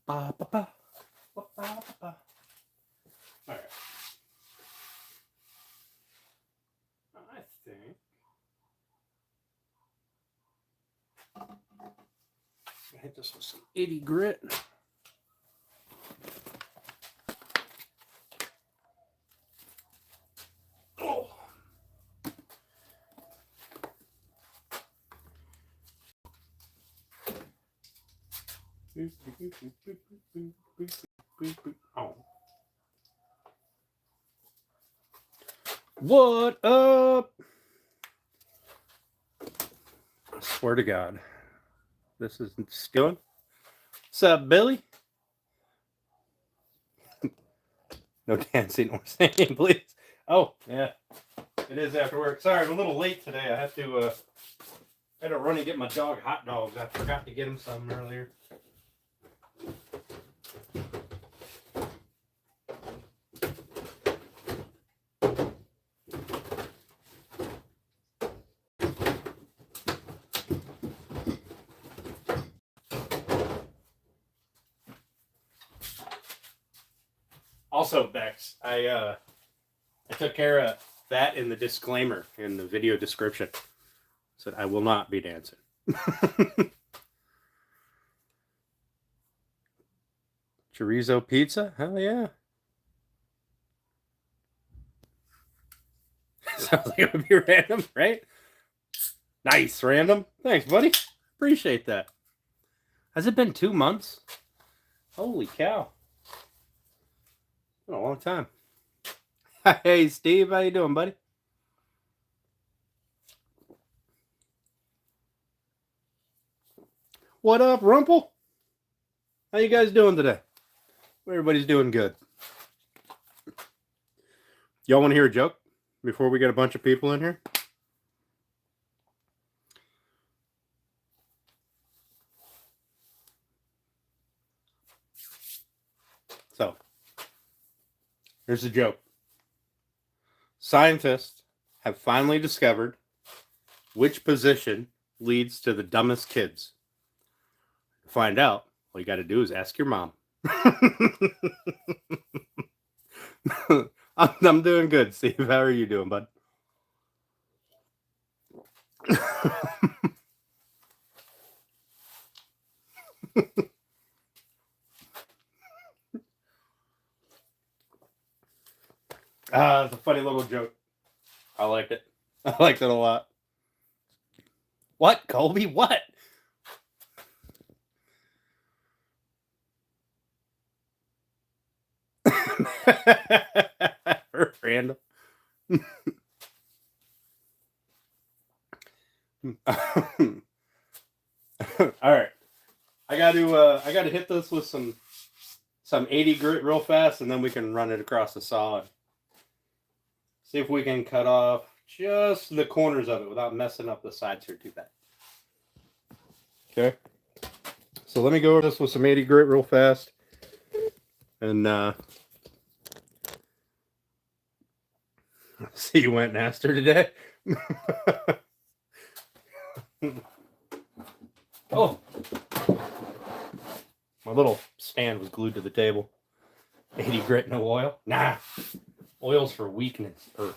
Ba, ba, ba. Ba, ba, ba, ba. All right. I think I hit this with some 80 grit. Oh. Oh. What up? I swear to God, this is still. What's up, Billy? No dancing or singing, please. Oh, yeah. It is after work. Sorry, I'm a little late today. I had to run and get my dog hot dogs. I forgot to get him some earlier. Also, Bex, I took care of that in the disclaimer in the video description. Said I will not be dancing. Chorizo pizza? Hell yeah. Sounds like it would be random, right? Nice, random. Thanks, buddy. Appreciate that. Has it been 2 months? Holy cow. It's been a long time. Hey, Steve. How you doing, buddy? What up, Rumple? How you guys doing today? Everybody's doing good. Y'all want to hear a joke before we get a bunch of people in here? So, here's a joke. Scientists have finally discovered which position leads to the dumbest kids. To find out, all you got to do is ask your mom. I'm doing good, Steve. How are you doing, bud? It's a funny little joke. I liked it. I liked it a lot. What, Colby? What? Random. All right. I got to hit this with some 80 grit real fast, and then we can run it across the saw. See if we can cut off just the corners of it without messing up the sides here too bad. Okay. So let me go over this with some 80 grit real fast. And see, you went and asked her today. Oh, my little stand was glued to the table. 80 grit, no oil. Nah, oil's for weakness or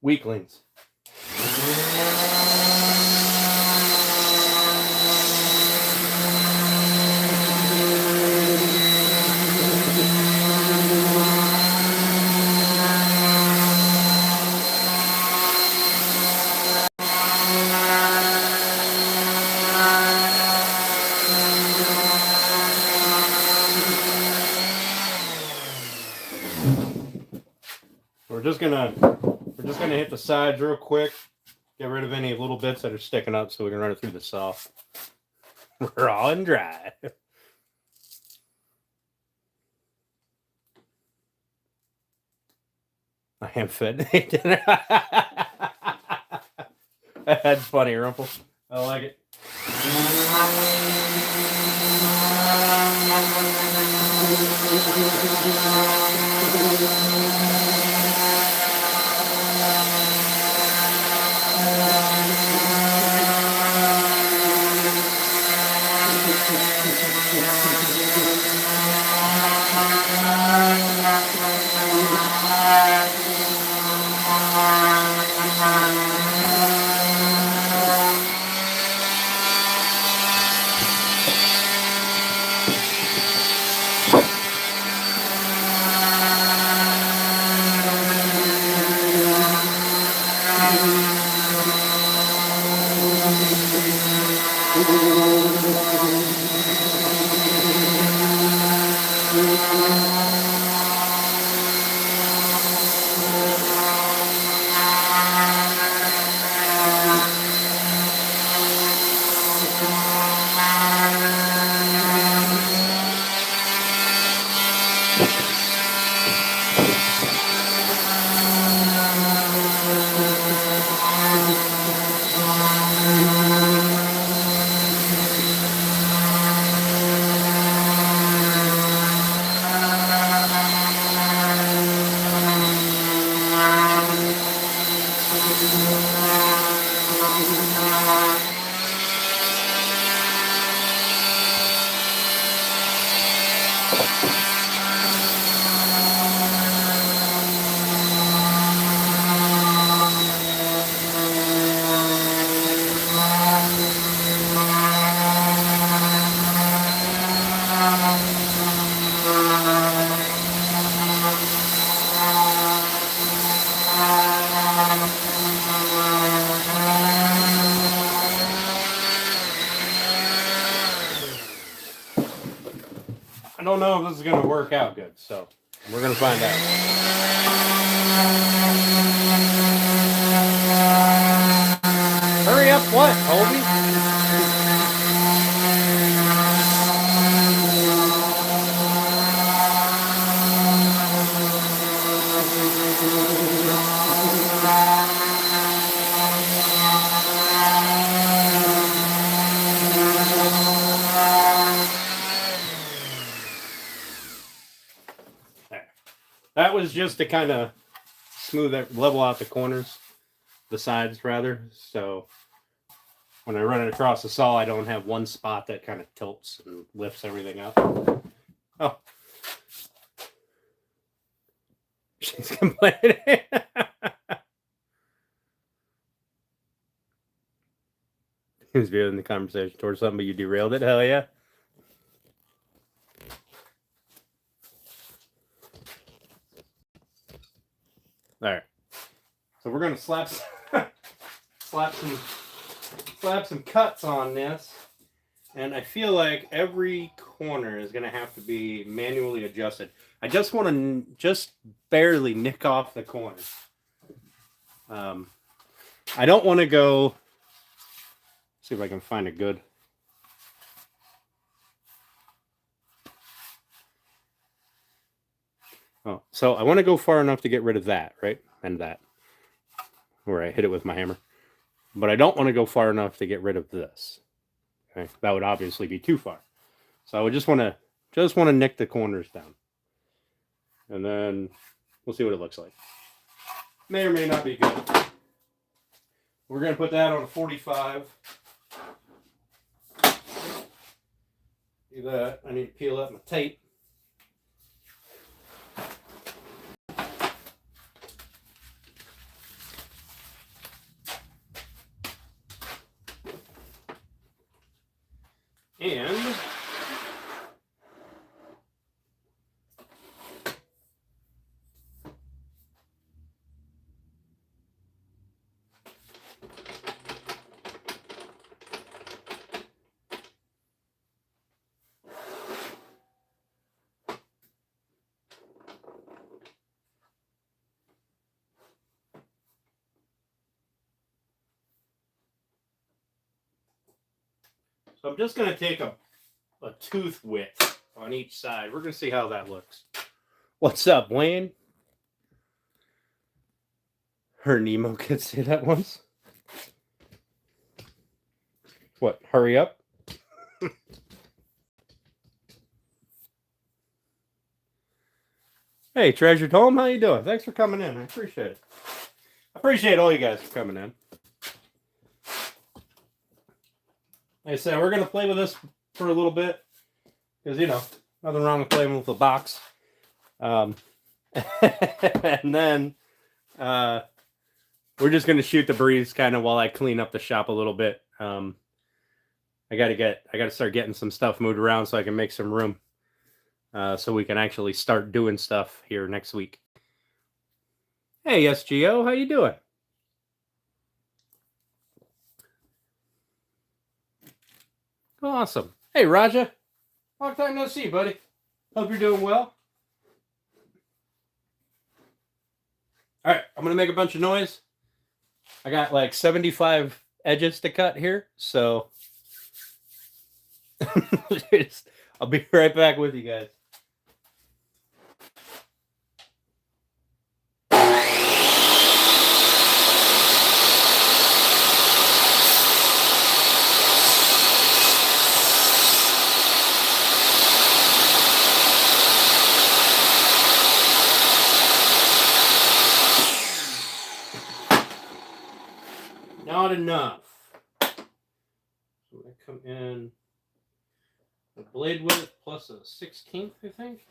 weaklings. We're just gonna hit the sides real quick, get rid of any little bits that are sticking up so we can run it through the saw. Raw and dry. I am fed. That's funny, Rumple. I like it. I don't know if this is going to work out good, so we're going to find out. Hurry up, what, Colby? That was just to kind of smooth it, level out the corners, the sides rather. So when I run it across the saw, I don't have one spot that kind of tilts and lifts everything up. Oh, she's complaining. He was veering the conversation towards something, but you derailed it. Hell yeah. All right, so we're gonna slap some cuts on this, and I feel like every corner is gonna have to be manually adjusted. I just want to just barely nick off the corners. I don't want to go. See if I can find a good. Oh, so I want to go far enough to get rid of that, right? And that, where I hit it with my hammer. But I don't want to go far enough to get rid of this. Okay, that would obviously be too far. So I would just want to nick the corners down, and then we'll see what it looks like. May or may not be good. We're gonna put that on a 45. Do that. I need to peel up my tape. And so I'm just going to take a tooth width on each side. We're going to see how that looks. What's up, Wayne? Her Nemo could say that once. What? Hurry up? Hey, Treasured Home, how you doing? Thanks for coming in. I appreciate it. I appreciate all you guys for coming in. Like I said, we're going to play with this for a little bit. Because, you know, nothing wrong with playing with the box. And then we're just going to shoot the breeze kind of while I clean up the shop a little bit. I got to start getting some stuff moved around so I can make some room. So we can actually start doing stuff here next week. Hey, SGO, how you doing? Awesome. Hey, Raja. Long time no see, buddy. Hope you're doing well. All right, I'm going to make a bunch of noise. I got like 75 edges to cut here, so I'll be right back with you guys. Not enough. So I come in the blade width plus a 1/16, I think.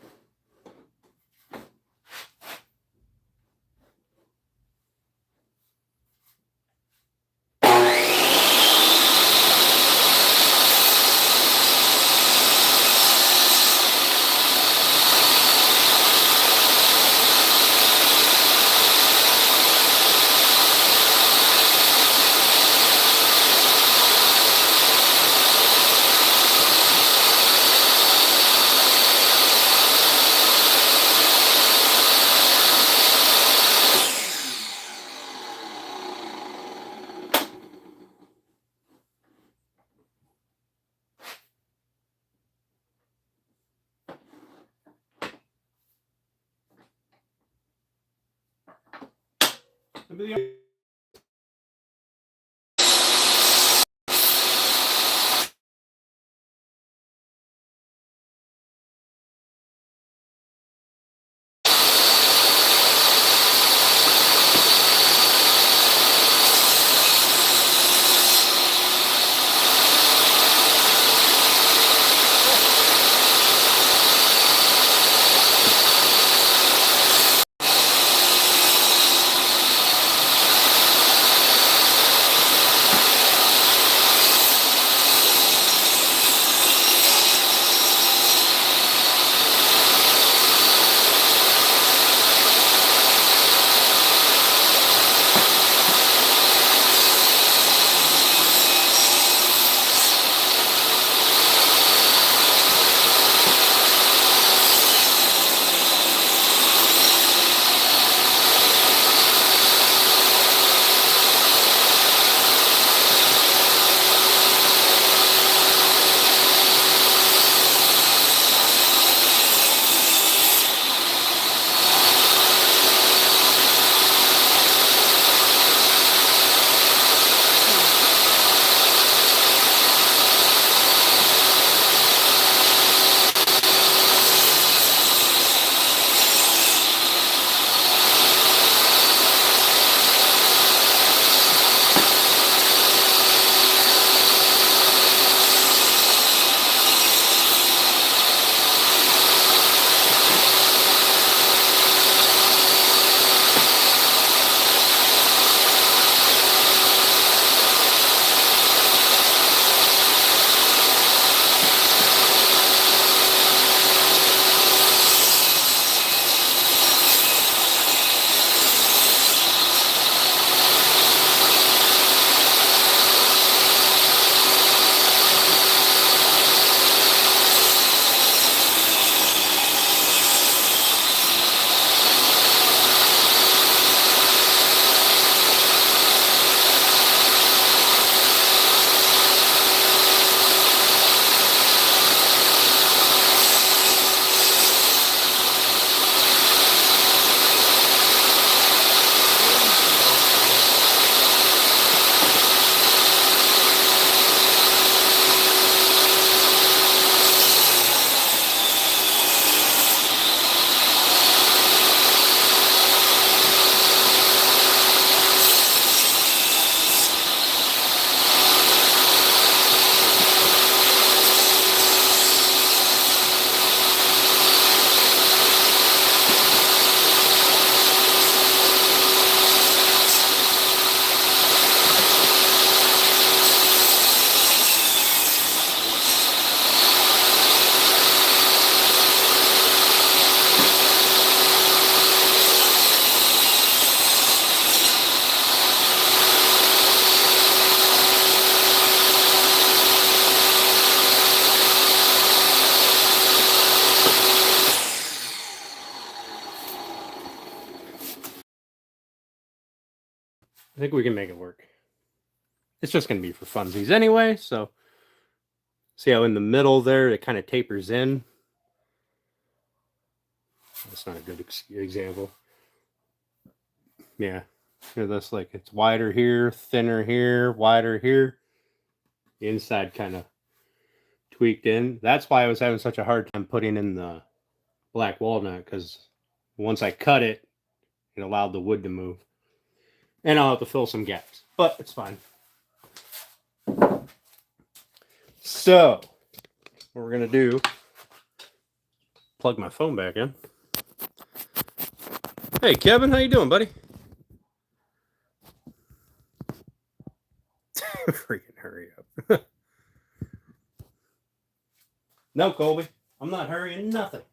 I think we can make it work. It's just going to be for funsies anyway, so see how in the middle there it kind of tapers in? That's not a good example. Yeah, here that's like it's wider here, thinner here, wider here. The inside kind of tweaked in. That's why I was having such a hard time putting in the black walnut, because once I cut it, it allowed the wood to move. And I'll have to fill some gaps, but it's fine. So, what we're going to do, plug my phone back in. Hey, Kevin, how you doing, buddy? Freaking hurry up. No, Colby, I'm not hurrying nothing.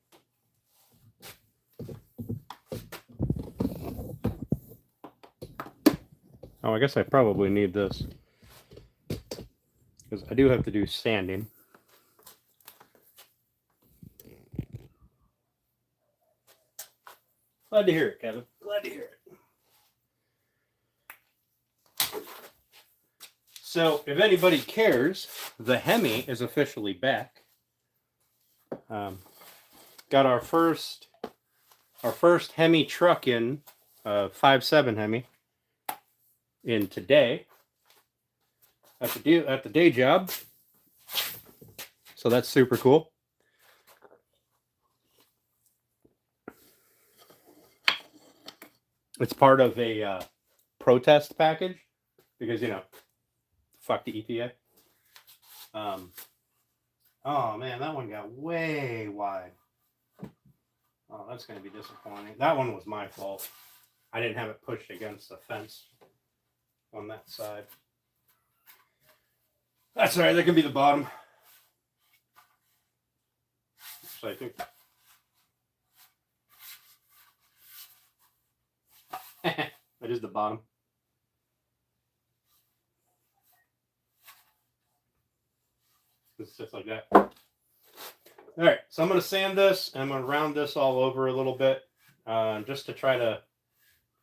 Oh, I guess I probably need this, because I do have to do sanding. Glad to hear it, Kevin. Glad to hear it. So, if anybody cares, the Hemi is officially back. Got our first Hemi truck in, 5.7 Hemi, in today at the day job. So that's super cool. It's part of a protest package because, you know, fuck the EPA. Oh man, that one got way wide. Oh, that's going to be disappointing. That one was my fault. I didn't have it pushed against the fence on that side. That's all right. That can be the bottom. So I think that is the bottom. It's just like that. All right, so I'm going to sand this and I'm going to round this all over a little bit, just to try to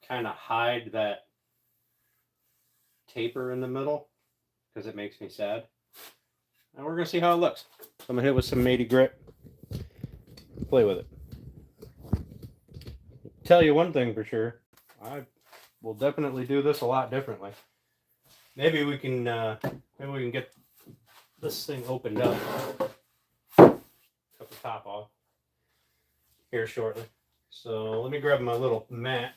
kind of hide that taper in the middle, because it makes me sad. And we're going to see how it looks. So I'm going to hit it with some matey grit. Play with it. Tell you one thing for sure. I will definitely do this a lot differently. Maybe we can get this thing opened up. Cut the top off here shortly. So let me grab my little mat.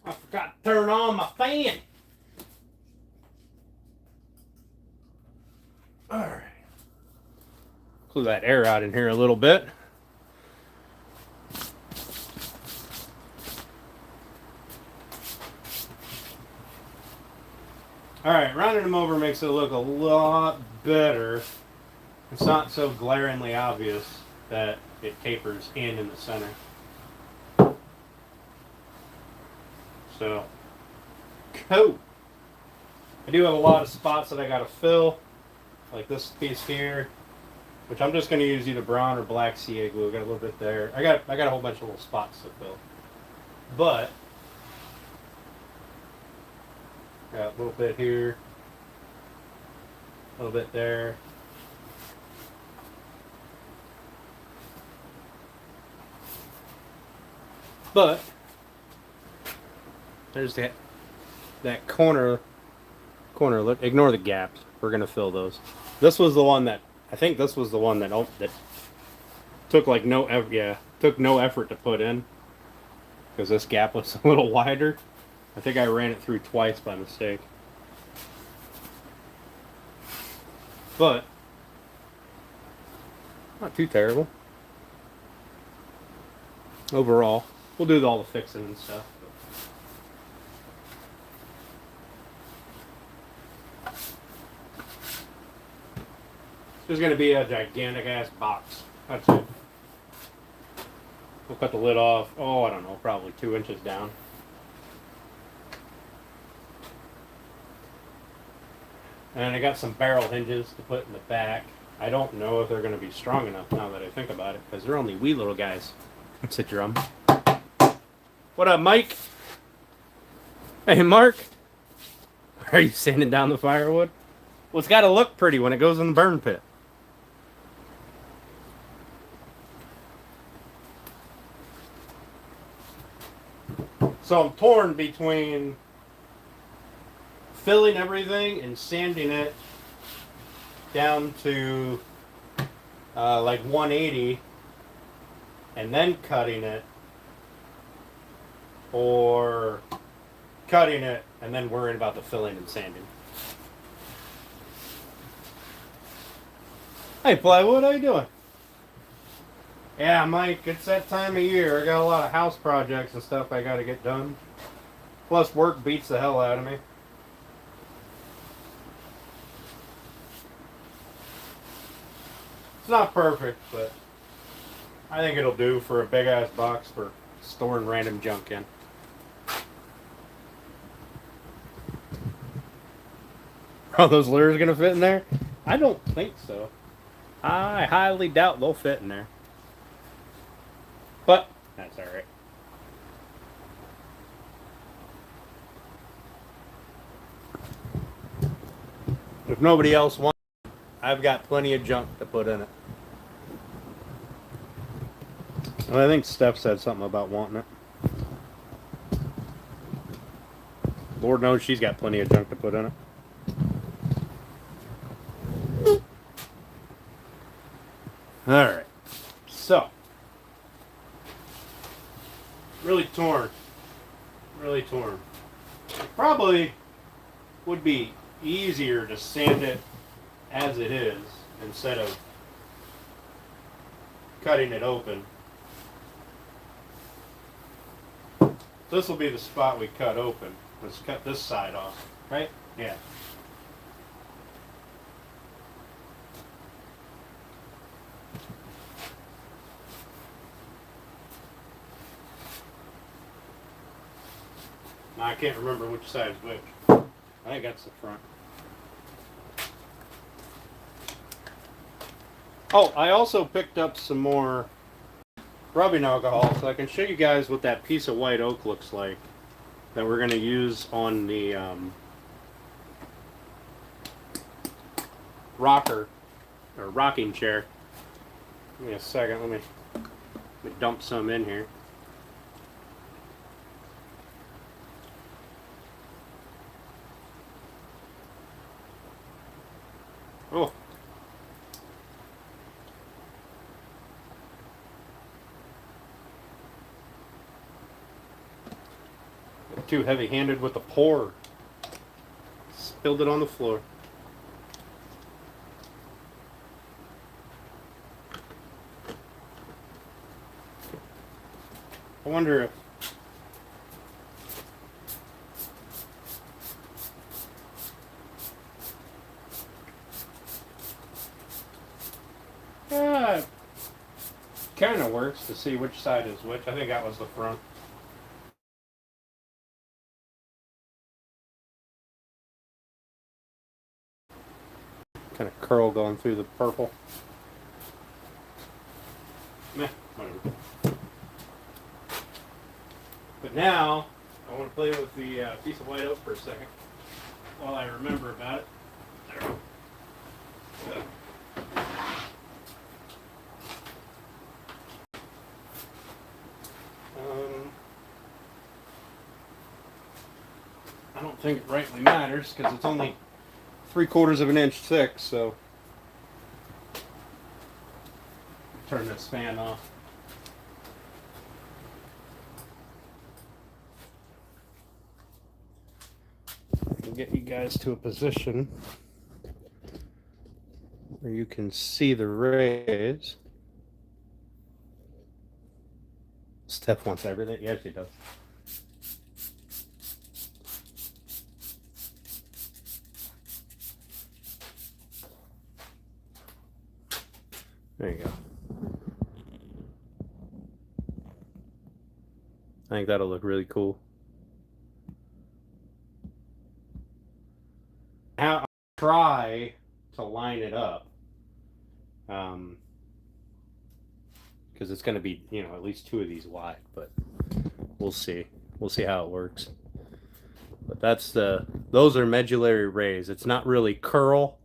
I forgot to turn on my fan. Alright. Clear that air out in here a little bit. Alright, rounding them over makes it look a lot better. It's not so glaringly obvious that it tapers in the center. So, cool. I do have a lot of spots that I gotta fill, like this piece here, which I'm just gonna use either brown or black CA glue. I got a little bit there. I got a whole bunch of little spots to fill, but got a little bit here, a little bit there. But there's that corner. Look, ignore the gaps. We're gonna fill those. This was the one that I think this was the one that took like no effort to put in, because this gap was a little wider. I think I ran it through twice by mistake. But not too terrible. Overall, we'll do all the fixing and stuff. This is going to be a gigantic ass box. That's it. We'll cut the lid off, oh, I don't know, probably 2 inches down. And I got some barrel hinges to put in the back. I don't know if they're going to be strong enough now that I think about it, because they're only wee little guys. It's a drum. What up, Mike? Hey, Mark. Are you sanding down the firewood? Well, it's got to look pretty when it goes in the burn pit. So I'm torn between filling everything and sanding it down to like 180 and then cutting it, or cutting it and then worrying about the filling and sanding. Hey, Plywood, how you doing? Yeah, Mike, it's that time of year. I got a lot of house projects and stuff I got to get done. Plus, work beats the hell out of me. not perfect, but I think it'll do for a big ass box for storing random junk in. Are those lures gonna fit in there? I don't think so. I highly doubt they'll fit in there. But that's alright. If nobody else wants it, I've got plenty of junk to put in it. Well, I think Steph said something about wanting it. Lord knows she's got plenty of junk to put in it. Alright. So. Really torn. Really torn. It probably would be easier to sand it as it is instead of cutting it open. This will be the spot we cut open. Let's cut this side off, right? Yeah. Now, I can't remember which side is which. I think that's the front. Oh, I also picked up some more rubbing alcohol so I can show you guys what that piece of white oak looks like that we're going to use on the rocker or rocking chair. Give me a second. Let me dump some in here. Oh. Too heavy-handed with the pour. Spilled it on the floor. I wonder if kind of works to see which side is which. I think that was the front. Kind of curl going through the purple. Meh, whatever. But now, I want to play with the piece of white oak for a second while I remember about it. There. I don't think it rightly matters because it's only 3/4 of an inch thick, so turn this fan off. I'll get you guys to a position where you can see the rays. Steph wants everything. Yes, she does. There you go. I think that'll look really cool. Now I'll try to line it up, because it's going to be, you know, at least 2 of these wide, but we'll see. We'll see how it works. But those are medullary rays. It's not really curl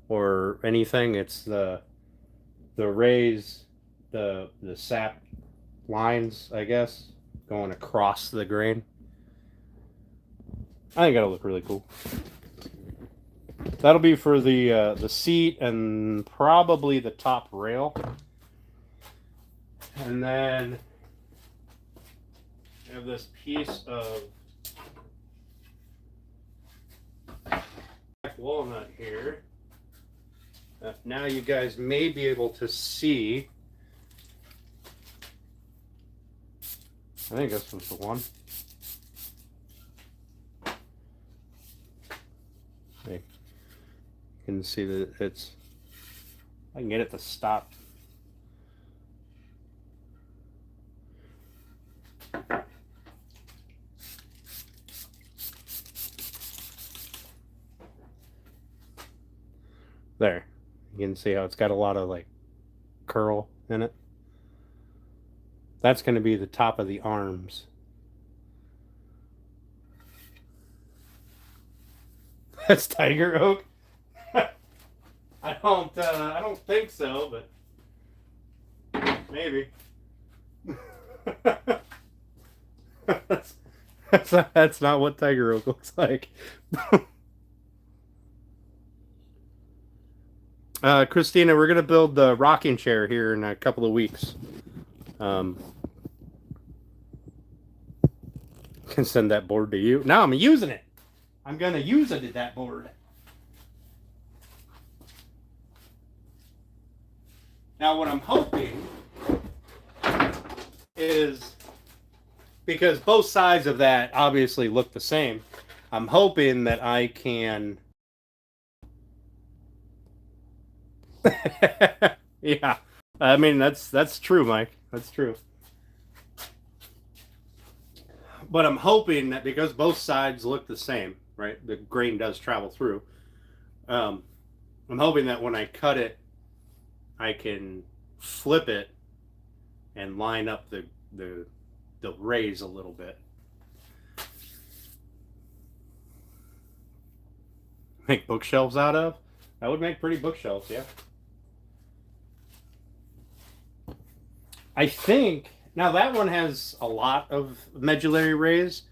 or anything. It's the rays, the sap lines, I guess, going across the grain. I think that'll look really cool. That'll be for the seat and probably the top rail. And then I have this piece of black walnut here. Now you guys may be able to see. I think this was the one. You can see that I can get it to stop. There. You can see how it's got a lot of like curl in it. That's going to be the top of the arms. That's tiger oak. I don't think so, but maybe. that's not what tiger oak looks like. Christina, we're gonna build the rocking chair here in a couple of weeks. Can send that board to you. No, I'm using it. I'm gonna use it at that board. Now, what I'm hoping is, because both sides of that obviously look the same, I'm hoping that I can. Yeah, I mean that's true, Mike. That's true. But I'm hoping that because both sides look the same, right? The grain does travel through. I'm hoping that when I cut it, I can flip it and line up the rays a little bit. Make bookshelves out of? That would make pretty bookshelves, yeah. I think now that one has a lot of medullary rays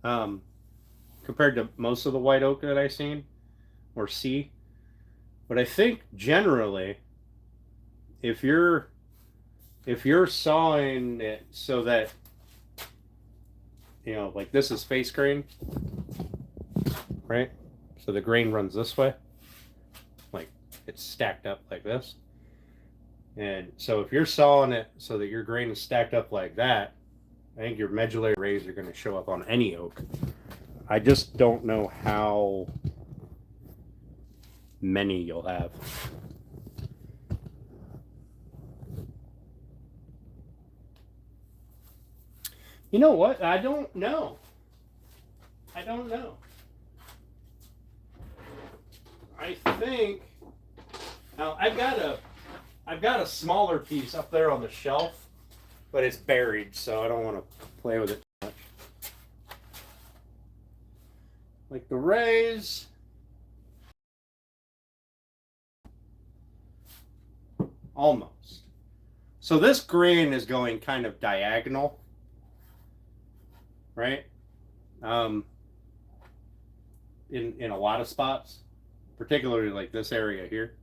compared to most of the white oak that I've seen or see. But I think generally, if you're sawing it so that, you know, like this is face grain, right? So the grain runs this way, like it's stacked up like this. And so if you're sawing it so that your grain is stacked up like that, I think your medullary rays are going to show up on any oak. I just don't know how many you'll have. You know what? I don't know. I don't know. I think now I've got a smaller piece up there on the shelf, but it's buried, so I don't want to play with it too much. Like the rays, almost. So this grain is going kind of diagonal, right? In a lot of spots, particularly like this area here.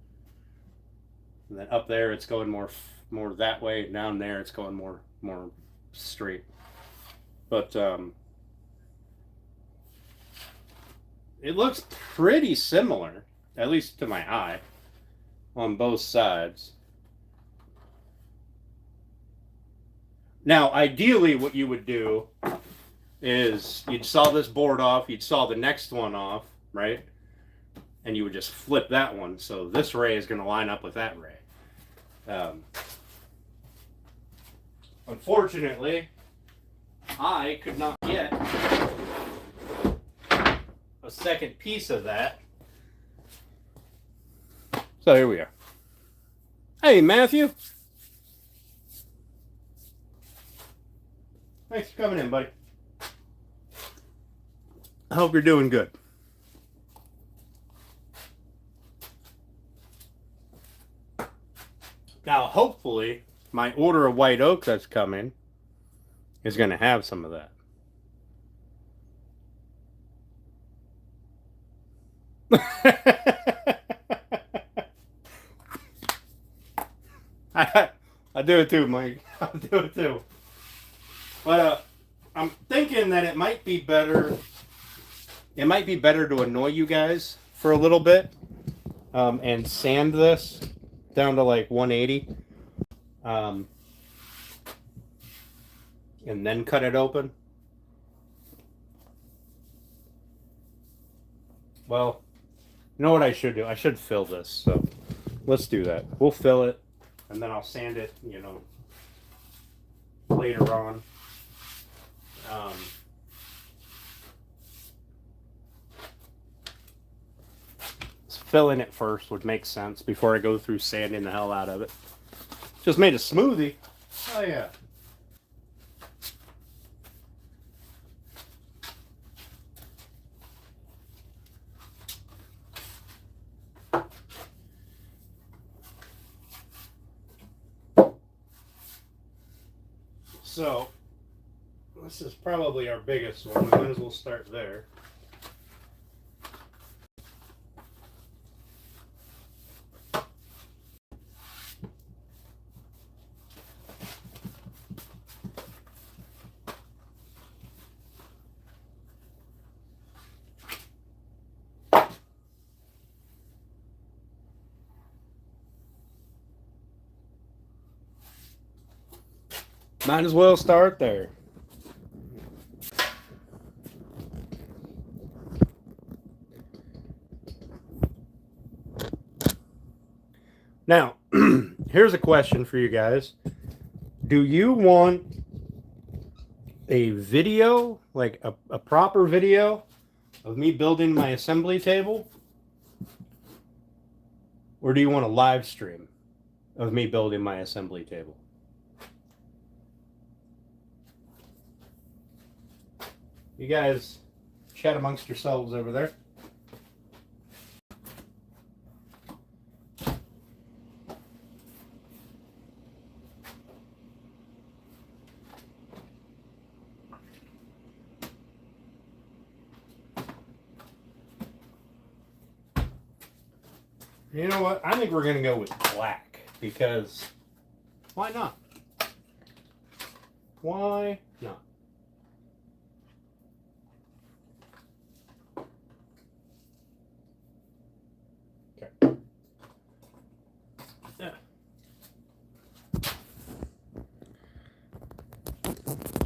And then up there, it's going more that way. Down there, it's going more straight. But it looks pretty similar, at least to my eye, on both sides. Now, ideally, what you would do is you'd saw this board off, you'd saw the next one off, right? And you would just flip that one. So this ray is going to line up with that ray. Unfortunately, I could not get a second piece of that. So here we are. Hey, Matthew. Thanks for coming in, buddy. I hope you're doing good. Now, hopefully, my order of white oak that's coming is going to have some of that. I do it too, Mike. I do it too. But I'm thinking that it might be better. It might be better to annoy you guys for a little bit and sand this down to like 180 and then cut it open. Well, you know what I should do? I should fill this. So let's do that. We'll fill it, and then I'll sand it, you know, later on. Filling it first would make sense before I go through sanding the hell out of it. Just made a smoothie. Oh yeah. So, this is probably our biggest one. We might as well start there. Might as well start there. Now, here's a question for you guys. Do you want a video, like a proper video of me building my assembly table? Or do you want a live stream of me building my assembly table? You guys chat amongst yourselves over there. You know what? I think we're going to go with black because why not? Why not? Okay. Yeah.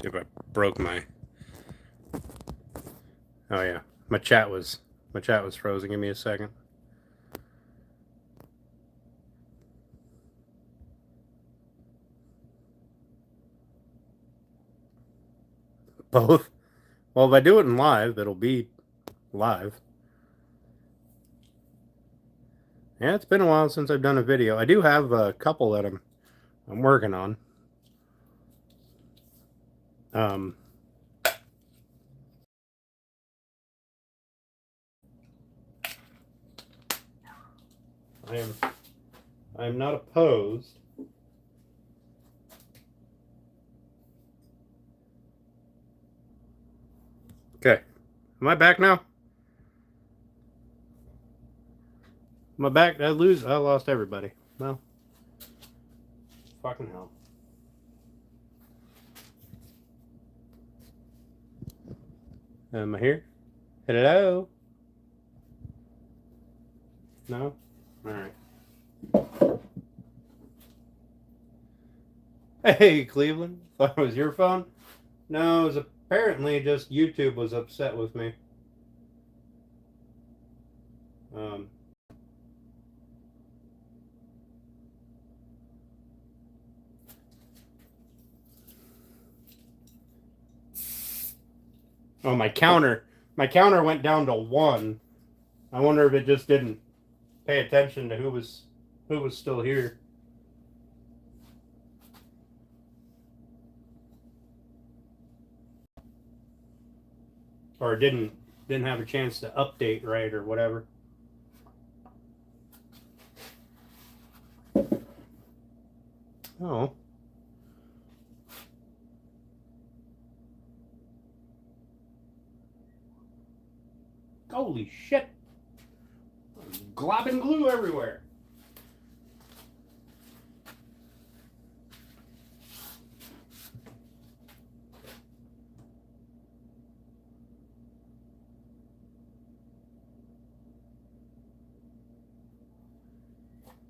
See if I broke my... Oh yeah, my chat was frozen. Give me a second. Both? Well, if I do it in live, it'll be live. Yeah, it's been a while since I've done a video. I do have a couple that I'm working on. I am not opposed. Okay. Am I back now? Am I back? Did I lose? I lost everybody. No. Fucking hell. Am I here? Hello? No? Alright. Hey, Cleveland. Thought it was your phone? No, it was apparently just YouTube was upset with me. Oh, my counter went down to 1. I wonder if it just didn't pay attention to who was still here. Or didn't have a chance to update right or whatever. Oh. Holy shit. Globbing glue everywhere.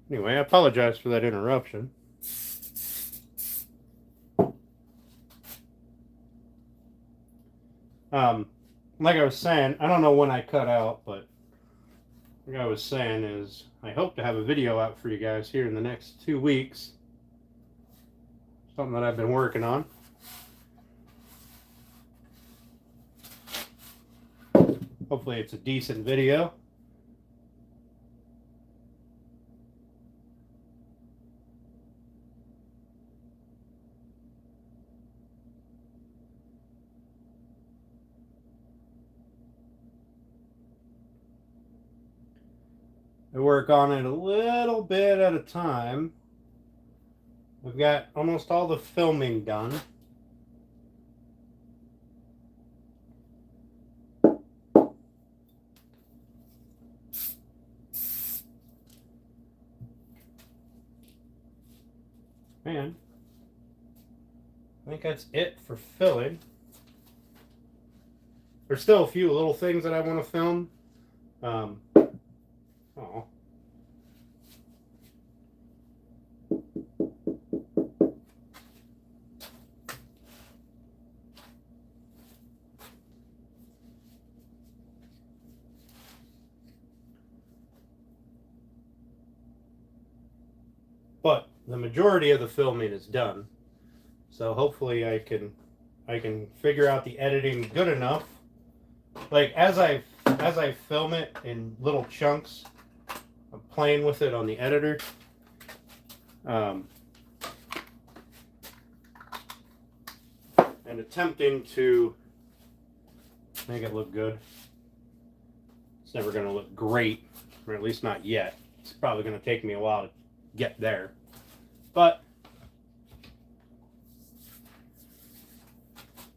Anyway, I apologize for that interruption. Like I was saying, I don't know when I cut out, but like I was saying, is I hope to have a video out for you guys here in the next 2 weeks. Something that I've been working on. Hopefully it's a decent video. I work on it a little bit at a time. We've got almost all the filming done. And I think that's it for filling. There's still a few little things that I want to film. Oh. But the majority of the filming is done. So hopefully I can figure out the editing good enough. Like as I film it in little chunks, I'm playing with it on the editor. And attempting to make it look good. It's never going to look great, or at least not yet. It's probably going to take me a while to get there. But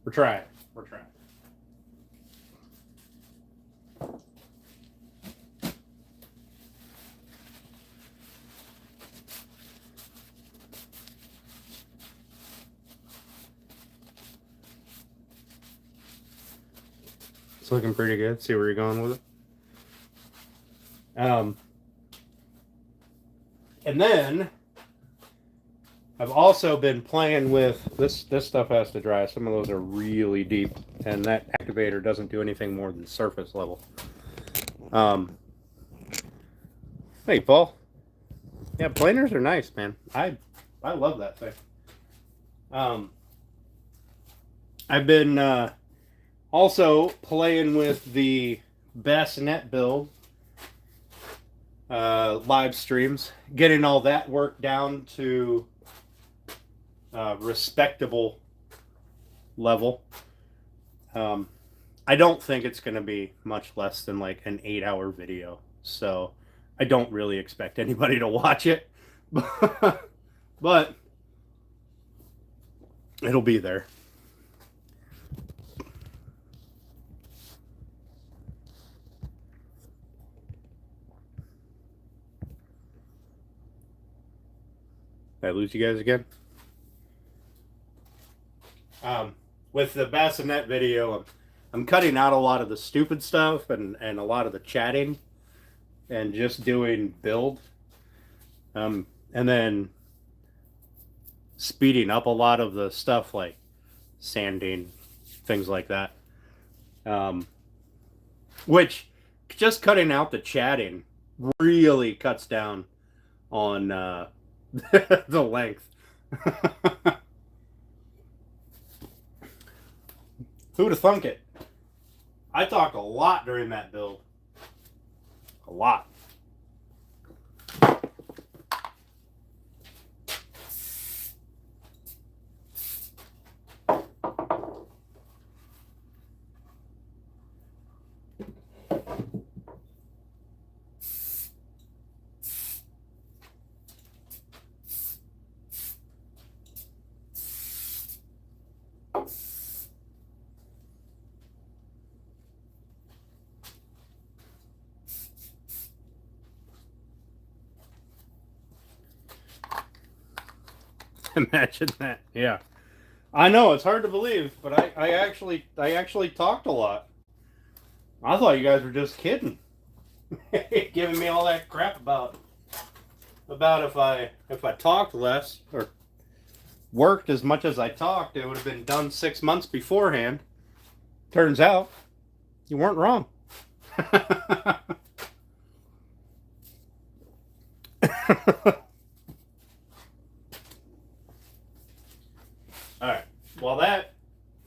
we're trying. We're trying. It's looking pretty good. See where you're going with it. And then I've also been playing with this. This stuff has to dry. Some of those are really deep, and that activator doesn't do anything more than surface level. Hey, Paul. Yeah, planers are nice, man. I love that thing. I've been also playing with the bassinet build live streams, getting all that work down to respectable level. I don't think it's going to be much less than like an 8-hour video, so I don't really expect anybody to watch it, but it'll be there. Did I lose you guys again? With the bassinet video, I'm cutting out a lot of the stupid stuff and a lot of the chatting and just doing build. And then speeding up a lot of the stuff like sanding, things like that. Which just cutting out the chatting really cuts down on the length. Who'd have thunk it? I talked a lot during that build. A lot. Imagine that. Yeah. I know, it's hard to believe, but I actually talked a lot. I thought you guys were just kidding. Giving me all that crap about if I talked less or worked as much as I talked, it would have been done 6 months beforehand. Turns out you weren't wrong. Alright, well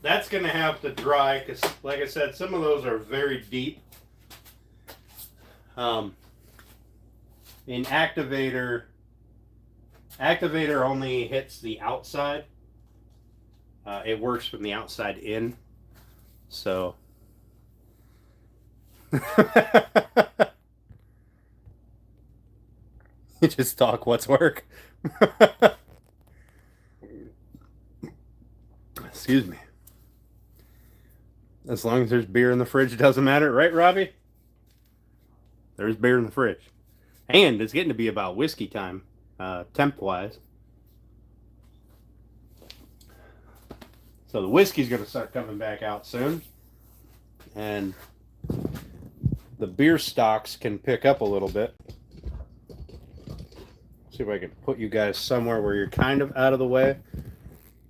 that's going to have to dry because, like I said, some of those are very deep. In activator only hits the outside. It works from the outside in. So you just talk what's work. Excuse me. As long as there's beer in the fridge, it doesn't matter, right, Robbie? There's beer in the fridge. And it's getting to be about whiskey time, temp-wise. So the whiskey's going to start coming back out soon. And the beer stocks can pick up a little bit. See if I can put you guys somewhere where you're kind of out of the way.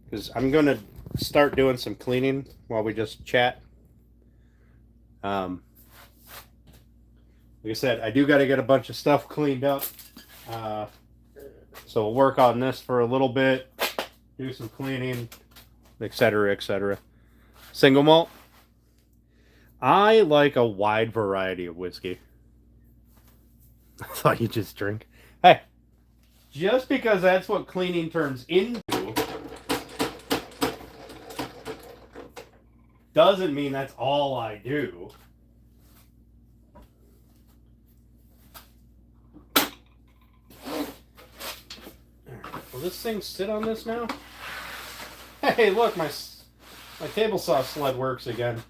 Because I'm going to start doing some cleaning while we just chat. Like I said, I do got to get a bunch of stuff cleaned up. So we'll work on this for a little bit, do some cleaning, etc., etc. Single malt. I like a wide variety of whiskey. I thought you just drink. Hey, just because that's what cleaning turns into doesn't mean that's all I do. Will this thing sit on this now? Hey, look, my table saw sled works again.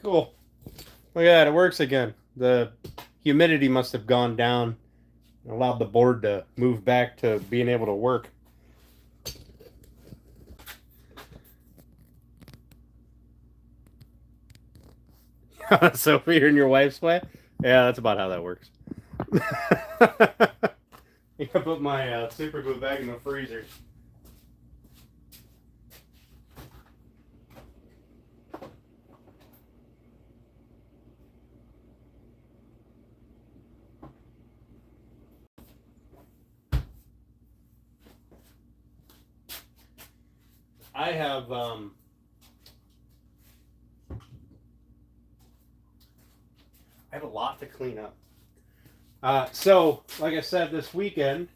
Cool. Look at that, it works again. The humidity must have gone down and allowed the board to move back to being able to work. Sophie, you're in your wife's way? Yeah, that's about how that works. I put my super glue back in the freezer. I have a lot to clean up. So, like I said, this weekend,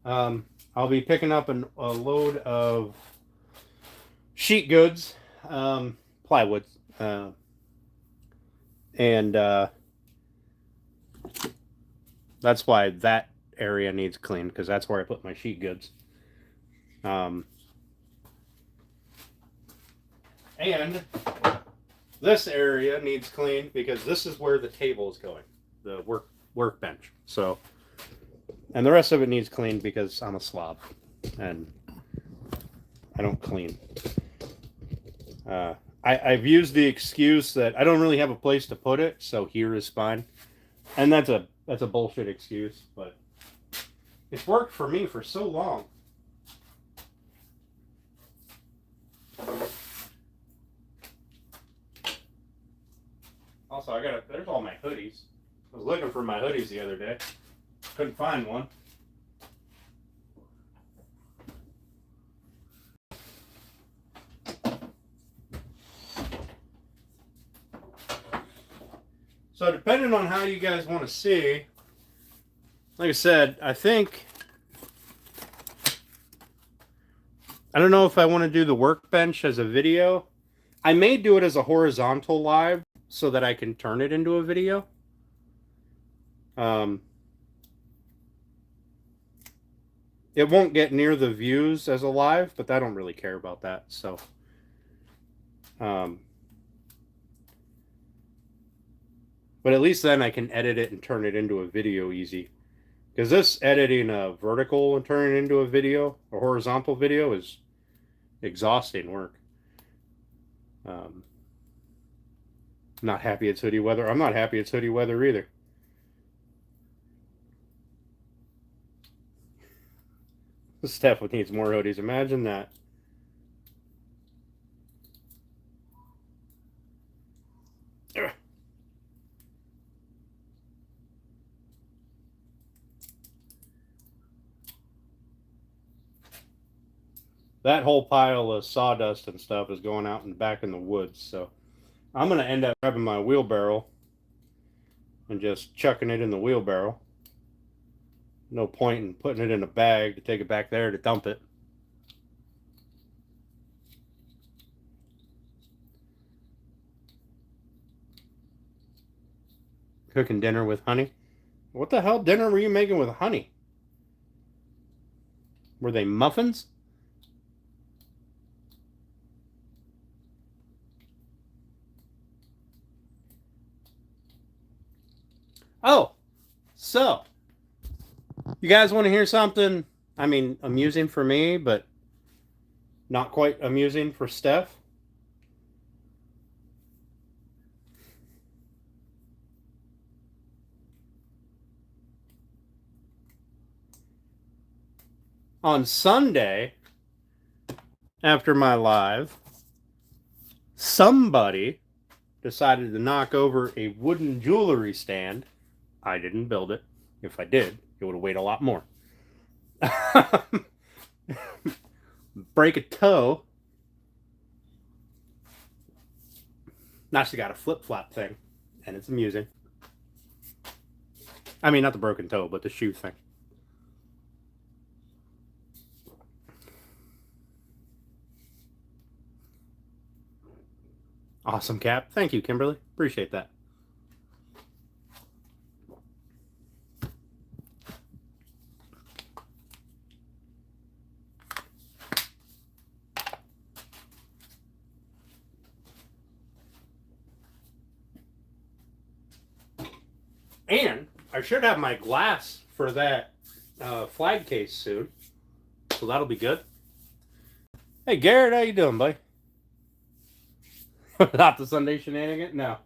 I'll be picking up a load of sheet goods, plywood, and that's why that area needs cleaned, because that's where I put my sheet goods. And this area needs cleaned because this is where the table is going, the workbench. So, and the rest of it needs cleaned because I'm a slob and I don't clean. I've used the excuse that I don't really have a place to put it, so here is fine, and that's a bullshit excuse, but it's worked for me for so long. Also, there's all my hoodies. I was looking for my hoodies the other day. Couldn't find one. So depending on how you guys want to see, like I said, I don't know if I want to do the workbench as a video. I may do it as a horizontal live so that I can turn it into a video. It won't get near the views as a live, but I don't really care about that. So, but at least then I can edit it and turn it into a video easy. Because this editing a vertical and turning it into a video, a horizontal video, is exhausting work. Not happy it's hoodie weather. I'm not happy it's hoodie weather either. Steph needs more hoodies. Imagine that. that whole pile of sawdust and stuff is going out and back in the woods. So I'm going to end up grabbing my wheelbarrow and just chucking it in the wheelbarrow. No point in putting it in a bag to take it back there to dump it. Cooking dinner with honey. What the hell dinner were you making with honey? Were they muffins? Oh, so you guys want to hear something? I mean, amusing for me, but not quite amusing for Steph. On Sunday, after my live, somebody decided to knock over a wooden jewelry stand. I didn't build it. If I did, it would have weighed a lot more. Break a toe. Now she got a flip-flop thing, and it's amusing. I mean, not the broken toe, but the shoe thing. Awesome cap. Thank you, Kimberly. Appreciate that. And I should have my glass for that flag case soon. So that'll be good. Hey, Garrett, how you doing, buddy? Not the Sunday shenanigan? No.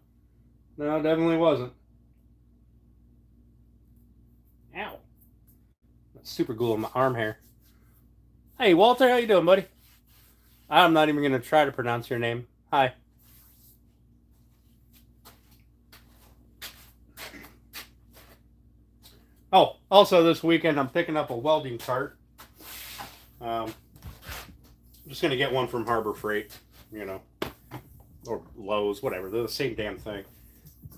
No, definitely wasn't. Ow. That's super glue on my arm hair. Hey, Walter, how you doing, buddy? I'm not even going to try to pronounce your name. Hi. Oh, also this weekend I'm picking up a welding cart. I'm just going to get one from Harbor Freight, you know, or Lowe's, whatever. They're the same damn thing.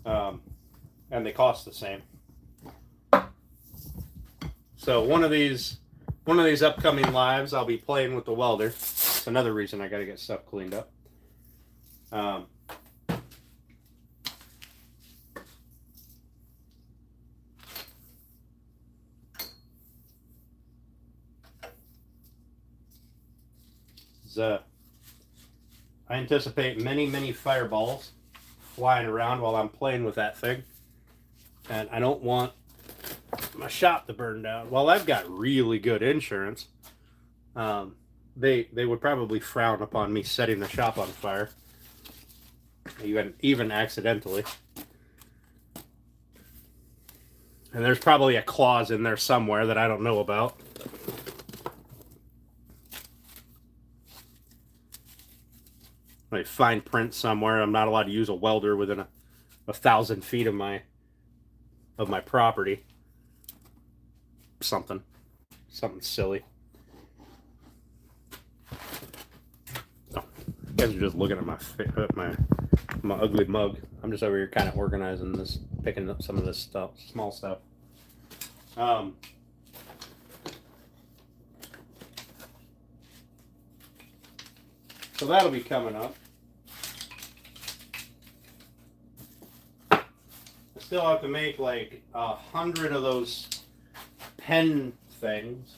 And they cost the same. So one of these upcoming lives, I'll be playing with the welder. It's another reason I got to get stuff cleaned up. I anticipate many fireballs flying around while I'm playing with that thing. And I don't want my shop to burn down. Well, I've got really good insurance. They would probably frown upon me setting the shop on fire, even accidentally. And there's probably a clause in there somewhere that I don't know about. Like fine print somewhere. I'm not allowed to use a welder within 1,000 feet of my property. Something silly. Oh, you guys are just looking at my ugly mug. I'm just over here kind of organizing this, picking up some of this stuff, small stuff. So that'll be coming up. I still have to make like 100 of those pen things.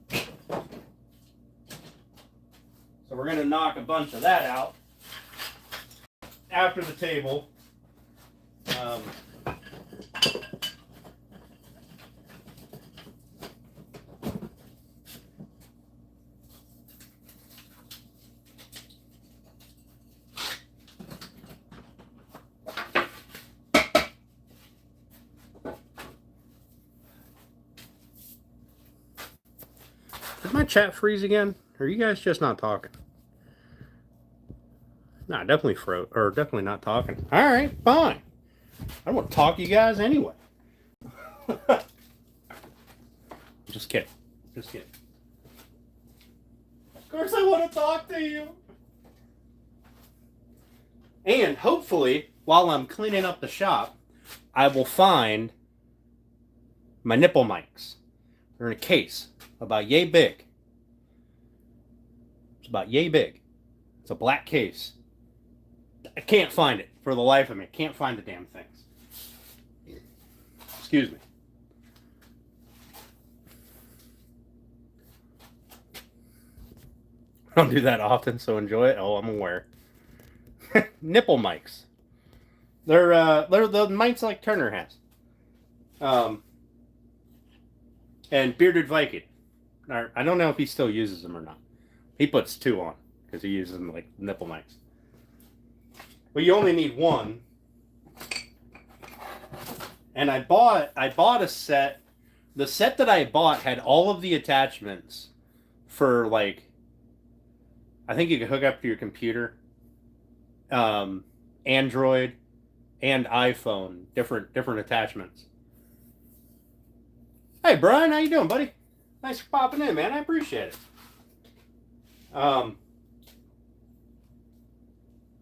So we're going to knock a bunch of that out after the table. Did my chat freeze again? Or are you guys just not talking? Nah, definitely froze. Or definitely not talking. Alright, fine. I don't want to talk to you guys anyway. Just kidding. Just kidding. course I want to talk to you. And hopefully, while I'm cleaning up the shop, I will find my nipple mics. They're in a case about yay big. It's about yay big. It's a black case. I can't find it for the life of me. Can't find the damn things. Excuse me. I don't do that often, so enjoy it. Oh, I'm aware. Nipple mics. They're the mics like Turner has. And Bearded Viking. I don't know if he still uses them or not. He puts 2 on because he uses them like nipple mics. But you only need 1. And I bought a set. The set that I bought had all of the attachments for like, I think you could hook up to your computer, Android, and iPhone. Different attachments. Hey Brian, how you doing, buddy? Thanks for popping in, man. I appreciate it.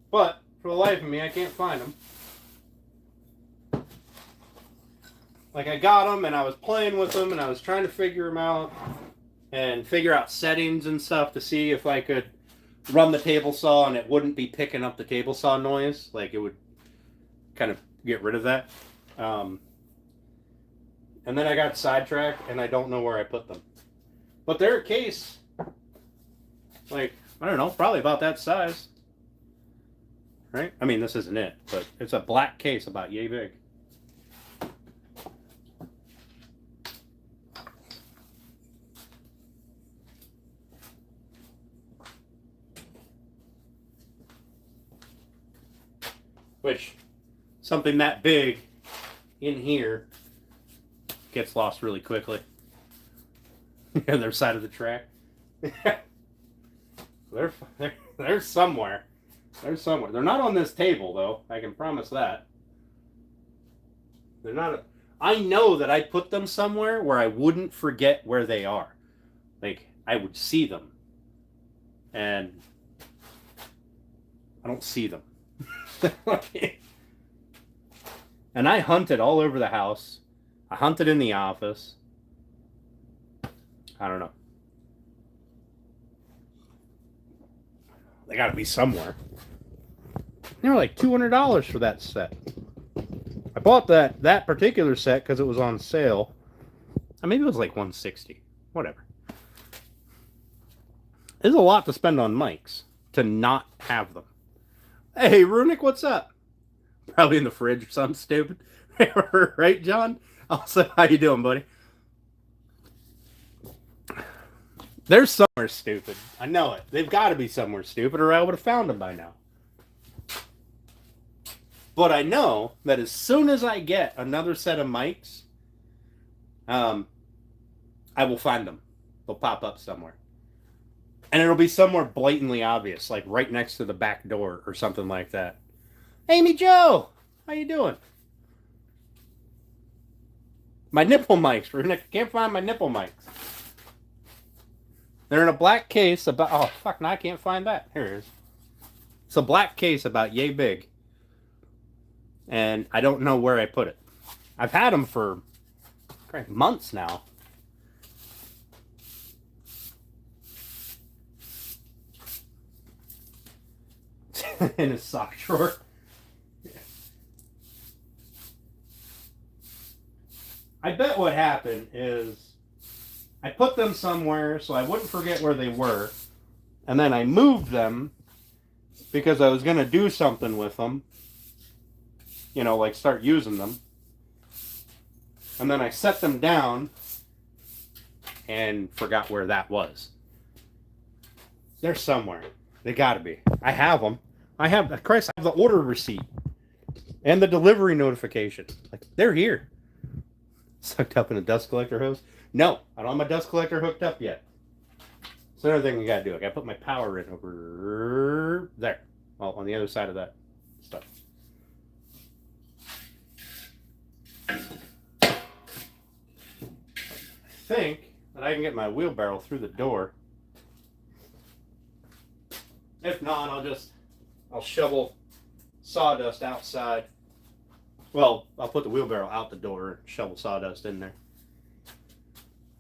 But for the life of me, I can't find them. Like I got them and I was playing with them and I was trying to figure them out and figure out settings and stuff to see if I could run the table saw and it wouldn't be picking up the table saw noise. Like it would kind of get rid of that. And then I got sidetracked and I don't know where I put them. But they're a case, like, I don't know, probably about that size. Right? I mean, this isn't it, but it's a black case about yay big. Which, something that big in here gets lost really quickly. The other side of the track. They're somewhere. They're somewhere. They're not on this table, though. I can promise that. They're not. I know that I put them somewhere where I wouldn't forget where they are. Like, I would see them. And I don't see them. And I hunted all over the house. I hunted in the office. I don't know. They gotta be somewhere. They were like $200 for that set. I bought that particular set because it was on sale. Maybe it was like $160. Whatever. There's a lot to spend on mics to not have them. Hey, Runic, what's up? Probably in the fridge or something stupid. Right, John? Also, how you doing, buddy? They're somewhere stupid. I know it. They've got to be somewhere stupid or I would have found them by now. But I know that as soon as I get another set of mics, I will find them. They'll pop up somewhere. And it'll be somewhere blatantly obvious, like right next to the back door or something like that. Amy Joe, how you doing? My nipple mics. I can't find my nipple mics. They're in a black case about... Oh, fuck, now I can't find that. Here it is. It's a black case about yay big. And I don't know where I put it. I've had them for months now. In his sock drawer. I bet what happened is I put them somewhere so I wouldn't forget where they were, and then I moved them because I was going to do something with them, you know, like start using them, and then I set them down and forgot where that was. They're somewhere. They got to be. I have them. I have the order receipt and the delivery notification. Like, they're here. Sucked up in a dust collector hose? No, I don't have my dust collector hooked up yet. It's another thing we gotta do. I gotta put my power in over there. Well, on the other side of that stuff. I think that I can get my wheelbarrow through the door If not, I'll shovel sawdust outside. Well, I'll put the wheelbarrow out the door and shovel sawdust in there.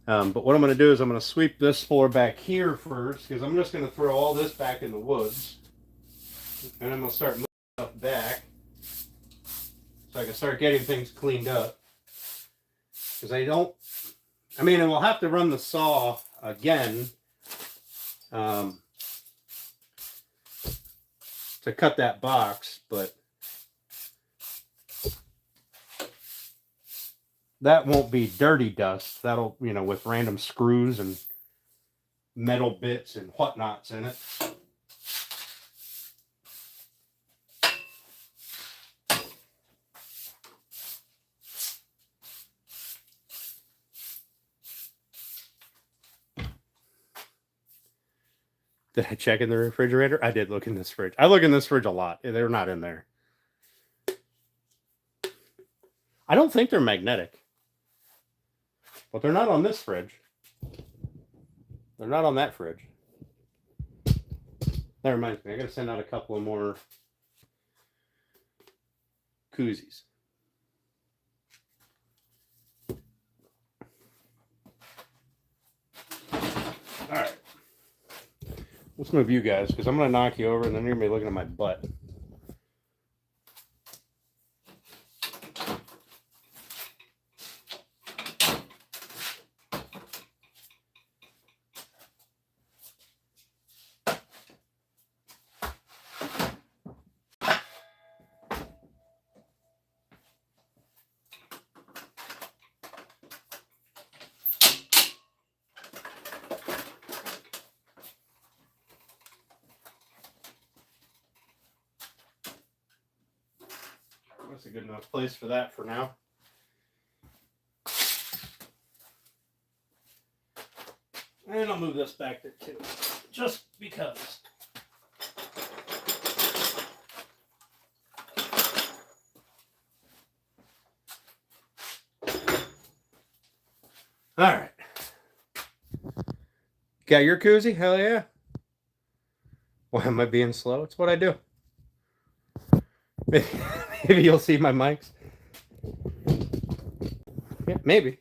But what I'm going to do is I'm going to sweep this floor back here first, because I'm just going to throw all this back in the woods. And I'm going to start moving stuff back so I can start getting things cleaned up. Because and we'll have to run the saw again to cut that box, but that won't be dirty dust. That'll, with random screws and metal bits and whatnots in it. Did I check in the refrigerator? I did look in this fridge. I look in this fridge a lot. They're not in there. I don't think they're magnetic. But they're not on this fridge. They're not on that fridge. That reminds me, I gotta send out a couple of more koozies. Alright. Let's move you guys, because I'm going to knock you over and then you're going to be looking at my butt. That's a good enough place for that for now. And I'll move this back there too, just because. All right. Got your koozie? Hell yeah. Why am I being slow? It's what I do. Maybe you'll see my mics. Yeah, maybe.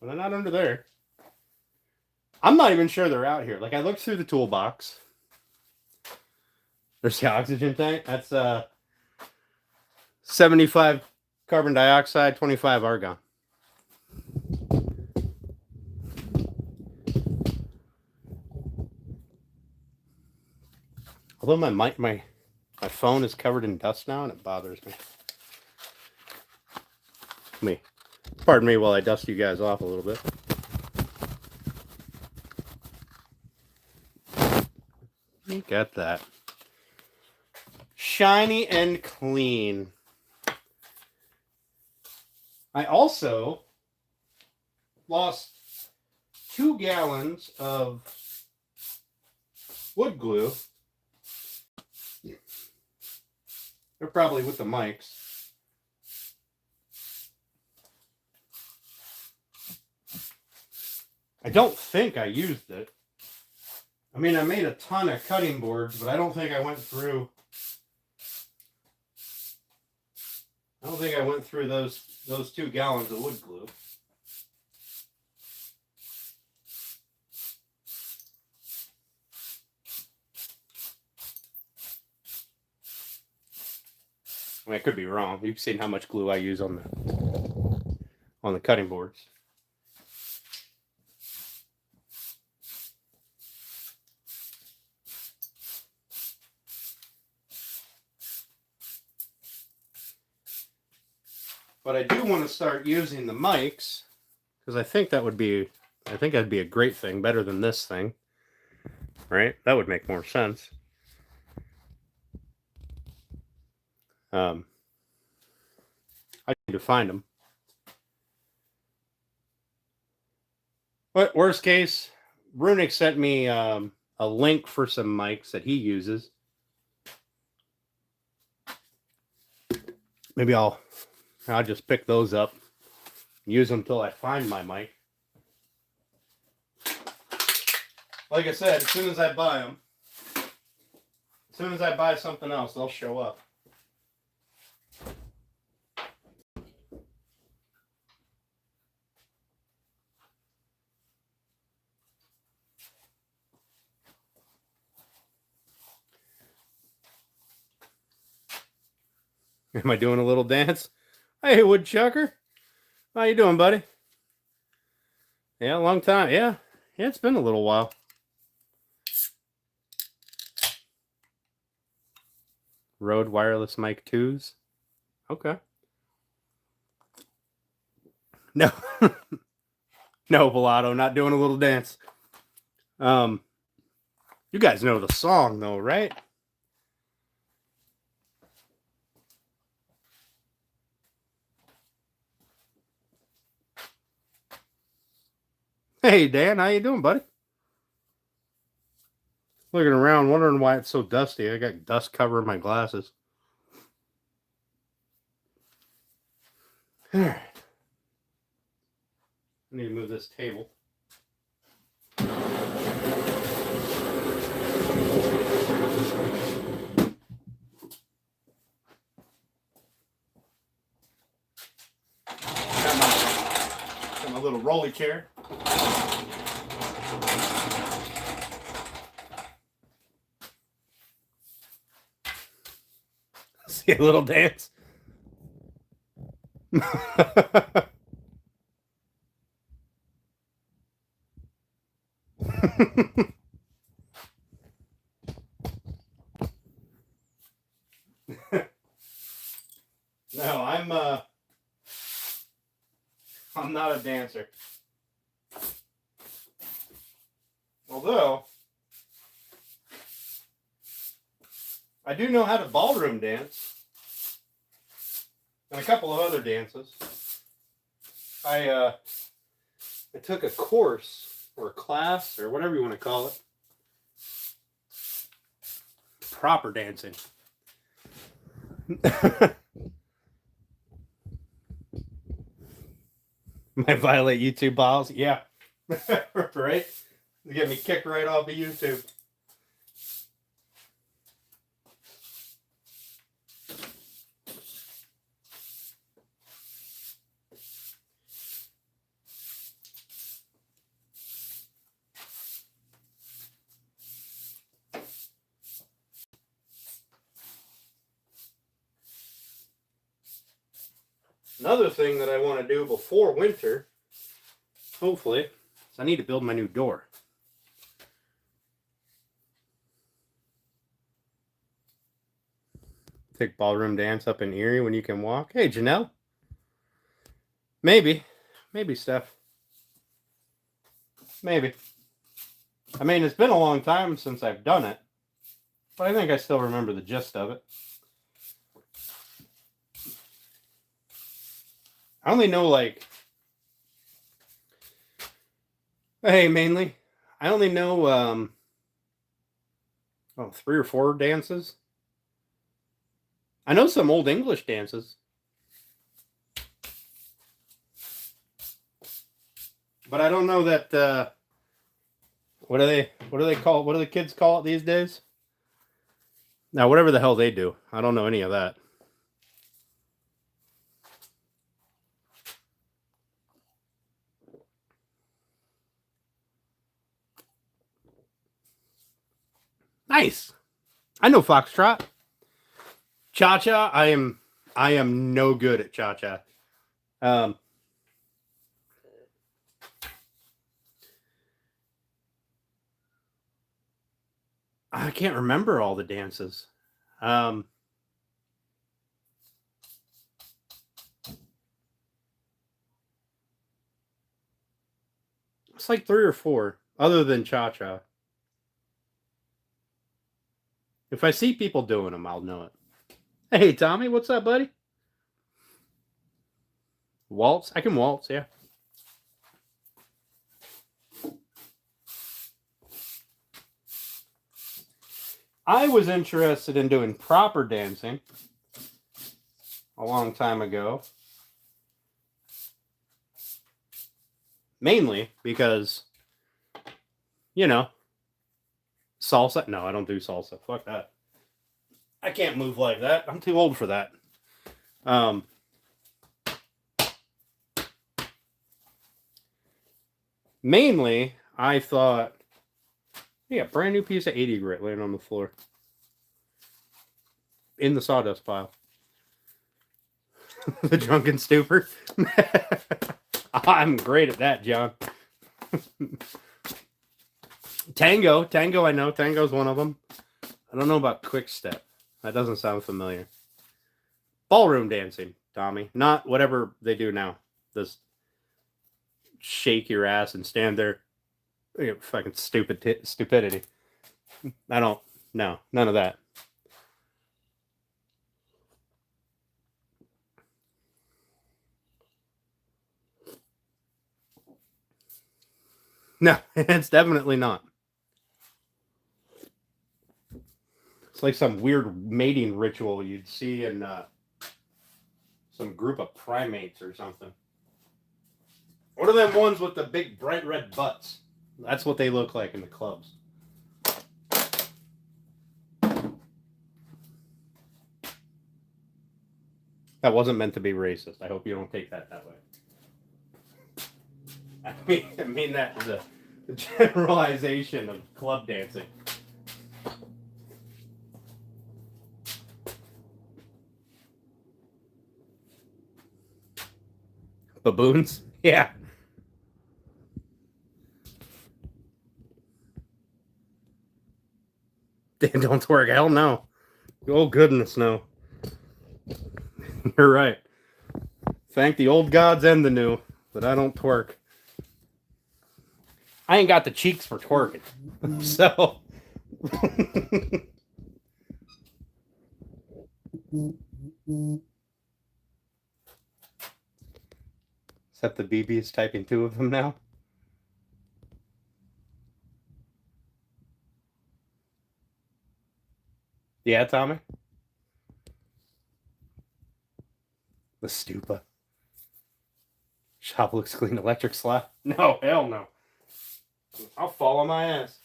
But they're not under there. I'm not even sure they're out here. Like, I looked through the toolbox. There's the oxygen tank. That's 75 carbon dioxide, 25 argon. Although my phone is covered in dust now, and it bothers me. Pardon me while I dust you guys off a little bit. Look at that. Shiny and clean. I also lost 2 gallons of wood glue. They're probably with the mics. I don't think I used it. I mean, I made a ton of cutting boards, but I don't think I went through those 2 gallons of wood glue. I mean, I could be wrong. You've seen how much glue I use on the cutting boards. But I do want to start using the mics, because I think that'd be a great thing, better than this thing. Right? That would make more sense. I need to find them. But worst case, Runic sent me a link for some mics that he uses. Maybe I'll just pick those up, use them till I find my mic. Like I said, as soon as I buy them, as soon as I buy something else, they'll show up. Am I doing a little dance? Hey, woodchucker. How you doing, buddy? Yeah, long time. Yeah, it's been a little while. Rode wireless mic 2s. Okay. No. No, Velato, not doing a little dance. You guys know the song, though, right? Hey, Dan, how you doing, buddy? Looking around, wondering why it's so dusty. I got dust covering my glasses. All right. I need to move this table. Got my little rolly chair. See a little dance. No, I'm not a dancer. Although I do know how to ballroom dance and a couple of other dances. I took a course or a class or whatever you want to call it. Proper dancing. Might violate YouTube policy. Yeah. Right? Get me kicked right off of YouTube. Another thing that I want to do before winter, hopefully, is I need to build my new door. Take ballroom dance up in Erie when you can walk. Hey, Janelle. Maybe, Steph. Maybe. I mean, it's been a long time since I've done it, but I think I still remember the gist of it. I only know, like, hey, mainly, I only know 3 or 4 dances. I know some old English dances, but I don't know that. What do they call it? What do the kids call it these days? Now, whatever the hell they do, I don't know any of that. Nice. I know foxtrot. Cha-cha, I am no good at cha-cha. I can't remember all the dances. It's like 3 or 4, other than cha-cha. If I see people doing them, I'll know it. Hey, Tommy, what's up, buddy? Waltz? I can waltz, yeah. I was interested in doing proper dancing a long time ago. Mainly because, you know, Salsa? No, I don't do salsa. Fuck that. I can't move like that. I'm too old for that. Mainly, I thought, yeah, brand new piece of 80 grit laying on the floor. In the sawdust pile. The drunken stupor. I'm great at that, John. Tango, I know. Tango's one of them. I don't know about quick step. That doesn't sound familiar. Ballroom dancing, Tommy. Not whatever they do now. This shake your ass and stand there. Fucking stupidity. I don't. No, none of that. No, it's definitely not. It's like some weird mating ritual you'd see in some group of primates or something. What are them ones with the big bright red butts? That's what they look like in the clubs. That wasn't meant to be racist. I hope you don't take that way. I mean that as a generalization of club dancing. Baboons? Yeah. Dan, don't twerk. Hell no. Oh, goodness, no. You're right. Thank the old gods and the new that I don't twerk. I ain't got the cheeks for twerking. So. Except the BB is typing 2 of them now. Yeah, Tommy? The stupa. Shop looks clean. Electric slab? No, hell no. I'll fall on my ass.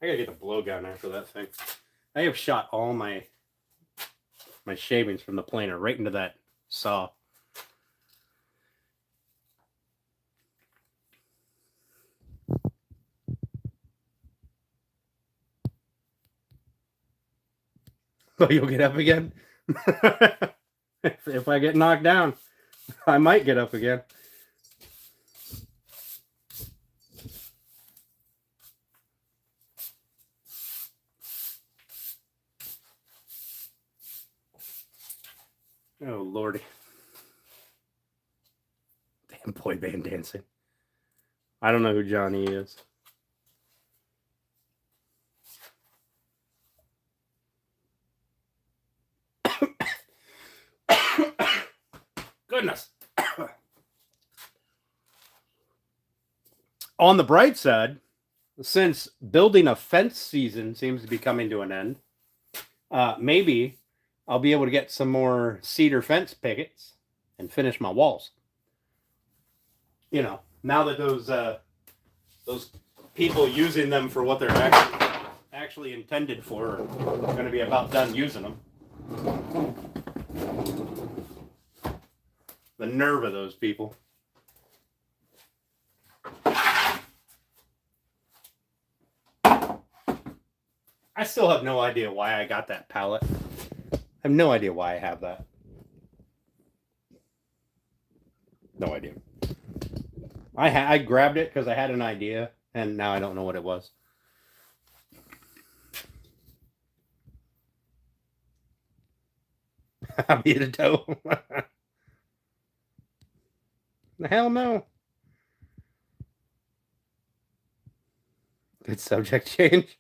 I gotta get the blowgun after that thing. I have shot all my shavings from the planer right into that saw. Oh, you'll get up again? If I get knocked down, I might get up again. Oh, Lordy. Damn boy band dancing. I don't know who Johnny is. Goodness. On the bright side, since building a fence season seems to be coming to an end, maybe I'll be able to get some more cedar fence pickets and finish my walls. You know, now that those people using them for what they're actually intended for are going to be about done using them. The nerve of those people. I still have no idea why I got that pallet. I have no idea why I have that. No idea. I grabbed it because I had an idea, and now I don't know what it was. I'll be the toe. Hell no. Good subject change.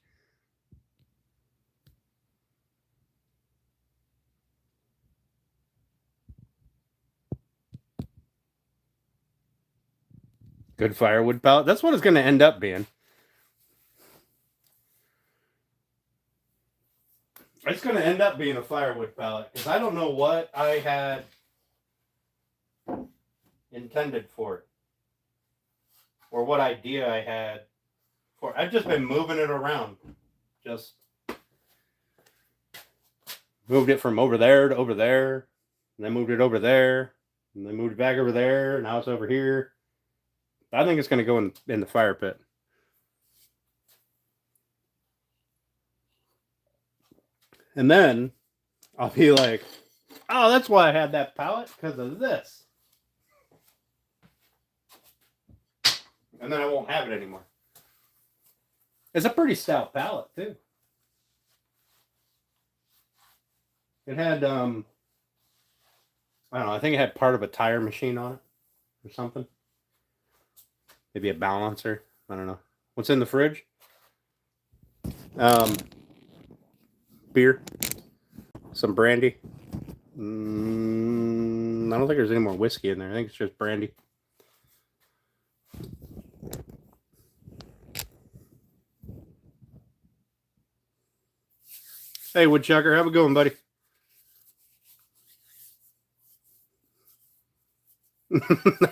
Good firewood pellet. That's what it's going to end up being. It's going to end up being a firewood pellet because I don't know what I had intended for it. Or what idea I had for. I've just been moving it around. Just moved it from over there to over there. And then moved it over there. And then moved it back over there. Now it's over here. I think it's going to go in the fire pit. And then I'll be like, oh, that's why I had that pallet, because of this. And then I won't have it anymore. It's a pretty stout pallet, too. It had, I don't know, I think it had part of a tire machine on it or something. Maybe a balancer. I don't know. What's in the fridge? Beer. Some brandy. I don't think there's any more whiskey in there. I think it's just brandy. Hey, Woodchucker, have a good one, buddy.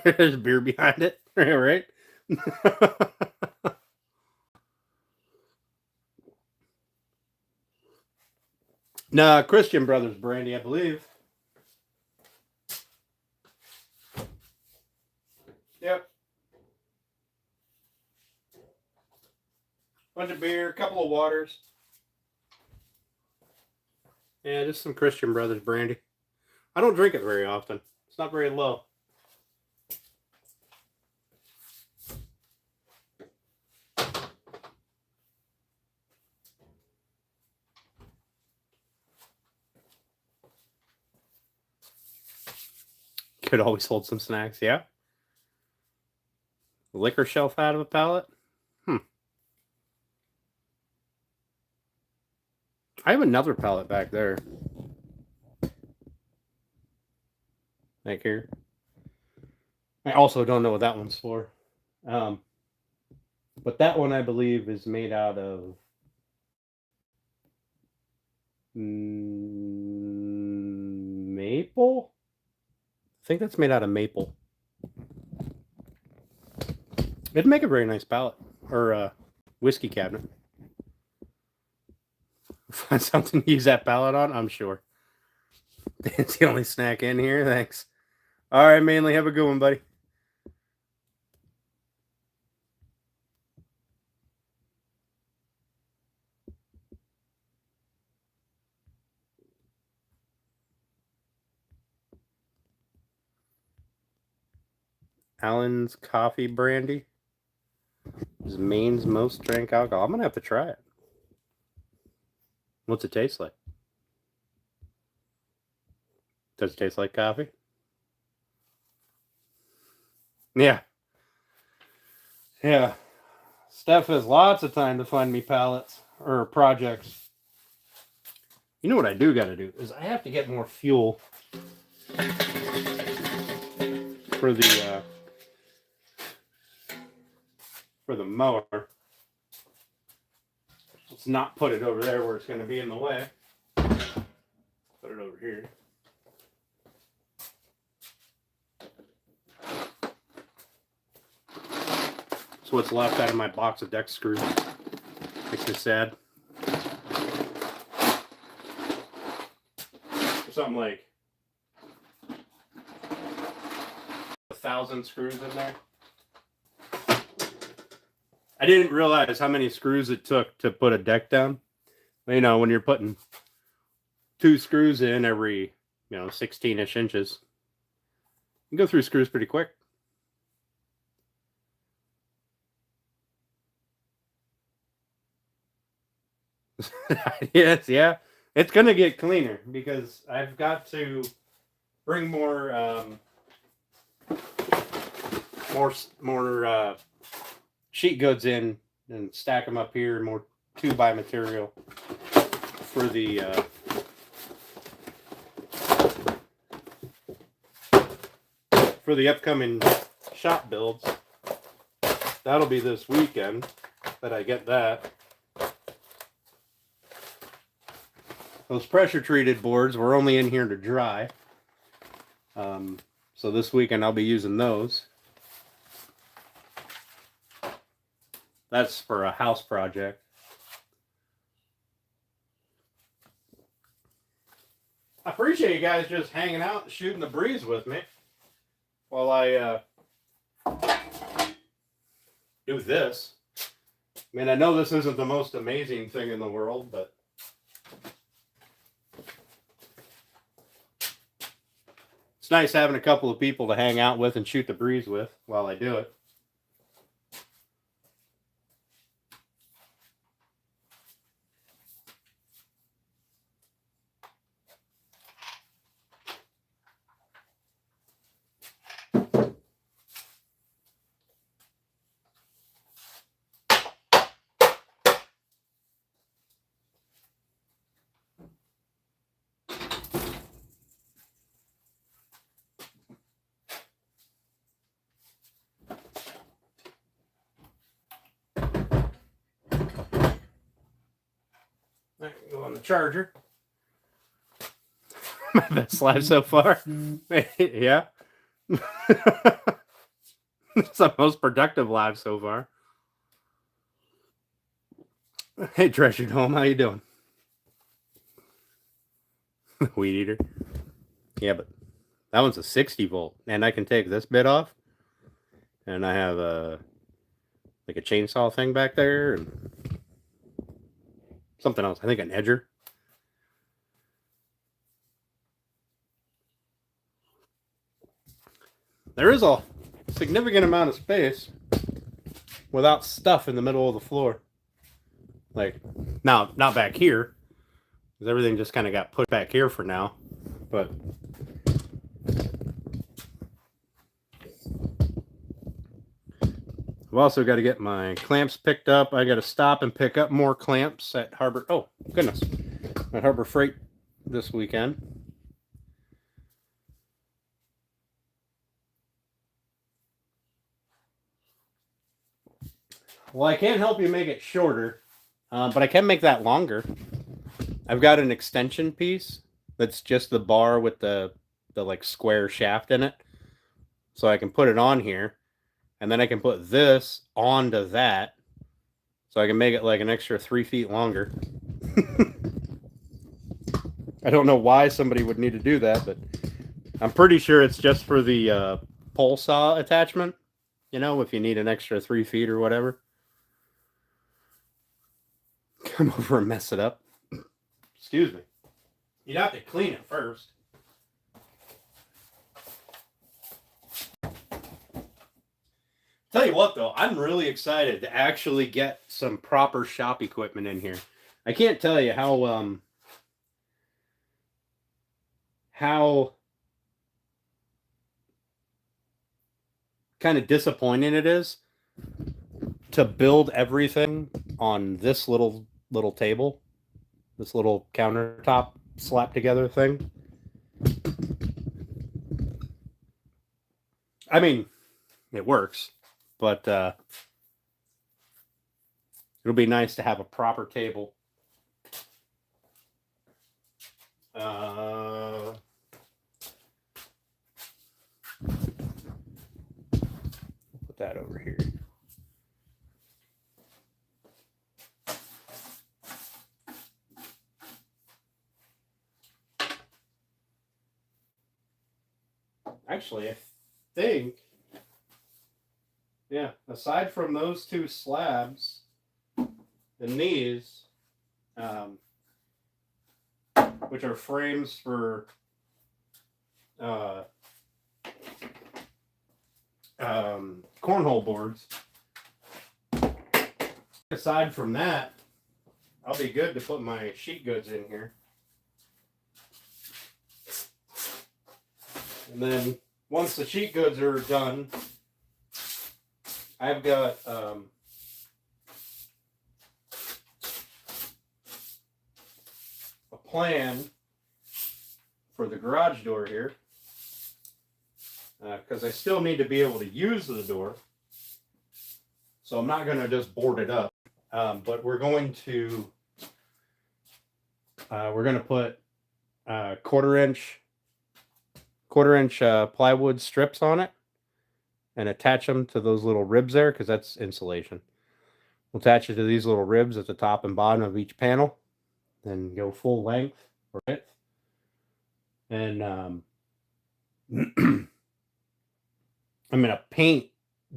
There's beer behind it, right? Nah, Christian Brothers brandy, I believe. Yep. Bunch of beer, a couple of waters. Yeah, just some Christian Brothers brandy. I don't drink it very often. It's not very low. Could always hold some snacks, yeah. Liquor shelf out of a pallet? I have another pallet back there. Back here. I also don't know what that one's for. But that one, I believe, is made out of maple? I think that's made out of maple. It'd make a very nice pallet. Or whiskey cabinet. Find something to use that pallet on, I'm sure. It's the only snack in here. Thanks. All right, Manly. Have a good one, buddy. Allen's Coffee Brandy is Maine's most drank alcohol. I'm going to have to try it. What's it taste like? Does it taste like coffee? Yeah. Yeah. Steph has lots of time to find me pallets or projects. You know what I do got to do is I have to get more fuel for the mower. Let's not put it over there where it's going to be in the way. Put it over here. So what's left out of my box of deck screws. Makes me sad. Something like 1,000 screws in there. I didn't realize how many screws it took to put a deck down. You know, when you're putting 2 screws in every, 16-ish inches, you can go through screws pretty quick. Yes, yeah. It's going to get cleaner because I've got to bring more sheet goods in and stack them up here, more 2x material for the upcoming shop builds. That'll be this weekend that I get that. Those pressure treated boards were only in here to dry. So this weekend I'll be using those. That's for a house project. I appreciate you guys just hanging out and shooting the breeze with me while I do this. I mean, I know this isn't the most amazing thing in the world, but it's nice having a couple of people to hang out with and shoot the breeze with while I do it. There you go on the charger. My best live so far. Yeah. It's the most productive live so far. Hey, Treasured Home, how you doing? Weed eater. Yeah, but that one's a 60 volt, and I can take this bit off, and I have a like a chainsaw thing back there, and something else. I think an edger. There is a significant amount of space without stuff in the middle of the floor. Like, now, not back here, because everything just kind of got put back here for now. But I've also got to get my clamps picked up. I got to stop and pick up more clamps at Harbor. Oh, goodness. At Harbor Freight this weekend. Well, I can't help you make it shorter, but I can make that longer. I've got an extension piece that's just the bar with the like square shaft in it. So I can put it on here, and then I can put this onto that. So I can make it like an extra 3 feet longer. I don't know why somebody would need to do that, but I'm pretty sure it's just for the pole saw attachment. You know, if you need an extra 3 feet or whatever. Come over and mess it up. Excuse me. You'd have to clean it first. Tell you what, though, I'm really excited to actually get some proper shop equipment in here. I can't tell you how kind of disappointing it is to build everything on this little table, this little countertop slap together thing. I mean, it works, but it'll be nice to have a proper table. Put that over here. Actually, I think, yeah, aside from those two slabs and these, which are frames for cornhole boards, aside from that, I'll be good to put my sheet goods in here. And then once the sheet goods are done, I've got a plan for the garage door here, because I still need to be able to use the door. So I'm not going to just board it up, but we're going to put 1/4 inch 1/4-inch plywood strips on it and attach them to those little ribs there because that's insulation. We'll attach it to these little ribs at the top and bottom of each panel, then go full length or width. And I'm gonna paint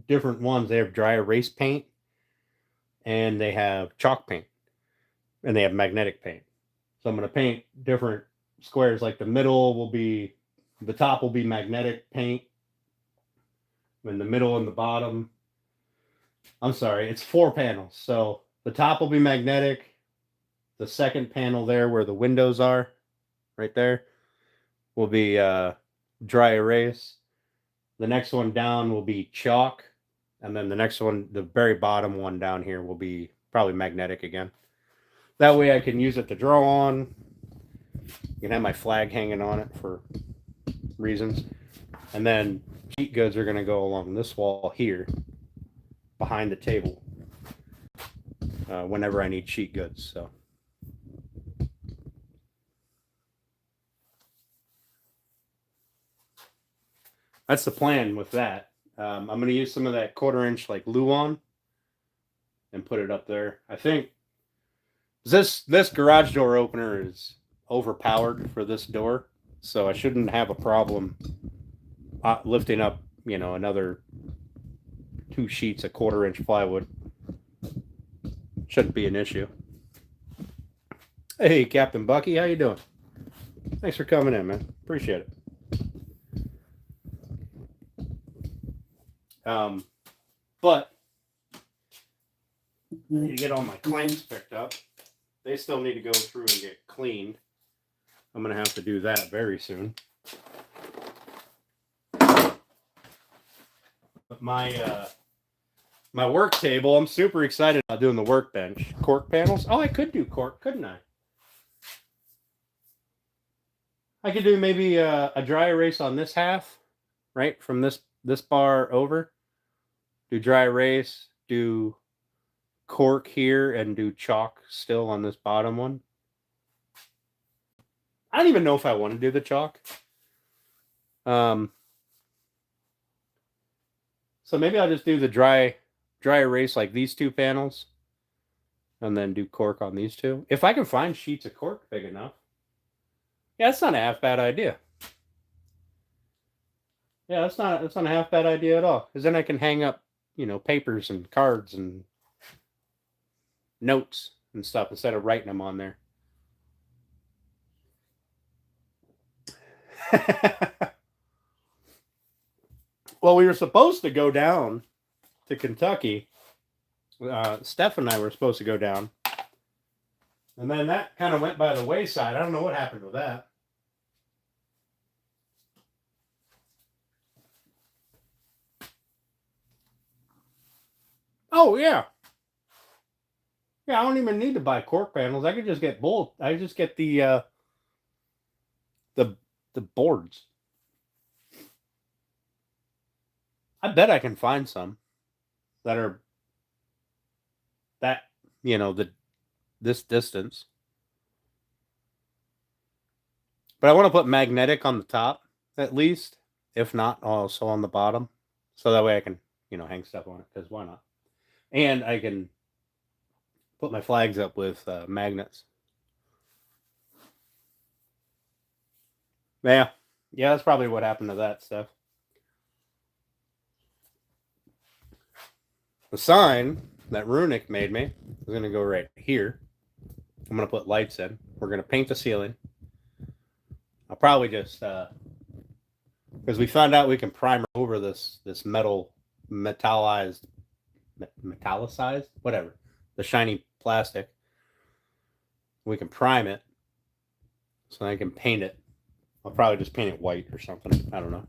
different ones. They have dry erase paint, and they have chalk paint, and they have magnetic paint. So I'm gonna paint different squares. Like the top will be magnetic paint, and the middle and the bottom. I'm sorry, it's 4 panels. So the top will be magnetic. The second panel there, where the windows are, right there, will be dry erase. The next one down will be chalk. And then the next one, the very bottom one down here, will be probably magnetic again. That way I can use it to draw on. You can have my flag hanging on it for reasons. And then sheet goods are going to go along this wall here, behind the table, whenever I need sheet goods. So. That's the plan with that. I'm going to use some of that 1/4-inch like Luan and put it up there. I think this garage door opener is overpowered for this door, so I shouldn't have a problem lifting up, another 2 sheets of 1/4-inch plywood. Shouldn't be an issue. Hey, Captain Bucky, how you doing? Thanks for coming in, man. Appreciate it. But I need to get all my claims picked up. They still need to go through and get cleaned. I'm going to have to do that very soon. But my work table, I'm super excited about doing the workbench. Cork panels. Oh, I could do cork, couldn't I? I could do maybe a dry erase on this half, right? From this bar over. Do dry erase, do cork here, and do chalk still on this bottom one. I don't even know if I want to do the chalk. So maybe I'll just do the dry erase like these 2 panels, and then do cork on these 2. If I can find sheets of cork big enough. Yeah, that's not a half bad idea. Yeah, that's not a half bad idea at all. Because then I can hang up, papers and cards and notes and stuff instead of writing them on there. Well, we were supposed to go down to Kentucky. Steph and I were supposed to go down. And then that kind of went by the wayside. I don't know what happened with that. Oh, yeah. Yeah, I don't even need to buy cork panels. I could just get I just get the boards. I bet I can find some that are this distance. But I want to put magnetic on the top, at least. If not, also on the bottom. So that way I can, hang stuff on it, because why not? And I can put my flags up with magnets. Yeah, that's probably what happened to that stuff. The sign that Runic made me is going to go right here. I'm going to put lights in. We're going to paint the ceiling. I'll probably just, because we found out we can primer over this metallicized, whatever, the shiny plastic. We can prime it, so I can paint it. I'll probably just paint it white or something. I don't know.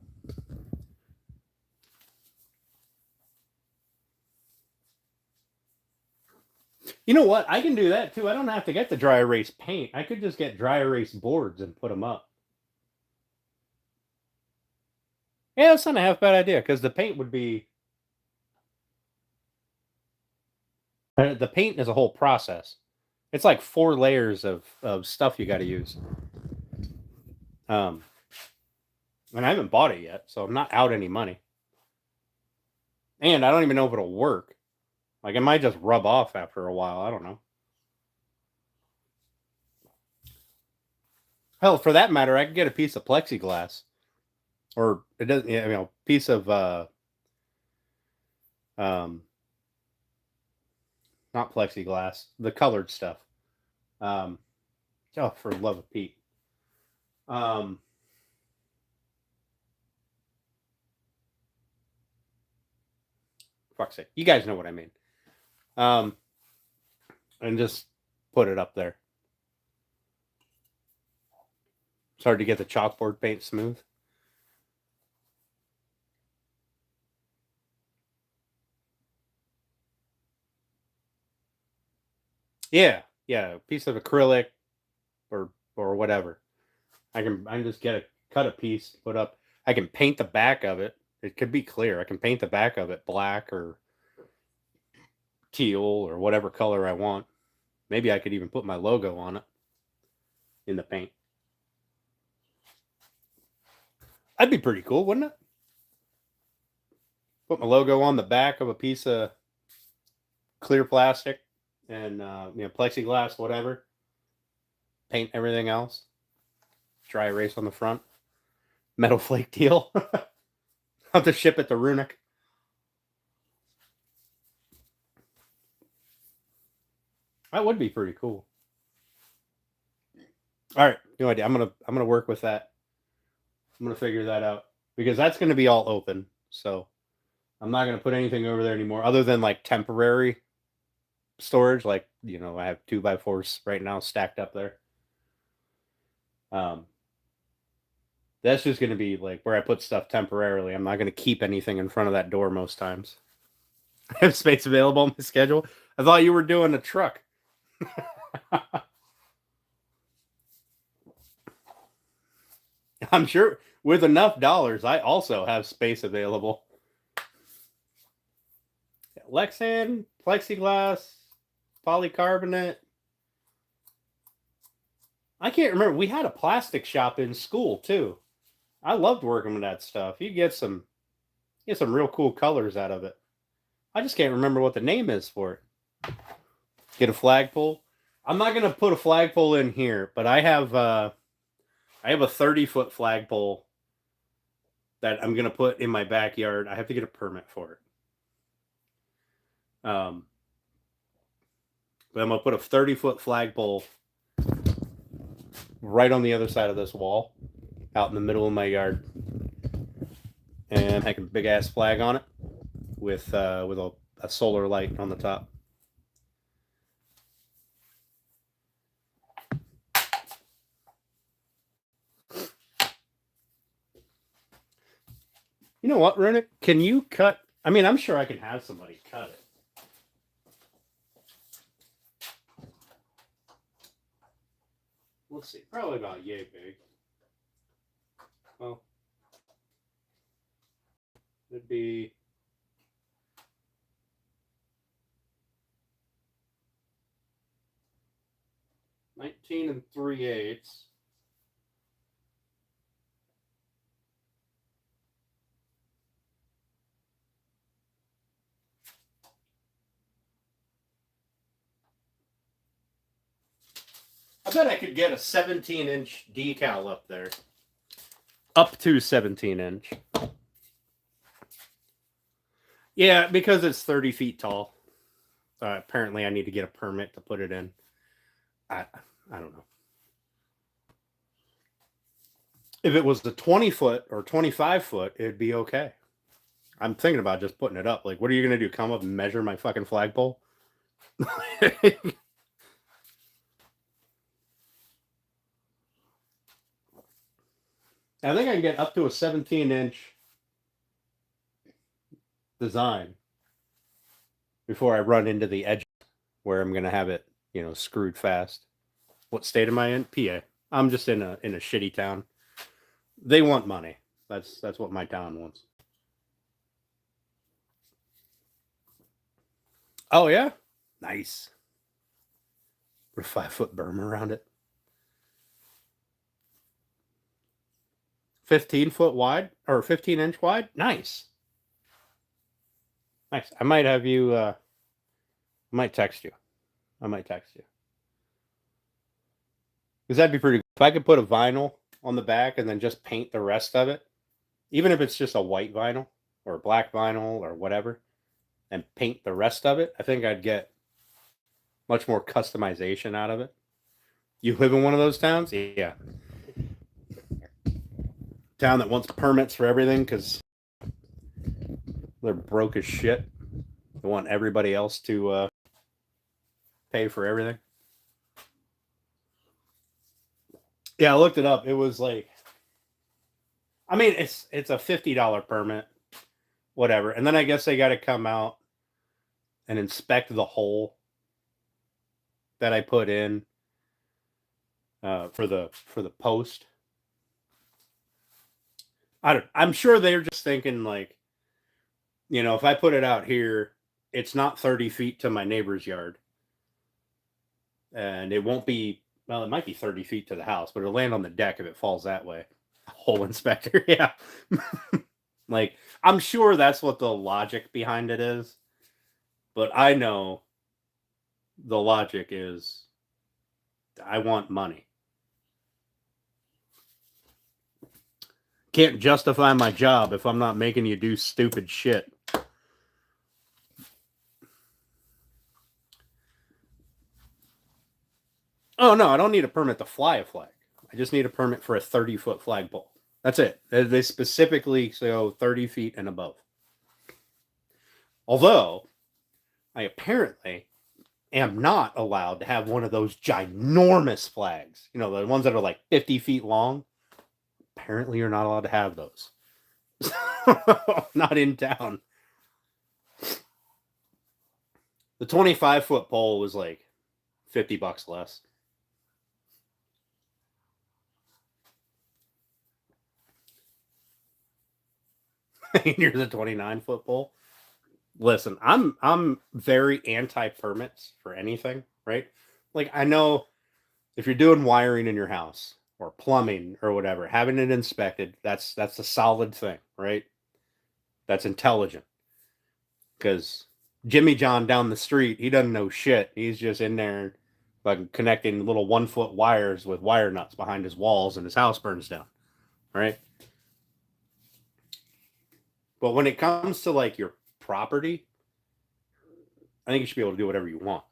You know what? I can do that too. I don't have to get the dry erase paint. I could just get dry erase boards and put them up. Yeah, that's not a half bad idea, because the paint would be... the paint is a whole process. It's like 4 layers of stuff you got to use. And I haven't bought it yet, so I'm not out any money. And I don't even know if it'll work. Like, it might just rub off after a while. I don't know. Hell, for that matter, I could get a piece of plexiglass. Or it doesn't, piece of, not plexiglass, the colored stuff. Oh, for the love of Pete. Fuck's sake. You guys know what I mean. And just put it up there. It's hard to get the chalkboard paint smooth. Yeah, a piece of acrylic or whatever. I can just cut a piece, put up. I can paint the back of it. It could be clear. I can paint the back of it black or teal or whatever color I want. Maybe I could even put my logo on it in the paint. That'd be pretty cool, wouldn't it? Put my logo on the back of a piece of clear plastic and plexiglass, whatever. Paint everything else. Dry erase on the front. Metal flake teal. I'll have to ship it to Runic. That would be pretty cool. All right, no idea. I'm gonna work with that. I'm gonna figure that out because that's gonna be all open. So I'm not gonna put anything over there anymore, other than like temporary storage. Like I have 2x4s right now stacked up there. That's just gonna be like where I put stuff temporarily. I'm not gonna keep anything in front of that door most times. I have space available on my schedule. I thought you were doing a truck. I'm sure with enough dollars, I also have space available. Lexan, plexiglass, polycarbonate. I can't remember. We had a plastic shop in school too. I loved working with that stuff. You get some real cool colors out of it. I just can't remember what the name is for it. Get a flagpole. I'm not gonna put a flagpole in here, but I have a 30-foot flagpole that I'm gonna put in my backyard. I have to get a permit for it. But I'm gonna put a 30-foot flagpole right on the other side of this wall, out in the middle of my yard, and have a big ass flag on it with a solar light on the top. You know what, Runic? Can you cut? I mean, I'm sure I can have somebody cut it. Let's see. Probably about yay big. Well, it'd be 19 3/8. I bet I could get a 17-inch decal up there. Up to 17-inch. Yeah, because it's 30 feet tall. Apparently, I need to get a permit to put it in. I don't know. If it was the 20-foot or 25-foot, it'd be okay. I'm thinking about just putting it up. Like, what are you going to do? Come up and measure my fucking flagpole? I think I can get up to a 17-inch design before I run into the edge where I'm going to have it, screwed fast. What state am I in? PA. I'm just in a shitty town. They want money. That's what my town wants. Oh yeah, nice. Put a 5-foot berm around it. 15-foot wide or 15-inch wide. Nice. Nice. I might have you. I might text you. Because that'd be pretty cool. If I could put a vinyl on the back and then just paint the rest of it, even if it's just a white vinyl or a black vinyl or whatever, and paint the rest of it, I think I'd get much more customization out of it. You live in one of those towns? Yeah. Town that wants permits for everything because they're broke as shit. They want everybody else to pay for everything. Yeah, I looked it up. It was like, I mean, it's a $50 permit, whatever. And then I guess they got to come out and inspect the hole that I put in for the post. I'm sure they're just thinking like, if I put it out here, it's not 30 feet to my neighbor's yard, and it won't be. Well, it might be 30 feet to the house, but it'll land on the deck if it falls that way. Hole inspector, yeah. Like, I'm sure that's what the logic behind it is, but I know the logic is I want money. Can't justify my job if I'm not making you do stupid shit. Oh, no, I don't need a permit to fly a flag. I just need a permit for a 30-foot flagpole. That's it. They specifically say 30 feet and above. Although, I apparently am not allowed to have one of those ginormous flags. The ones that are like 50 feet long. Apparently, you're not allowed to have those. Not in town. The 25-foot pole was like $50 less. Here's a 29-foot pole. Listen, I'm very anti-permits for anything, right? Like, I know if you're doing wiring in your house or plumbing or whatever, having it inspected, that's a solid thing, right? That's intelligent. Because Jimmy John down the street, he doesn't know shit. He's just in there like connecting little 1-foot wires with wire nuts behind his walls, and his house burns down, right? But when it comes to like your property, I think you should be able to do whatever you want.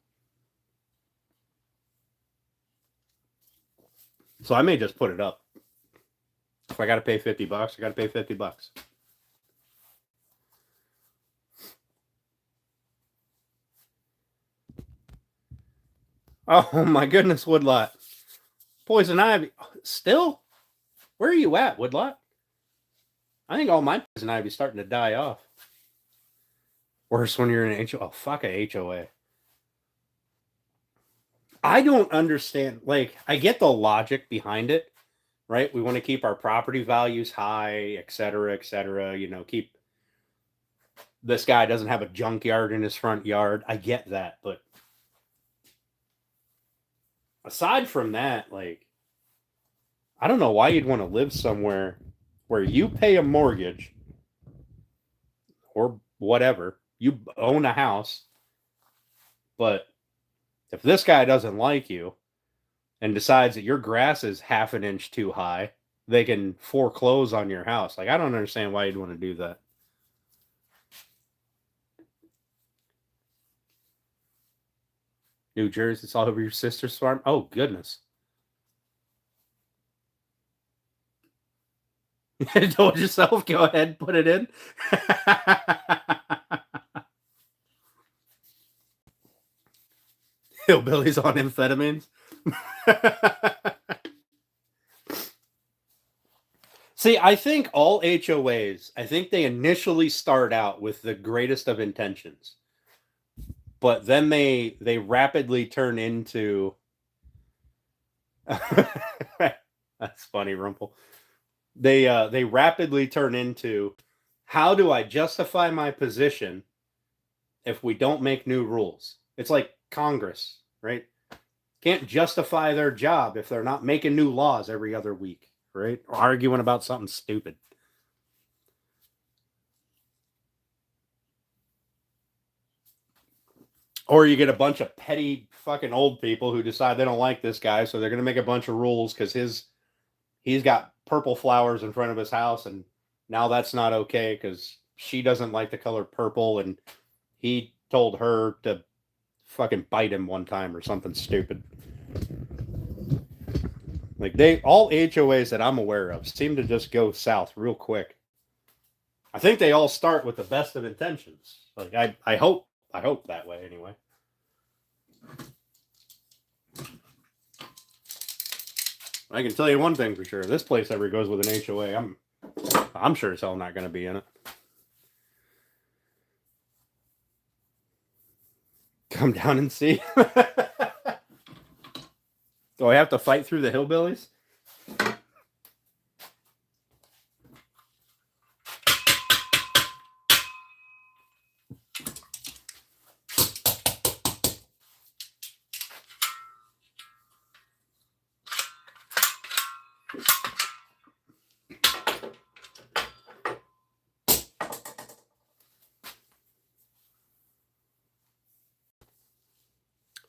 So I may just put it up. If I got to pay $50, I got to pay $50. Oh my goodness, Woodlot. Poison ivy. Still? Where are you at, Woodlot? I think all my poison ivy is starting to die off. Worse when you're in an HOA. Oh, fuck a HOA. I don't understand. Like, I get the logic behind it, right? We want to keep our property values high, et cetera, keep this guy doesn't have a junkyard in his front yard. I get that. But aside from that, like, I don't know why you'd want to live somewhere where you pay a mortgage or whatever. You own a house, but if this guy doesn't like you and decides that your grass is half an inch too high, they can foreclose on your house. Like, I don't understand why you'd want to do that. New Jersey, it's all over your sister's farm. Oh, goodness. You told yourself, go ahead, put it in. Hillbillies on amphetamines. See, I think all HOAs, I think they initially start out with the greatest of intentions. But then they rapidly turn into that's funny, Rumple. They rapidly turn into, how do I justify my position if we don't make new rules? It's like Congress, right? Can't justify their job if they're not making new laws every other week. right? Or arguing about something stupid. Or you get a bunch of petty fucking old people who decide they don't like this guy, so they're going to make a bunch of rules because he's got purple flowers in front of his house, and now that's not okay because she doesn't like the color purple, and he told her to fucking bite him one time or something stupid. Like all HOAs that I'm aware of seem to just go south real quick. I think they all start with the best of intentions. Like I hope that way anyway. I can tell you one thing for sure. If this place ever goes with an HOA, I'm sure as hell not going to be in it. Come down and see. Do I have to fight through the hillbillies?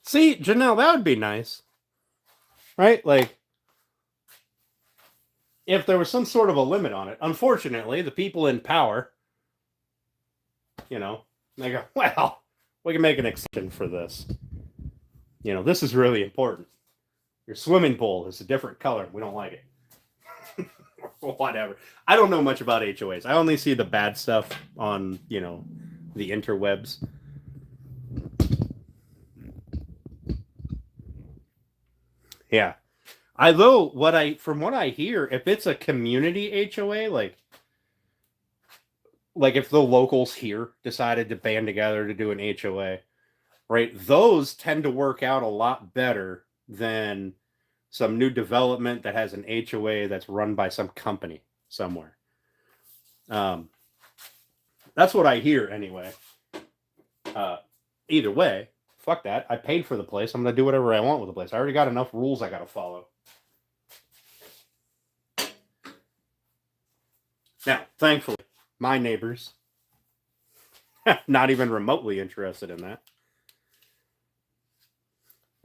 See, Janelle, that would be nice. Right? Like, if there was some sort of a limit on it. Unfortunately, the people in power, they go, well, we can make an exception for this. This is really important. Your swimming pool is a different color. We don't like it. Whatever. I don't know much about HOAs. I only see the bad stuff on, the interwebs. Yeah. From what I hear, if it's a community HOA, like if the locals here decided to band together to do an HOA, right, those tend to work out a lot better than some new development that has an HOA that's run by some company somewhere. That's what I hear anyway. Either way, fuck that. I paid for the place. I'm going to do whatever I want with the place. I already got enough rules I got to follow. Now, thankfully, my neighbors, not even remotely interested in that.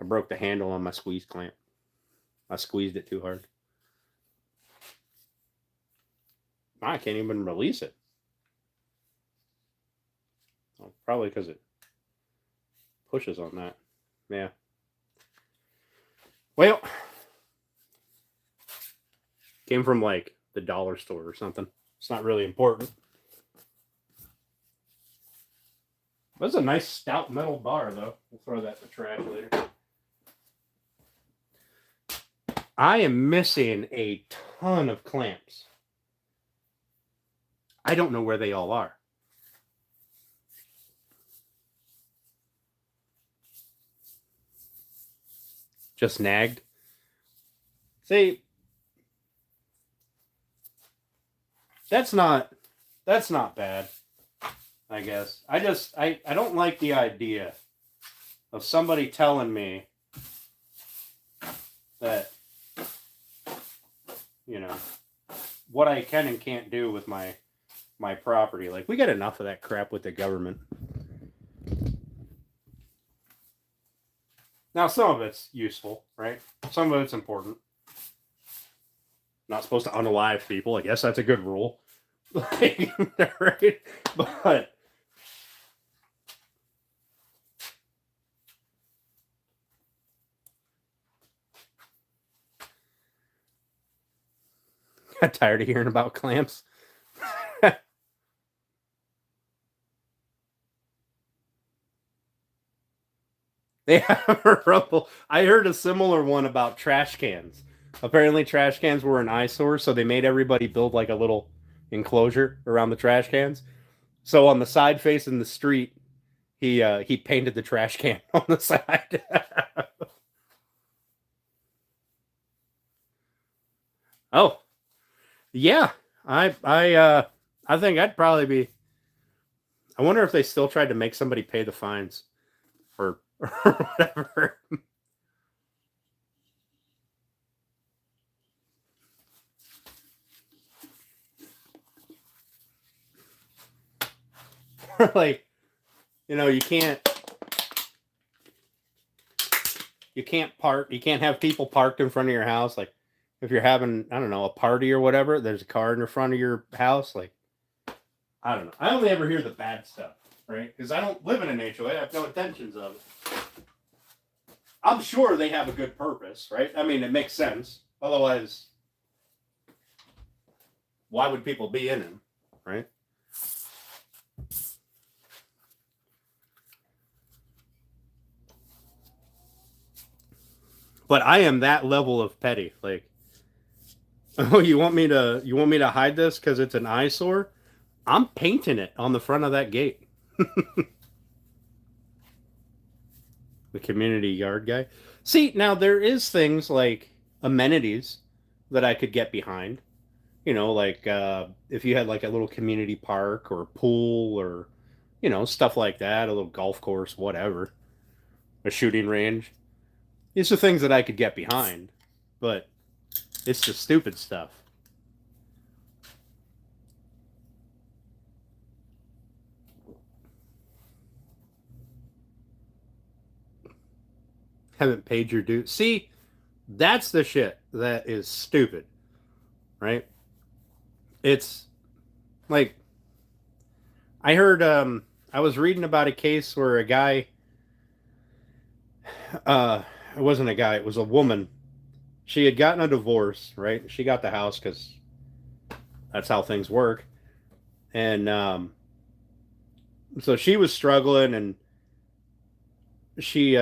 I broke the handle on my squeeze clamp. I squeezed it too hard. I can't even release it. Well, probably because it pushes on that. Yeah. Well, came from like the dollar store or something. It's not really important. That's a nice stout metal bar, though. We'll throw that in the trash later. I am missing a ton of clamps. I don't know where they all are. Just nagged. See, that's not bad, I guess. I don't like the idea of somebody telling me that, what I can and can't do with my property. Like, we get enough of that crap with the government. Now, some of it's useful, right? Some of it's important. Not supposed to unalive people. I guess that's a good rule. Right? But got tired of hearing about clamps. They have a rumble. I heard a similar one about trash cans. Apparently, trash cans were an eyesore, so they made everybody build like a little enclosure around the trash cans. So on the side facing the street, he painted the trash can on the side. Oh, yeah. I think I'd probably be. I wonder if they still tried to make somebody pay the fines or whatever. Like, you can't have people parked in front of your house. Like, if you're having, I don't know, a party or whatever, there's a car in the front of your house. Like, I don't know. I only ever hear the bad stuff, right? Because I don't live in an HOA. I have no intentions of it. I'm sure they have a good purpose, right? I mean, it makes sense. Otherwise, why would people be in them, right? But I am that level of petty. Like, oh, you want me to hide this because it's an eyesore? I'm painting it on the front of that gate. The community yard guy. See, now there is things like amenities that I could get behind. Like if you had like a little community park or a pool or, stuff like that, a little golf course, whatever, a shooting range. These are things that I could get behind, but it's the stupid stuff. Haven't paid your due. See, that's the shit that is stupid, right? It's like, I heard, I was reading about a case where a guy, it wasn't a guy, it was a woman. She had gotten a divorce, right? She got the house because that's how things work. And so she was struggling, and she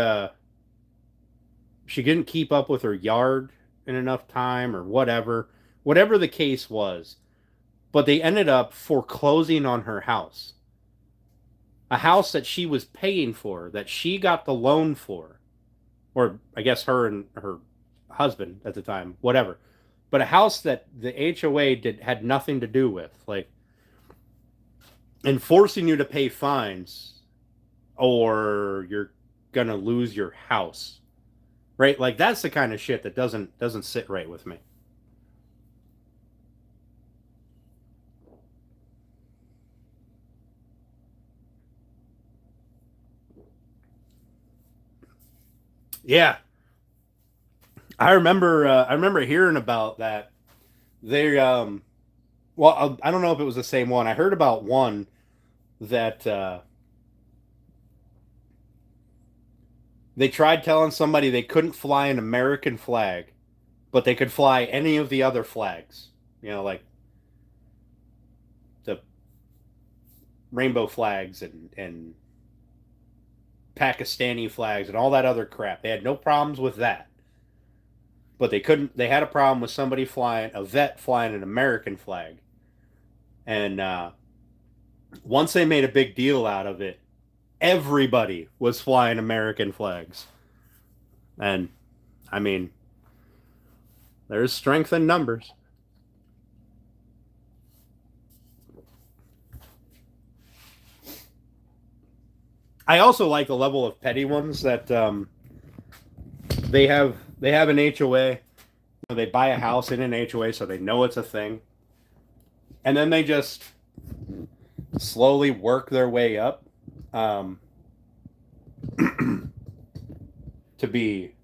didn't keep up with her yard in enough time or whatever the case was. But they ended up foreclosing on her house, a house that she was paying for, that she got the loan for, or I guess her and her husband at the time, whatever. But a house that the HOA had nothing to do with, like, enforcing you to pay fines, or you're gonna lose your house, right? Like, that's the kind of shit that doesn't sit right with me. Yeah, I remember hearing about that. They well, I don't know if it was the same one. I heard about one that they tried telling somebody they couldn't fly an American flag, but they could fly any of the other flags. Like the rainbow flags and Pakistani flags and all that other crap. They had no problems with that. But they had a problem with a vet flying an American flag. And once they made a big deal out of it, everybody was flying American flags. And, I mean, there's strength in numbers. I also like the level of petty ones that they have an HOA. They buy a house in an HOA, so they know it's a thing. And then they just slowly work their way up to be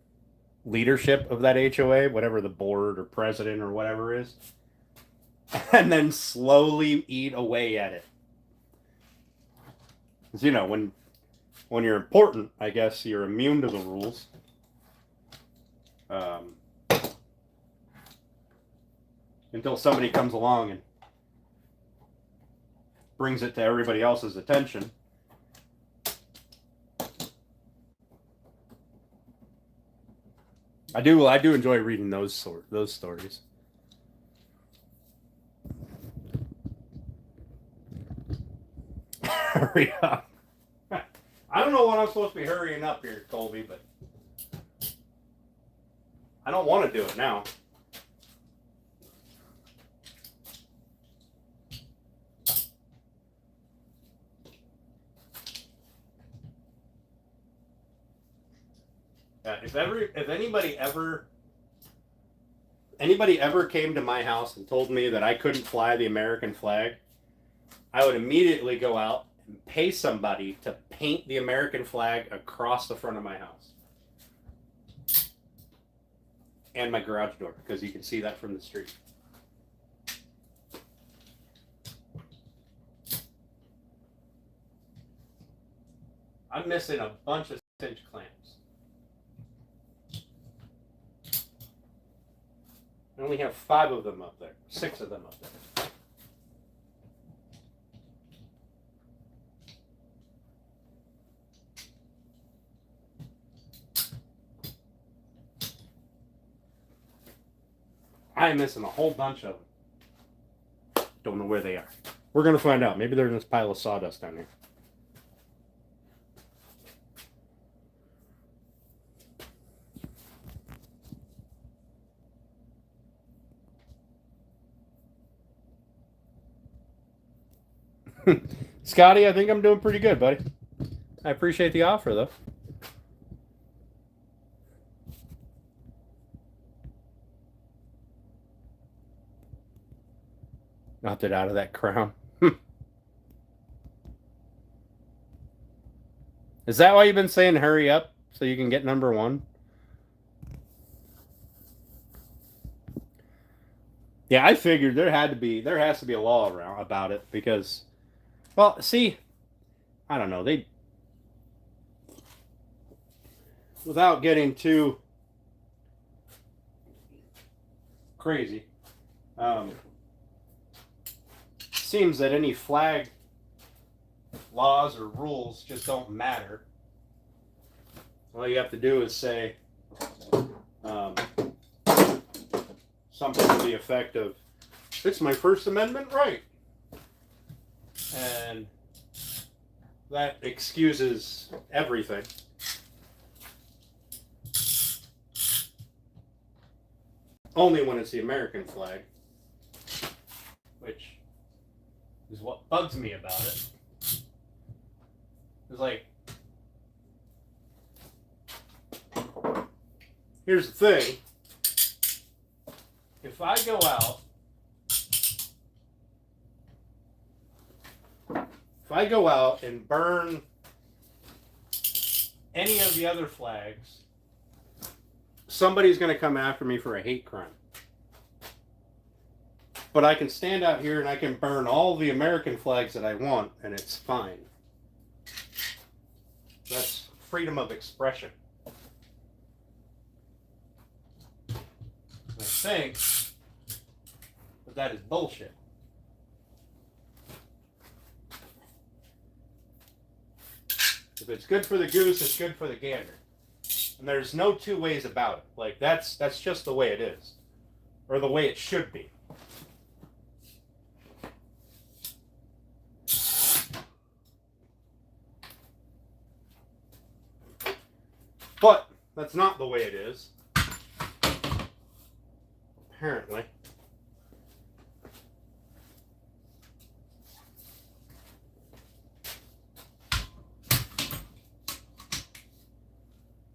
leadership of that HOA, whatever the board or president or whatever is, and then slowly eat away at it. Because, when you're important, I guess you're immune to the rules. Until somebody comes along and brings it to everybody else's attention. I do enjoy reading those stories. Hurry up. I don't know when I'm supposed to be hurrying up here, Colby, but I don't want to do it now. If anybody ever came to my house and told me that I couldn't fly the American flag, I would immediately go out and pay somebody to paint the American flag across the front of my house. And my garage door, because you can see that from the street. I'm missing a bunch of cinch clamps. I only have 5 of them up there. 6 of them up there. I'm missing a whole bunch of them. Don't know where they are. We're going to find out. Maybe they're in this pile of sawdust down here. Scotty, I think I'm doing pretty good, buddy. I appreciate the offer, though. Opted out of that crown. Is that why you've been saying hurry up so you can get number 1? Yeah, I figured there has to be a law around about it because, well, see, I don't know, without getting too crazy, seems that any flag laws or rules just don't matter. All you have to do is say something to the effect of, it's my First Amendment right. And that excuses everything. Only when it's the American flag, which is what bugs me about it. It's like, here's the thing. If I go out and burn any of the other flags, somebody's going to come after me for a hate crime. But I can stand out here and I can burn all the American flags that I want, and it's fine. That's freedom of expression. I think that is bullshit. If it's good for the goose, it's good for the gander. And there's no 2 ways about it. Like, that's just the way it is. Or the way it should be. But that's not the way it is. Apparently.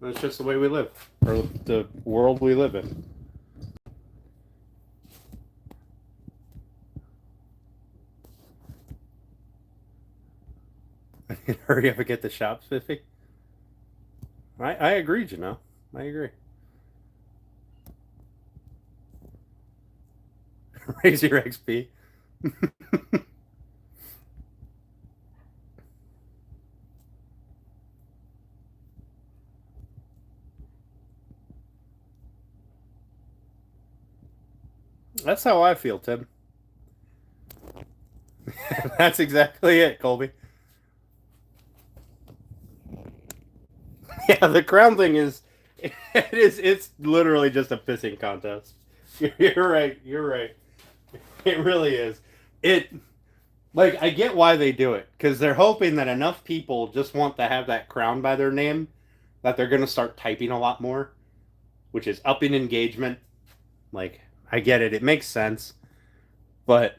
That's just the way we live, or the world we live in. Hurry up and get the shop spiffy. I agree, Janelle. I agree. Raise your XP. That's how I feel, Tim. That's exactly it, Colby. Yeah, the crown thing it's literally just a pissing contest. You're right. It really is. I get why they do it, because they're hoping that enough people just want to have that crown by their name that they're going to start typing a lot more, which is upping engagement. Like, I get it. It makes sense. But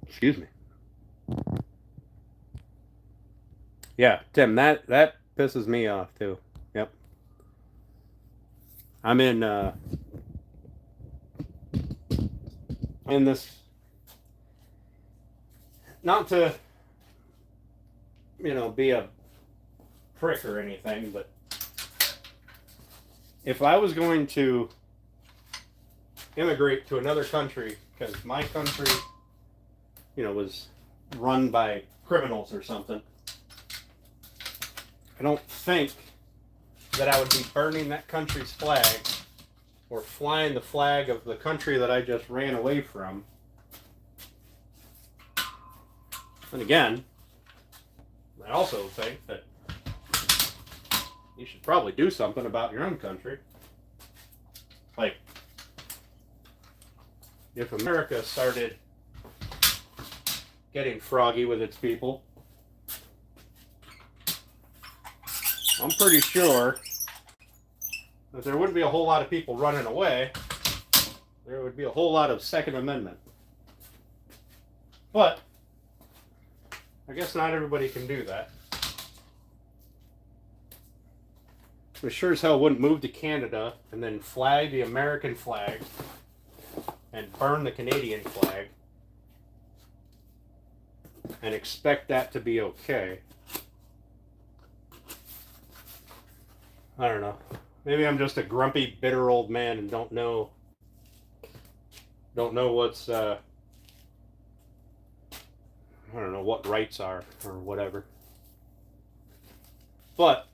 excuse me. Yeah, Tim, that pisses me off too. Yep. I'm in this, not to, be a prick or anything, but if I was going to immigrate to another country because my country, was run by criminals or something, I don't think that I would be burning that country's flag or flying the flag of the country that I just ran away from. And again, I also think that you should probably do something about your own country. Like, if America started getting froggy with its people, I'm pretty sure that there wouldn't be a whole lot of people running away. There would be a whole lot of Second Amendment. But I guess not everybody can do that. I sure as hell wouldn't move to Canada and then flag the American flag and burn the Canadian flag and expect that to be okay. I don't know. Maybe I'm just a grumpy, bitter old man and don't know what's I don't know what rights are or whatever. But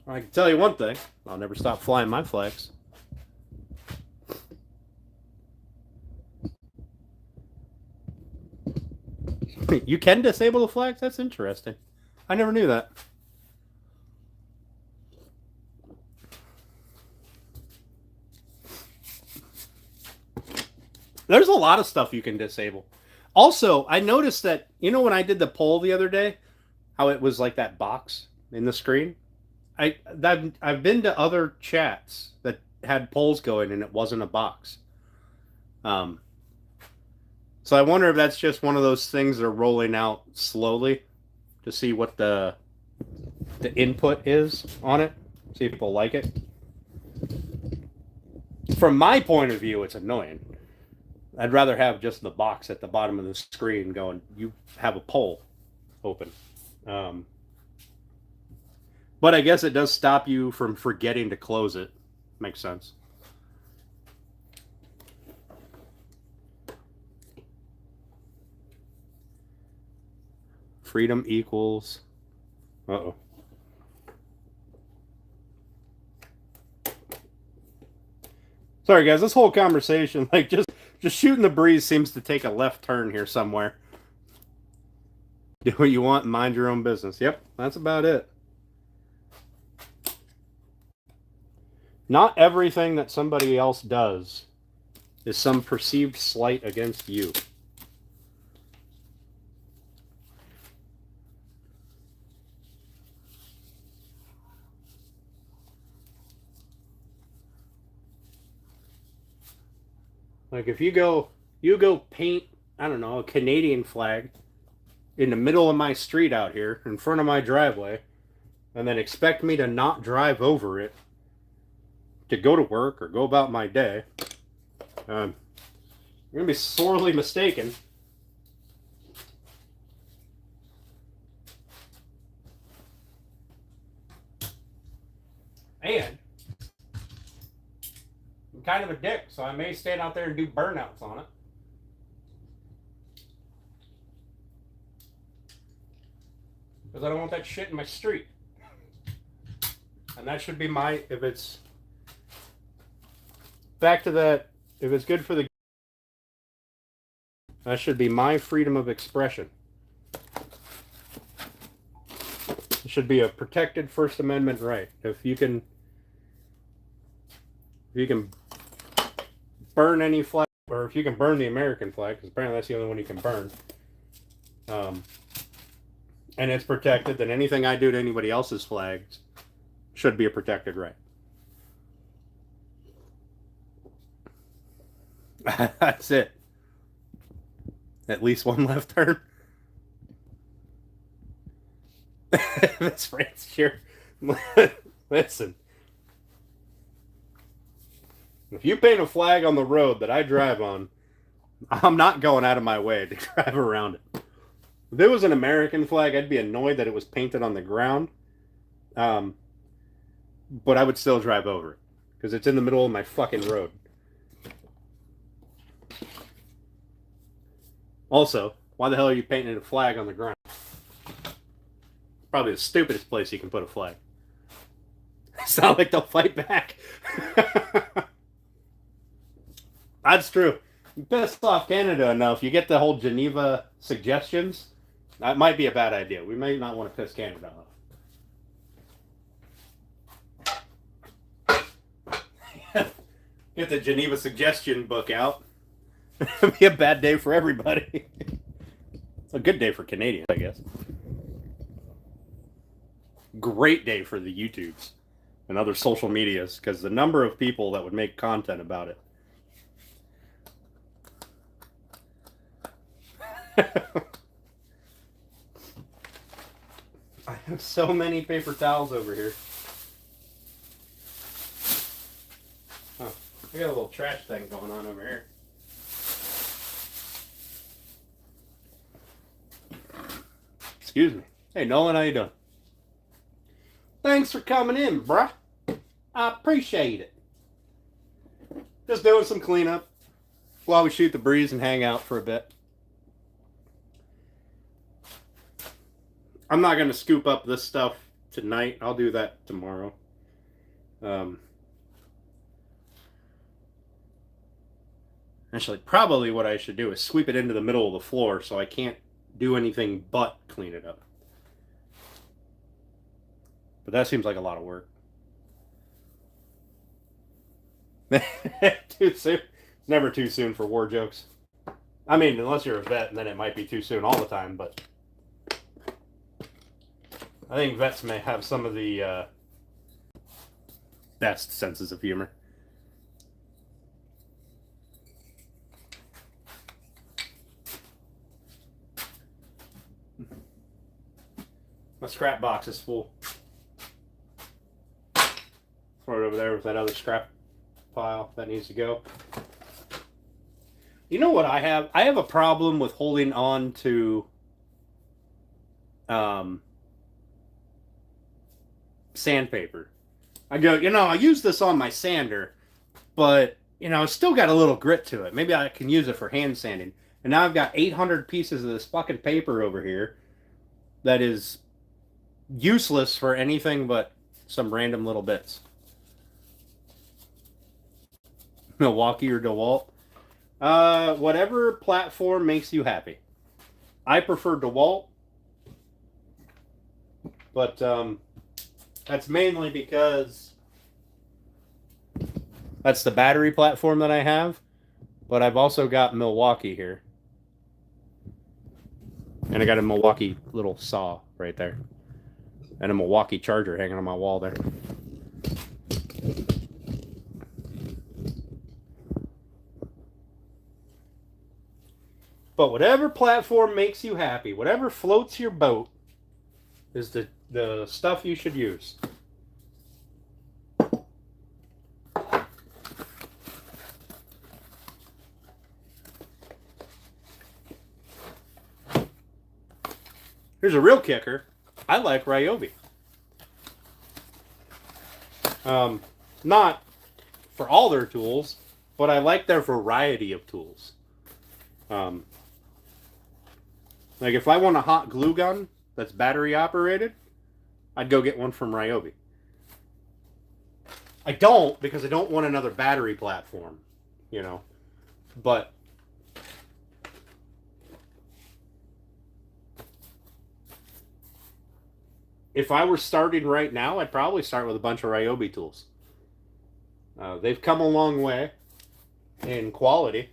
I can tell you one thing: I'll never stop flying my flags. You can disable the flags? That's interesting. I never knew that. There's a lot of stuff you can disable. Also, I noticed that, when I did the poll the other day, how it was like that box in the screen? I've been to other chats that had polls going and it wasn't a box. So I wonder if that's just one of those things that are rolling out slowly to see what the input is on it. See if people like it. From my point of view, it's annoying. I'd rather have just the box at the bottom of the screen going, you have a poll open. But I guess it does stop you from forgetting to close it. Makes sense. Freedom equals. Uh-oh. Sorry, guys. This whole conversation, just shooting the breeze seems to take a left turn here somewhere. Do what you want and mind your own business. Yep, that's about it. Not everything that somebody else does is some perceived slight against you. Like if you go paint, I don't know, a Canadian flag in the middle of my street out here in front of my driveway and then expect me to not drive over it to go to work or go about my day, you're going to be sorely mistaken. And I'm kind of a dick, so I may stand out there and do burnouts on it. Because I don't want that shit in my street. And that should be my, if it's back to that, if it's good for the, that should be my freedom of expression. It should be a protected First Amendment right. If you can burn any flag, or if you can burn the American flag, because apparently that's the only one you can burn, and it's protected, then anything I do to anybody else's flags should be a protected right. That's it. At least one left turn. Miss France here. Listen, if you paint a flag on the road that I drive on, I'm not going out of my way to drive around it. If it was an American flag, I'd be annoyed that it was painted on the ground. Um, but I would still drive over it because it's in the middle of my fucking road. Also, why the hell are you painting a flag on the ground? Probably the stupidest place you can put a flag. It's not like they'll fight back. That's true. You piss off Canada enough, you get the whole Geneva suggestions. That might be a bad idea. We may not want to piss Canada off. Get the Geneva suggestion book out. It'd be a bad day for everybody. It's a good day for Canadians, I guess. Great day for the YouTubes and other social medias because the number of people that would make content about it. I have so many paper towels over here. Oh, I got a little trash thing going on over here. Excuse me. Hey, Nolan, how you doing? Thanks for coming in, bruh. I appreciate it. Just doing some cleanup while we shoot the breeze and hang out for a bit. I'm not going to scoop up this stuff tonight. I'll do that tomorrow. Actually, probably what I should do is sweep it into the middle of the floor so I can't do anything but clean it up. But that seems like a lot of work. Too soon? It's never too soon for war jokes. I mean, unless you're a vet, and then it might be too soon all the time, but I think vets may have some of the best senses of humor. My scrap box is full. Throw it over there with that other scrap pile that needs to go. You know what I have? I have a problem with holding on to sandpaper. I go, I use this on my sander, but, it's still got a little grit to it. Maybe I can use it for hand sanding. And now I've got 800 pieces of this fucking paper over here that is useless for anything but some random little bits. Milwaukee or DeWalt? Whatever platform makes you happy. I prefer DeWalt, but that's mainly because that's the battery platform that I have, but I've also got Milwaukee here. And I got a Milwaukee little saw right there. And a Milwaukee charger hanging on my wall there. But whatever platform makes you happy, whatever floats your boat, is the stuff you should use. Here's a real kicker. I like Ryobi. Not for all their tools, but I like their variety of tools. Like if I want a hot glue gun that's battery operated, I'd go get one from Ryobi. I don't because I don't want another battery platform, but if I were starting right now, I'd probably start with a bunch of Ryobi tools. They've come a long way in quality,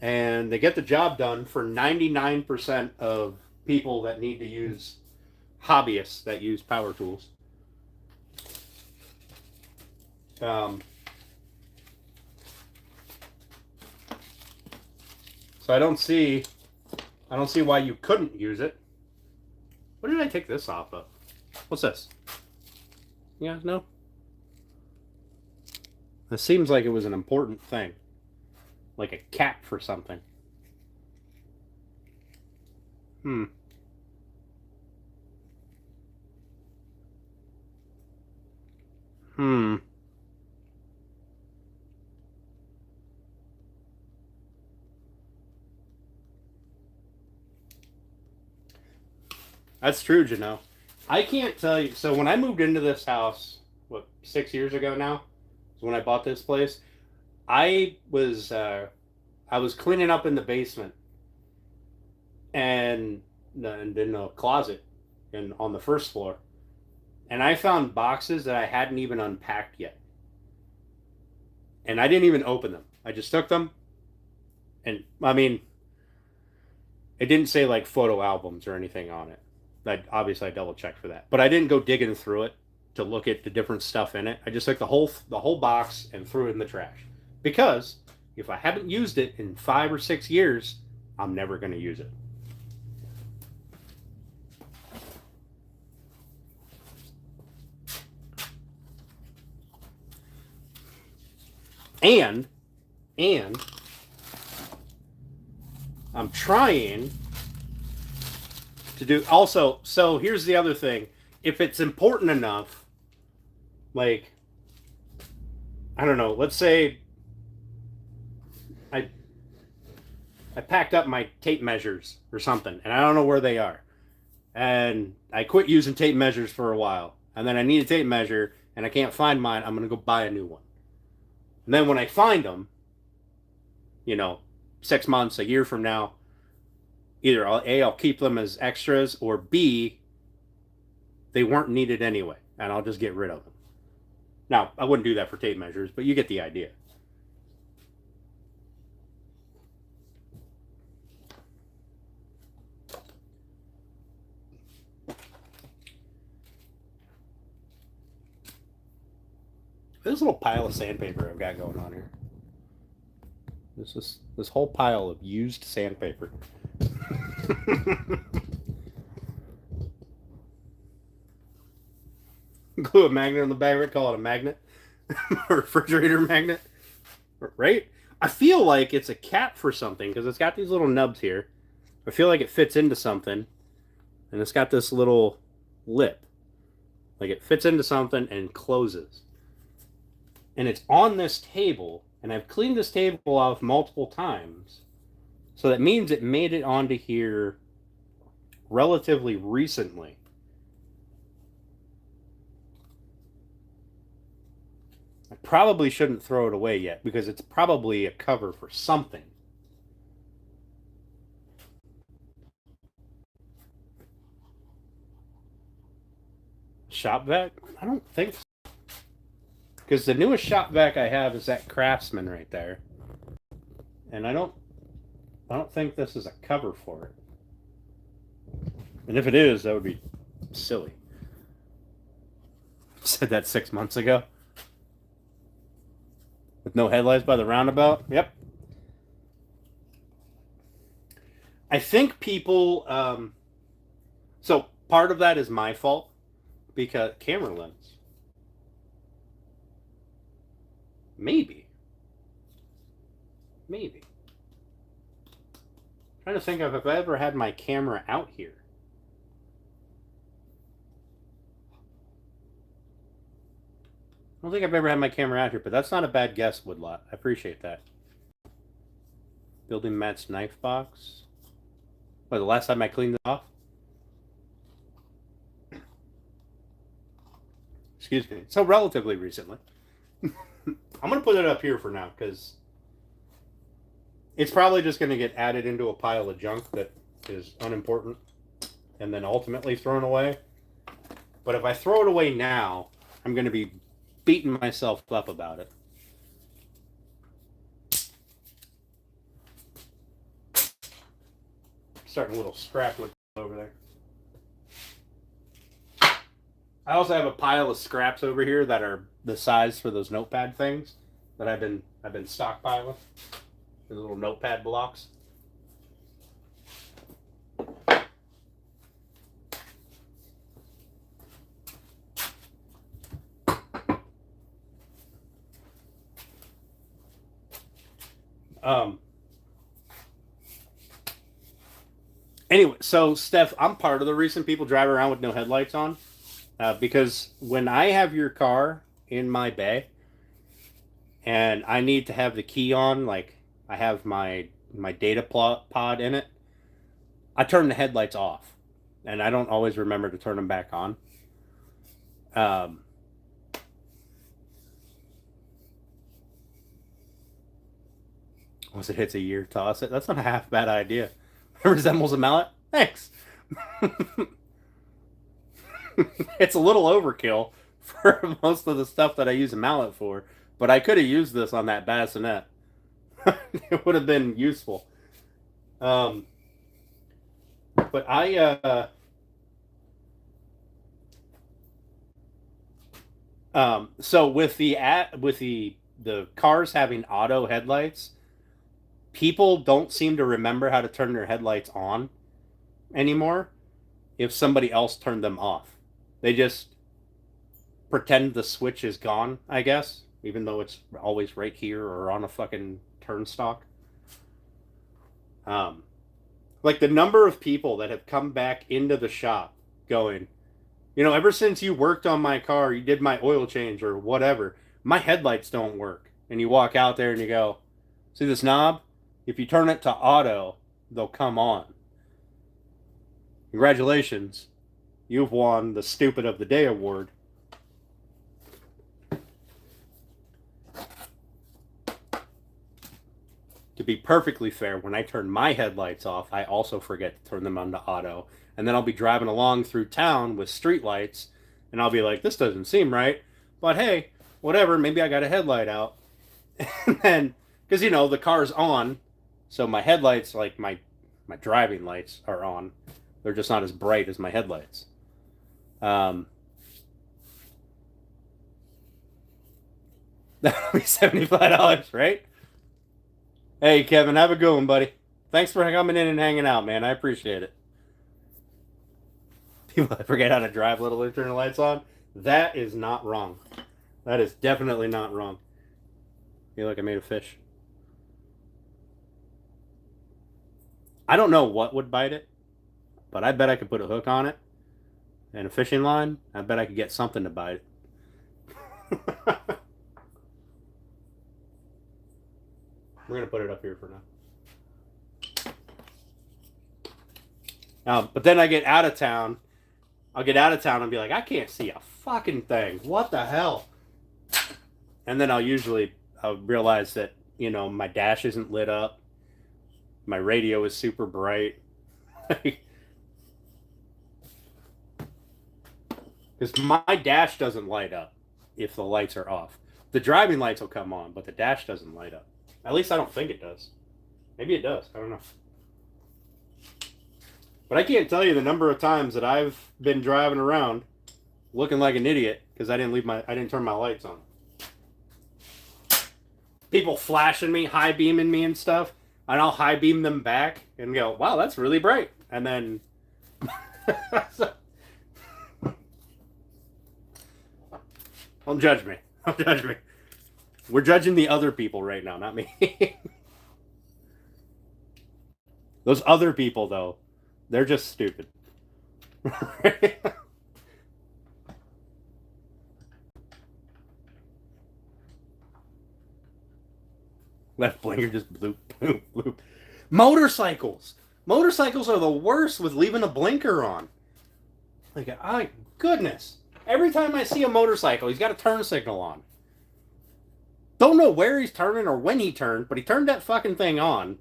and they get the job done for 99% of people that need to use hobbyists that use power tools. So I don't see why you couldn't use it. What did I take this off of? What's this? You guys know? This seems like it was an important thing. Like a cap for something. That's true, Janelle. I can't tell you. So when I moved into this house, what, 6 years ago now, is when I bought this place. I was cleaning up in the basement and in the closet and on the first floor, and I found boxes that I hadn't even unpacked yet, and I didn't even open them. I just took them, and I mean, it didn't say like photo albums or anything on it. Obviously I double checked for that, but I didn't go digging through it to look at the different stuff in it. I just took the whole box and threw it in the trash, because if I haven't used it in 5 or 6 years, I'm never going to use it. And I'm trying to do also. So here's the other thing. If it's important enough, like, I don't know, let's say I packed up my tape measures or something, and I don't know where they are. And I quit using tape measures for a while. And then I need a tape measure, and I can't find mine. I'm going to go buy a new one. And then when I find them, 6 months, a year from now, either I'll keep them as extras, or B, they weren't needed anyway, and I'll just get rid of them. Now, I wouldn't do that for tape measures, but you get the idea. This little pile of sandpaper I've got going on here. This whole pile of used sandpaper. Glue a magnet on the back of it, call it a magnet. A refrigerator magnet. Right? I feel like it's a cap for something, because it's got these little nubs here. I feel like it fits into something. And it's got this little lip. Like it fits into something and closes. And it's on this table, and I've cleaned this table off multiple times. So that means it made it onto here relatively recently. I probably shouldn't throw it away yet, because it's probably a cover for something. Shop vac? I don't think so. Because the newest shop vac I have is that Craftsman right there. And I don't think this is a cover for it. And if it is, that would be silly. I said that 6 months ago. With no headlights by the roundabout? Yep. I think people... so part of that is my fault. Because camera lens. Maybe. I'm trying to think of if I ever had my camera out here. I don't think I've ever had my camera out here, but that's not a bad guess, Woodlot. I appreciate that. Building Matt's knife box. What, the last time I cleaned it off? Excuse me. So relatively recently. I'm going to put it up here for now, because it's probably just going to get added into a pile of junk that is unimportant and then ultimately thrown away. But if I throw it away now, I'm going to be beating myself up about it. Starting a little scrap over there. I also have a pile of scraps over here that are the size for those notepad things that I've been stockpiling. The little notepad blocks. Anyway, so Steph, I'm part of the reason people drive around with no headlights on, because when I have your car in my bay and I need to have the key on, like I have my data pod in it, I turn the headlights off, and I don't always remember to turn them back on. Um, Once it hits a year, toss it. That's not a half bad idea. It resembles a mallet. Thanks. It's a little overkill for most of the stuff that I use a mallet for, but I could have used this on that bassinet. It would have been useful. But so with the cars having auto headlights, people don't seem to remember how to turn their headlights on anymore if somebody else turned them off. They just pretend the switch is gone, I guess, even though it's always right here or on a fucking turnstock. Like the number of people that have come back into the shop going, ever since you worked on my car, you did my oil change or whatever, my headlights don't work. And you walk out there and you go, see this knob? If you turn it to auto, they'll come on. Congratulations. You've won the Stupid of the Day award. To be perfectly fair, when I turn my headlights off, I also forget to turn them on to auto. And then I'll be driving along through town with street lights, and I'll be like, this doesn't seem right. But hey, whatever, maybe I got a headlight out. And then, because, the car's on, so my headlights, like my driving lights, are on. They're just not as bright as my headlights. That'll be $75, right? Hey, Kevin, have a good one, buddy. Thanks for coming in and hanging out, man. I appreciate it. People forget how to drive, let alone turn the lights on. That is not wrong. That is definitely not wrong. Hey, look, I made a fish. I don't know what would bite it, but I bet I could put a hook on it and a fishing line. I bet I could get something to bite it. We're going to put it up here for now. But then I get out of town. I'll get out of town and be like, I can't see a fucking thing. What the hell? And then I'll realize that, my dash isn't lit up. My radio is super bright. Because my dash doesn't light up if the lights are off. The driving lights will come on, but the dash doesn't light up. At least I don't think it does. Maybe it does. I don't know. But I can't tell you the number of times that I've been driving around looking like an idiot because I didn't turn my lights on. People flashing me, high beaming me and stuff, and I'll high beam them back and go, "Wow, that's really bright." And then don't judge me. Don't judge me. We're judging the other people right now, not me. Those other people, though, they're just stupid. Left blinker just bloop, bloop, bloop. Motorcycles are the worst with leaving a blinker on. Like, goodness. Every time I see a motorcycle, he's got a turn signal on. Don't know where he's turning or when he turned, but he turned that fucking thing on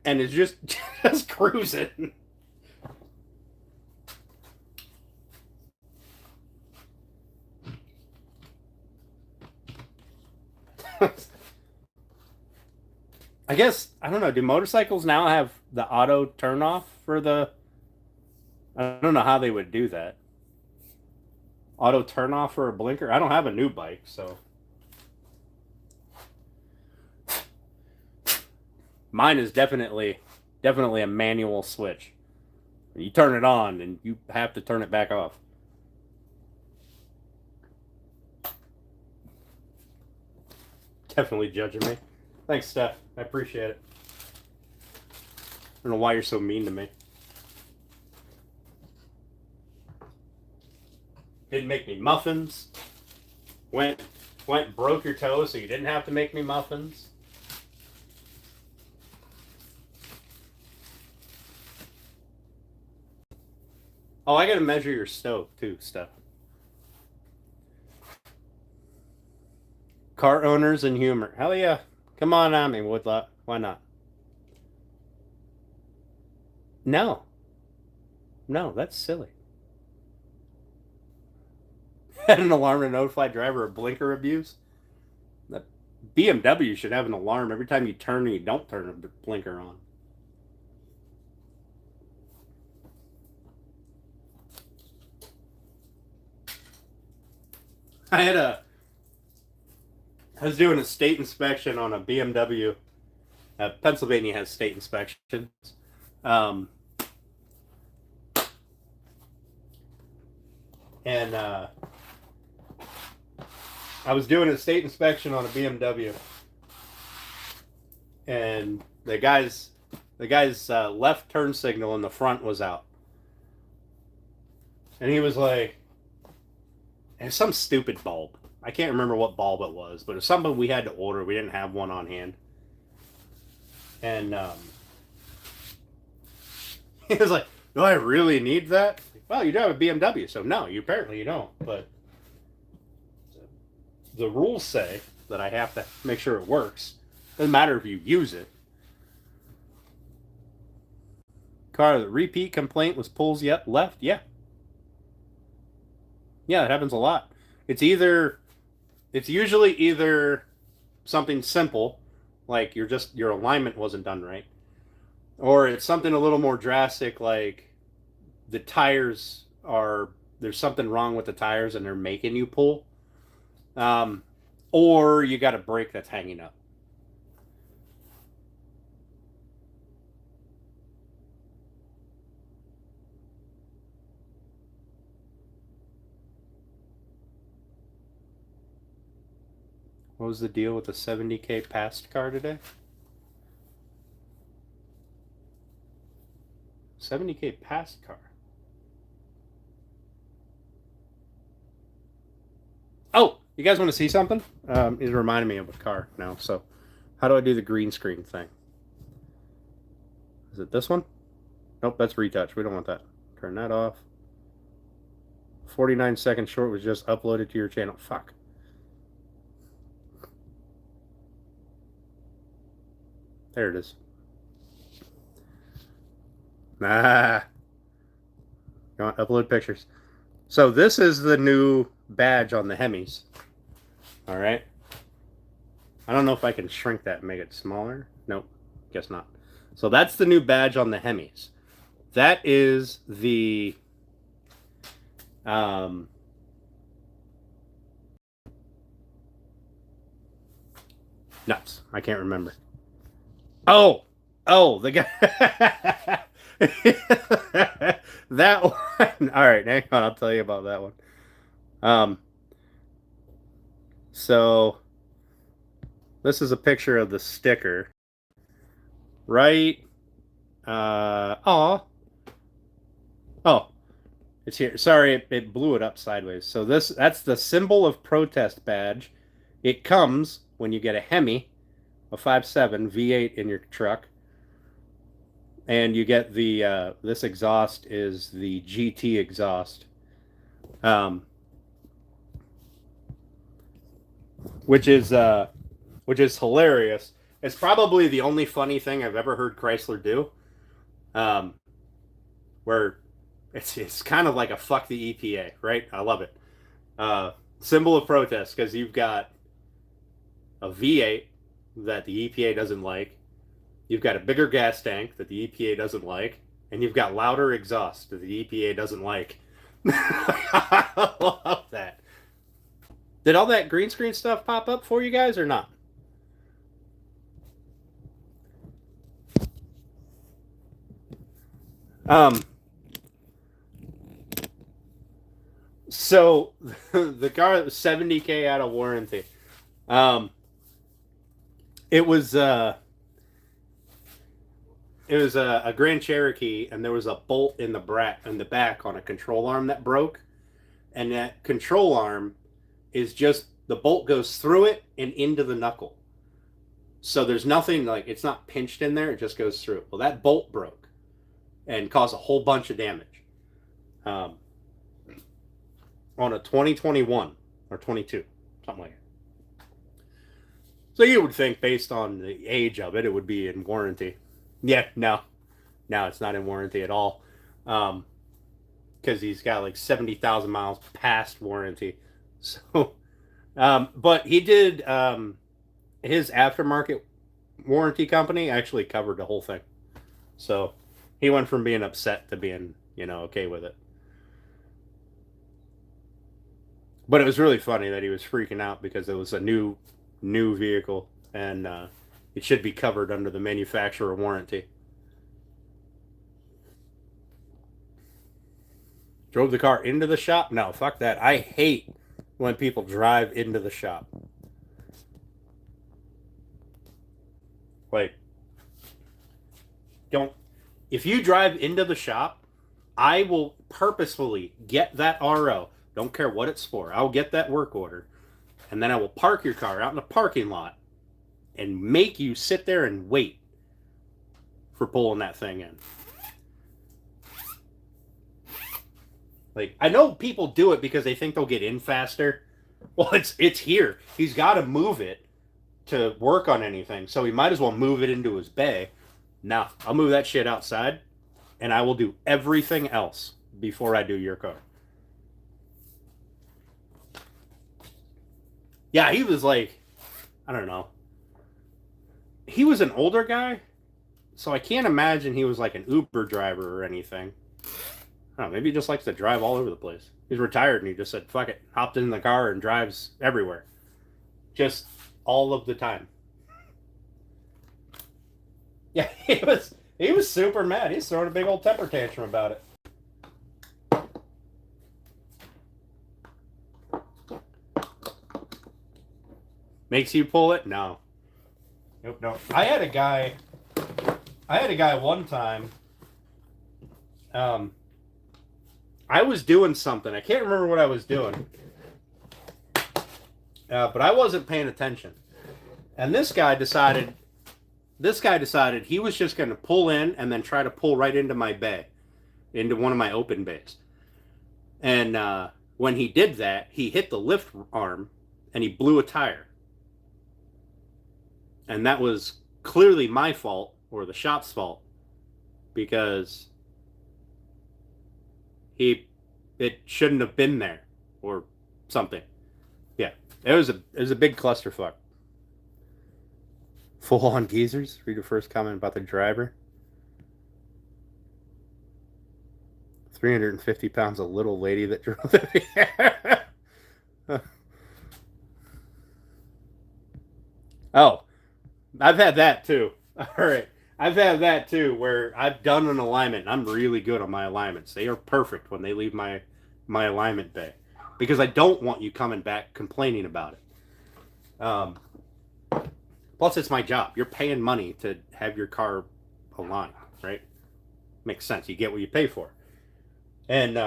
and is just cruising. I guess, I don't know, do motorcycles now have the auto turn off for the... I don't know how they would do that. Auto turn off for a blinker? I don't have a new bike, so... Mine is definitely a manual switch. You turn it on and you have to turn it back off. Definitely judging me. Thanks, Steph. I appreciate it. I don't know why you're so mean to me. Didn't make me muffins. Went and broke your toe so you didn't have to make me muffins. Oh, I gotta measure your stove too, Steph. Car owners and humor. Hell yeah. Come on at me, Woodlot. Why not? No. No, that's silly. Had an alarm to notify driver of blinker abuse. That BMW should have an alarm every time you turn and you don't turn a blinker on. I was doing a state inspection on a BMW. Pennsylvania has state inspections. And I was doing a state inspection on a BMW, and the guy's left turn signal in the front was out, and he was like, "It's some stupid bulb. I can't remember what bulb it was, but it's something we had to order. We didn't have one on hand." And he was like, "Do I really need that?" Well, you do have a BMW, so no, you don't. But the rules say that I have to make sure it works. Doesn't matter if you use it. Car, the repeat complaint was pulls yet left. Yeah. Yeah, it happens a lot. It's usually either something simple, like your alignment wasn't done right, or it's something a little more drastic, like there's something wrong with the tires and they're making you pull, or you got a brake that's hanging up. What was the deal with the 70K past car today? 70K past car. Oh, you guys want to see something? It reminded me of a car now. So, how do I do the green screen thing? Is it this one? Nope, that's retouch. We don't want that. Turn that off. 49 seconds short was just uploaded to your channel. Fuck. There it is. Nah. You want upload pictures. So this is the new badge on the Hemis. All right. I don't know if I can shrink that and make it smaller. Nope. Guess not. So that's the new badge on the Hemis. That is the nuts. I can't remember. Oh, the guy. That one. All right, hang on. I'll tell you about that one. So this is a picture of the sticker, right? Oh, it's here. Sorry, it blew it up sideways. So that's the symbol of protest badge. It comes when you get a Hemi, a 5.7 V8 in your truck, and you get the this exhaust is the GT exhaust, which is hilarious. It's probably the only funny thing I've ever heard Chrysler do, where it's kind of like a fuck the EPA, right? I love it. Symbol of protest, because you've got a V8 that the EPA doesn't like, you've got a bigger gas tank that the EPA doesn't like, and you've got louder exhaust that the EPA doesn't like. I love that. Did all that green screen stuff pop up for you guys or not? So the car was 70K out of warranty. It was a Grand Cherokee, and there was a bolt in the back on a control arm that broke, and that control arm is just the bolt goes through it and into the knuckle. So there's nothing like it's not pinched in there; it just goes through. Well, that bolt broke and caused a whole bunch of damage on a 2021 or 22, something like that. So you would think, based on the age of it, it would be in warranty. Yeah, no, it's not in warranty at all, because he's got like 70,000 miles past warranty. So, but he did his aftermarket warranty company actually covered the whole thing. So he went from being upset to being, okay with it. But it was really funny that he was freaking out because it was a new vehicle, and it should be covered under the manufacturer warranty. Drove the car into the shop? No, fuck that. I hate when people drive into the shop. Like, don't. If you drive into the shop, I will purposefully get that RO. Don't care what it's for. I'll get that work order. And then I will park your car out in the parking lot and make you sit there and wait for pulling that thing in. Like, I know people do it because they think they'll get in faster. Well, it's here. He's got to move it to work on anything, so he might as well move it into his bay. Now, I'll move that shit outside, and I will do everything else before I do your car. Yeah, he was like, I don't know. He was an older guy, so I can't imagine he was like an Uber driver or anything. I don't know, maybe he just likes to drive all over the place. He's retired and he just said, fuck it, hopped in the car and drives everywhere. Just all of the time. Yeah, he was super mad. He's throwing a big old temper tantrum about it. Makes you pull it? No. Nope, no. I had a guy one time. I was doing something. I can't remember what I was doing. But I wasn't paying attention. And this guy decided he was just going to pull in and then try to pull right into my bay, into one of my open bays. And when he did that, he hit the lift arm and he blew a tire. And that was clearly my fault, or the shop's fault, because it shouldn't have been there, or something. Yeah, it was a big clusterfuck. Full on geezers. Read the first comment about the driver. 350 pounds, a little lady that drove it. Oh, I've had that too. All right. I've had that too, where I've done an alignment. I'm really good on my alignments. They are perfect when they leave my alignment bay, because I don't want you coming back complaining about it. Plus, it's my job. You're paying money to have your car aligned, right? Makes sense. You get what you pay for. And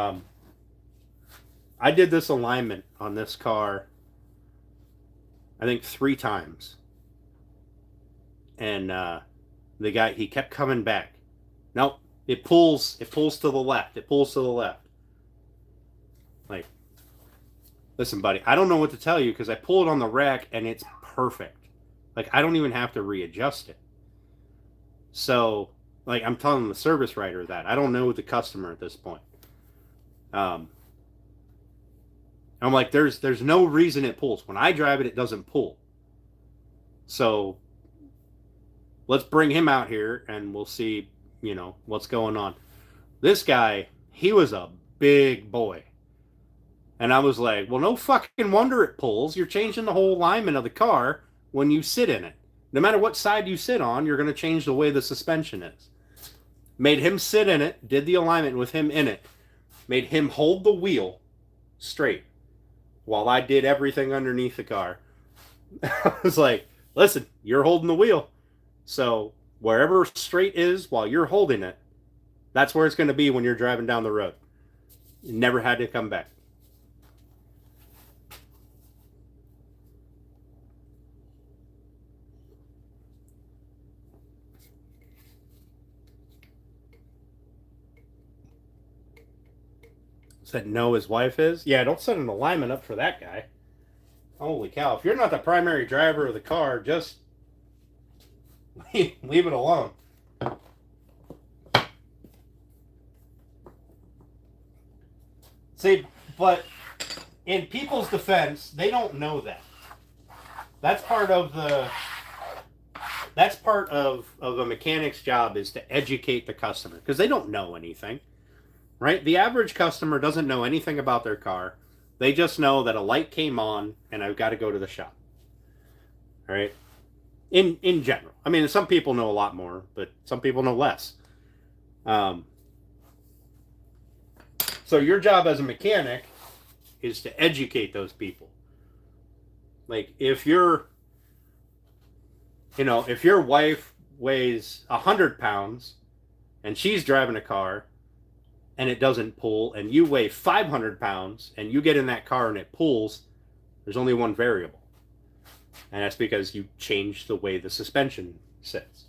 I did this alignment on this car, I think 3 times. And the guy, he kept coming back. Nope, it pulls to the left. It pulls to the left. Like, listen, buddy, I don't know what to tell you, because I pull it on the rack and it's perfect. Like, I don't even have to readjust it. So, like, I'm telling the service writer that. I don't know the customer at this point. I'm like, there's no reason it pulls. When I drive it, it doesn't pull. So let's bring him out here and we'll see, what's going on. This guy, he was a big boy. And I was like, well, no fucking wonder it pulls. You're changing the whole alignment of the car when you sit in it. No matter what side you sit on, you're going to change the way the suspension is. Made him sit in it, did the alignment with him in it. Made him hold the wheel straight while I did everything underneath the car. I was like, Listen, you're holding the wheel. So wherever straight is while you're holding it, that's where it's going to be when you're driving down the road. You never had to come back. Said no, his wife is? Yeah, don't set an alignment up for that guy. Holy cow. If you're not the primary driver of the car, just leave it alone. See, but in people's defense, they don't know that. That's part of a mechanic's job, is to educate the customer, because they don't know anything. Right? The average customer doesn't know anything about their car. They just know that a light came on and I've got to go to the shop. All right? In general. I mean, some people know a lot more, but some people know less. So your job as a mechanic is to educate those people. Like, if your wife weighs 100 pounds and she's driving a car and it doesn't pull, and you weigh 500 pounds and you get in that car and it pulls, there's only one variable. And that's because you changed the way the suspension sits.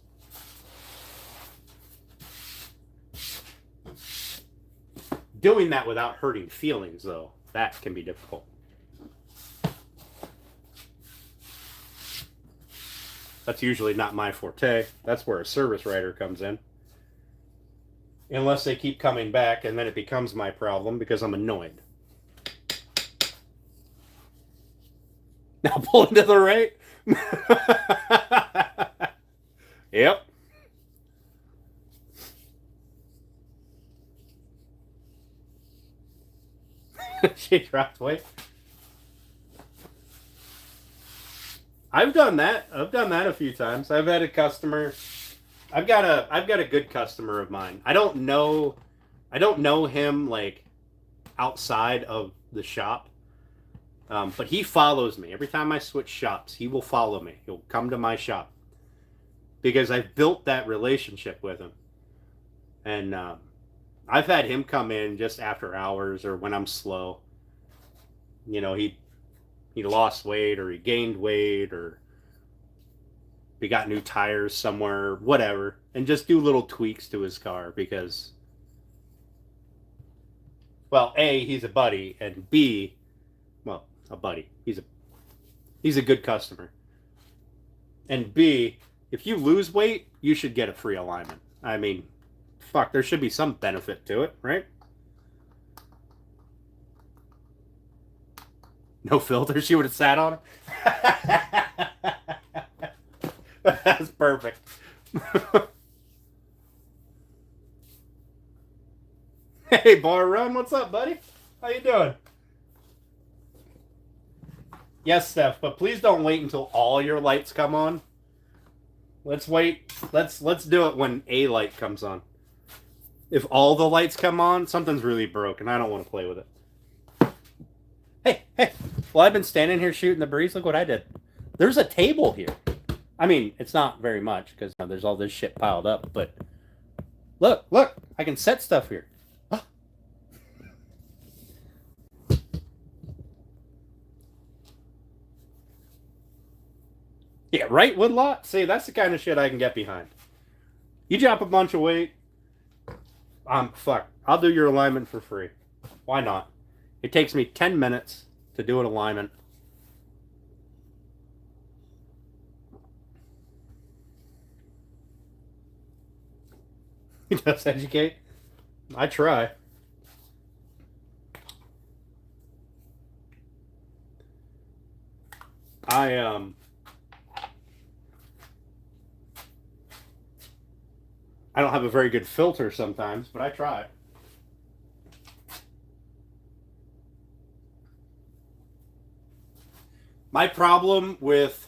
Doing that without hurting feelings, though, that can be difficult. That's usually not my forte. That's where a service writer comes in. Unless they keep coming back, and then it becomes my problem because I'm annoyed. Now pull into the right. Yep. She dropped weight. I've done that. I've done that a few times. I've had a customer. I've got a good customer of mine. I don't know him like outside of the shop, but he follows me every time I switch shops. He will follow me. He'll come to my shop because I've built that relationship with him, and I've had him come in just after hours or when I'm slow. You know, he lost weight or he gained weight or he got new tires somewhere, whatever, and just do little tweaks to his car because, well, A, he's a buddy, and B, well, a buddy. He's a good customer. And B, if you lose weight, you should get a free alignment. I mean, fuck, there should be some benefit to it, right? No filter, she would have sat on it. That's perfect. Hey, Bar Run, what's up, buddy? How you doing? Yes, Steph, but please don't wait until all your lights come on. Let's wait. Let's do it when a light comes on. If all the lights come on, something's really broken. I don't want to play with it. Hey. Well, I've been standing here shooting the breeze. Look what I did. There's a table here. I mean, it's not very much because there's all this shit piled up, but look, I can set stuff here. Yeah, right, Woodlot? See, that's the kind of shit I can get behind. You drop a bunch of weight, fuck, I'll do your alignment for free. Why not? It takes me 10 minutes to do an alignment. He does educate. I try. I don't have a very good filter sometimes, but I try. My problem with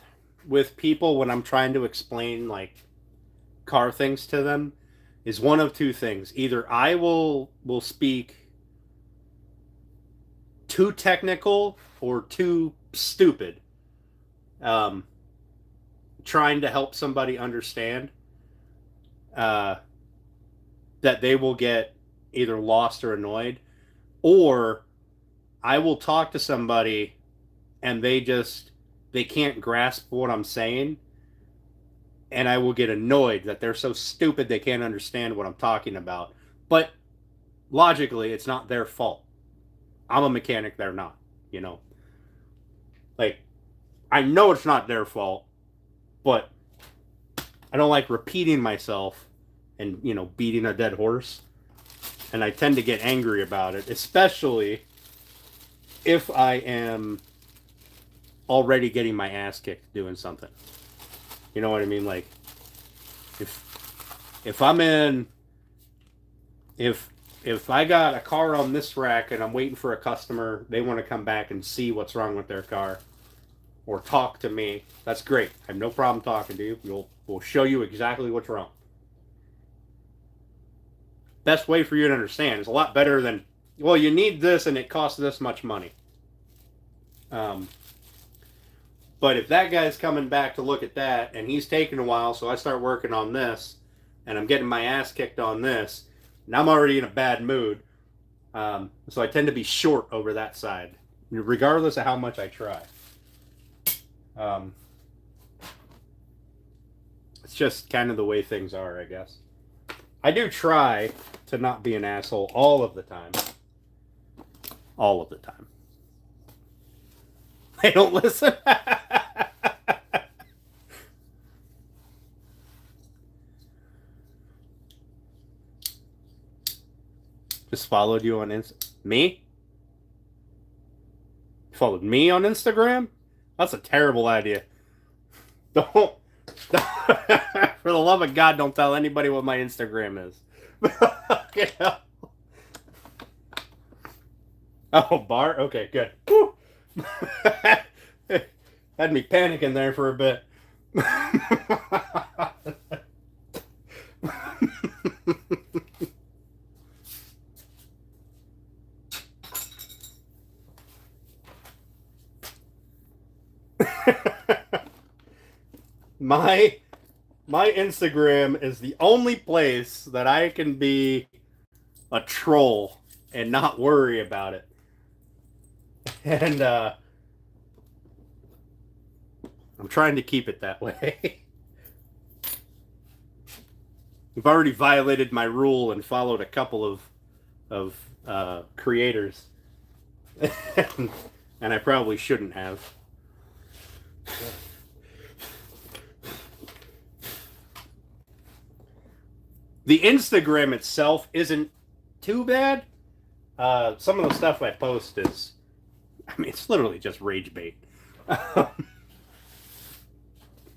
people when I'm trying to explain like car things to them is one of two things. Either I will speak too technical or too stupid. trying to help somebody understand that they will get either lost or annoyed, or I will talk to somebody and they can't grasp what I'm saying, and I will get annoyed that they're so stupid they can't understand what I'm talking about. But logically, it's not their fault. I'm a mechanic, they're not, you know. Like, I know it's not their fault, but I don't like repeating myself and, you know, beating a dead horse. And I tend to get angry about it, especially if I am already getting my ass kicked doing something. You know what I mean? Like, if I'm in, if I got a car on this rack and I'm waiting for a customer, they want to come back and see what's wrong with their car or talk to me, that's great. I have no problem talking to you. We'll show you exactly what's wrong. Best way for you to understand. It's a lot better than, well, you need this and it costs this much money. But if that guy's coming back to look at that and he's taking a while, so I start working on this and I'm getting my ass kicked on this, and I'm already in a bad mood. So I tend to be short over that side, regardless of how much I try. It's just kind of the way things are, I guess. I do try to not be an asshole all of the time. All of the time. They don't listen. Just followed you on Me? You followed me on Instagram? That's a terrible idea. Don't for the love of God, don't tell anybody what my Instagram is. Oh, bar? Okay, good. Had me panicking there for a bit. My Instagram is the only place that I can be a troll and not worry about it. And I'm trying to keep it that way. I've already violated my rule and followed a couple of creators. And I probably shouldn't have. The Instagram itself isn't too bad. Some of the stuff I post is, I mean, it's literally just rage bait.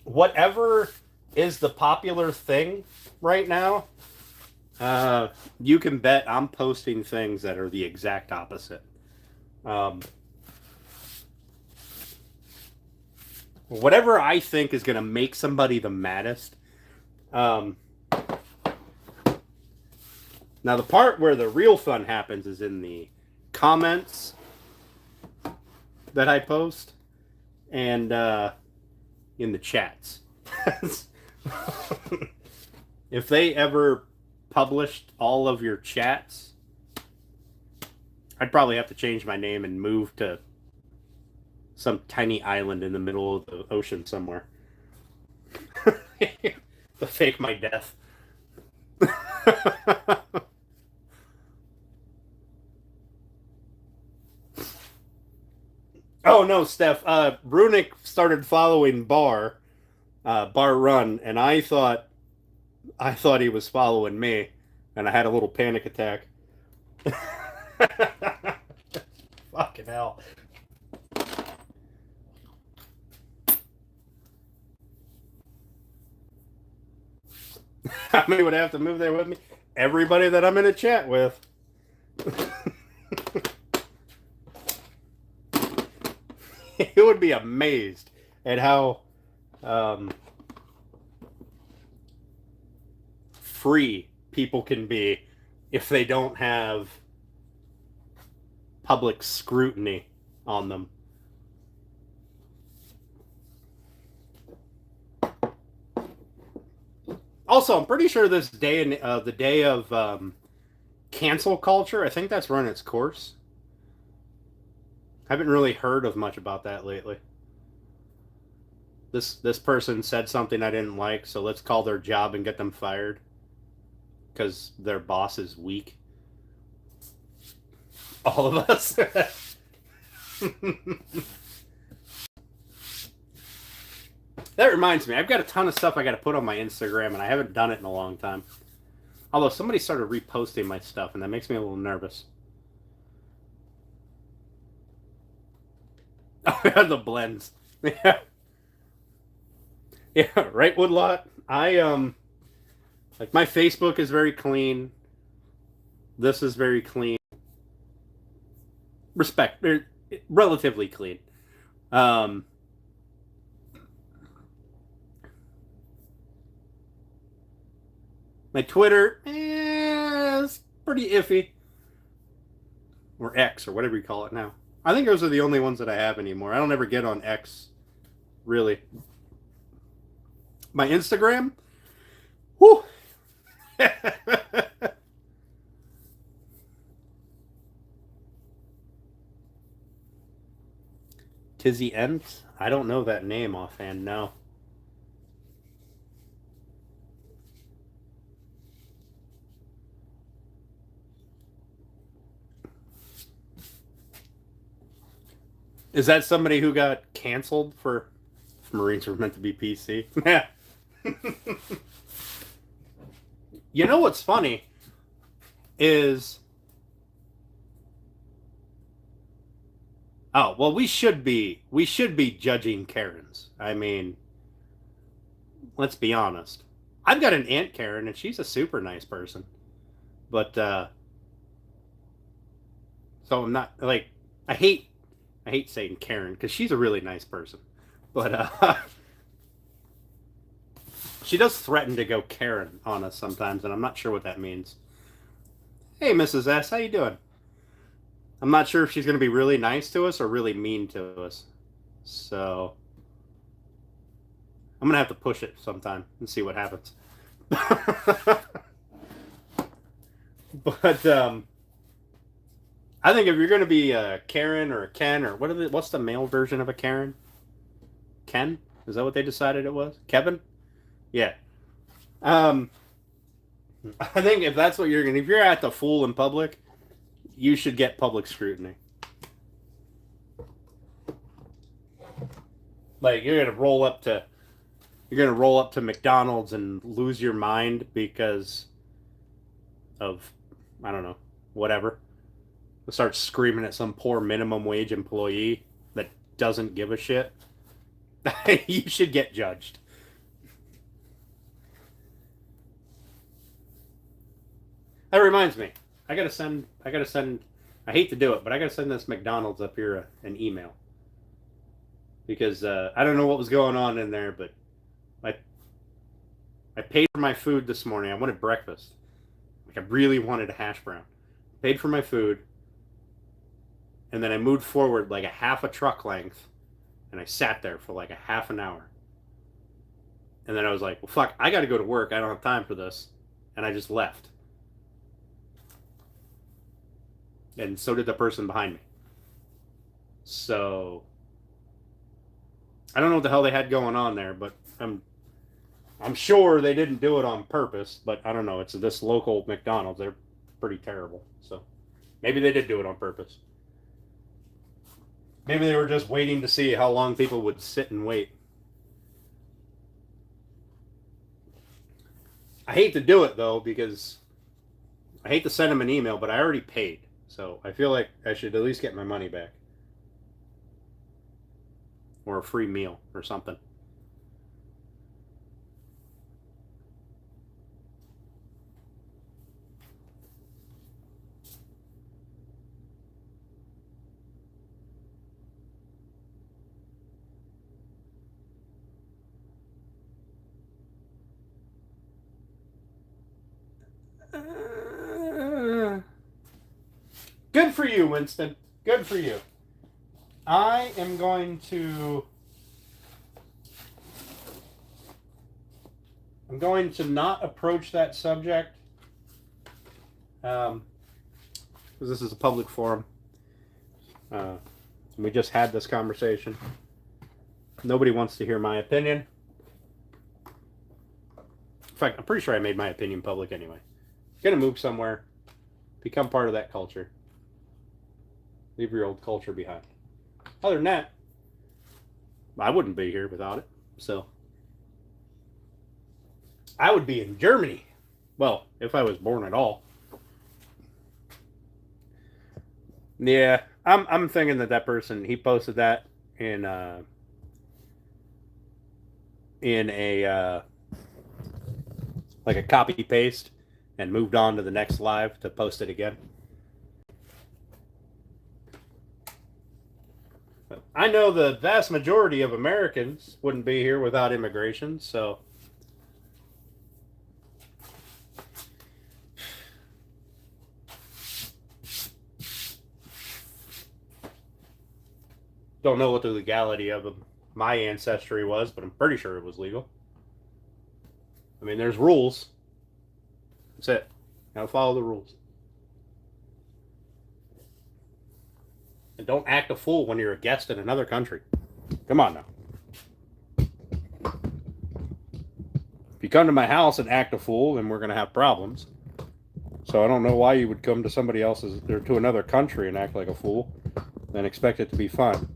Whatever is the popular thing right now, you can bet I'm posting things that are the exact opposite. Whatever I think is going to make somebody the maddest. Now, the part where the real fun happens is in the comments that I post and in the chats. If they ever published all of your chats, I'd probably have to change my name and move to some tiny island in the middle of the ocean somewhere. To fake my death. Oh no, Steph. Runic started following Bar Run, and I thought he was following me, and I had a little panic attack. Fucking hell. How many would have to move there with me? Everybody that I'm in a chat with. You would be amazed at how free people can be if they don't have public scrutiny on them. Also, I'm pretty sure this day in the day of cancel culture, I think that's run its course. I haven't really heard of much about that lately. This person said something I didn't like, so let's call their job and get them fired because their boss is weak. All of us. That reminds me, I've got a ton of stuff I got to put on my Instagram, and I haven't done it in a long time. Although somebody started reposting my stuff, and that makes me a little nervous. Oh, yeah, the blends. Yeah. Yeah, right, Woodlot? Like, my Facebook is very clean. This is very clean. Relatively clean. My Twitter is pretty iffy. Or X, or whatever you call it now. I think those are the only ones that I have anymore. I don't ever get on X, really. My Instagram? Whew! Tizzy Ents? I don't know that name offhand, no. Is that somebody who got canceled for Marines were meant to be PC? Yeah. You know what's funny is, oh well, we should be judging Karens. I mean, let's be honest. I've got an Aunt Karen, and she's a super nice person, but so I'm not like I hate saying Karen because she's a really nice person, but she does threaten to go Karen on us sometimes, and I'm not sure what that means. Hey, Mrs. S, how you doing? I'm not sure if she's going to be really nice to us or really mean to us. So I'm going to have to push it sometime and see what happens. But I think if you're going to be a Karen or a Ken or what's the male version of a Karen? Ken? Is that what they decided it was? Kevin? Yeah. I think if that's what if you're at the fool in public, you should get public scrutiny. Like you're gonna roll up to McDonald's and lose your mind because of, I don't know, whatever. Start screaming at some poor minimum wage employee that doesn't give a shit. You should get judged. That reminds me. I gotta send. I hate to do it, but I gotta send this McDonald's up here an email because I don't know what was going on in there, but I paid for my food this morning. I wanted breakfast. Like I really wanted a hash brown. Paid for my food, and then I moved forward like a half a truck length, and I sat there for like a half an hour. And then I was like, well, fuck, I gotta go to work. I don't have time for this. And I just left. And so did the person behind me. So I don't know what the hell they had going on there, but I'm sure they didn't do it on purpose, but I don't know. It's this local McDonald's. They're pretty terrible. So maybe they did do it on purpose. Maybe they were just waiting to see how long people would sit and wait. I hate to do it though, because I hate to send them an email, but I already paid. So I feel like I should at least get my money back. Or a free meal or something. Good for you, Winston. Good for you. I am going to I'm going to not approach that subject. Because this is a public forum. We just had this conversation. Nobody wants to hear my opinion. In fact, I'm pretty sure I made my opinion public anyway. You're going to move somewhere. Become part of that culture. Leave your old culture behind. Other than that, I wouldn't be here without it. So, I would be in Germany. Well, if I was born at all. Yeah, I'm thinking that person, he posted that in a like a copy paste and moved on to the next live to post it again. But I know the vast majority of Americans wouldn't be here without immigration, so don't know what the legality of my ancestry was, but I'm pretty sure it was legal. I mean, there's rules. That's it. Gotta follow the rules. And don't act a fool when you're a guest in another country. Come on now. If you come to my house and act a fool, then we're going to have problems. So I don't know why you would come to somebody else's, or to another country and act like a fool and expect it to be fun.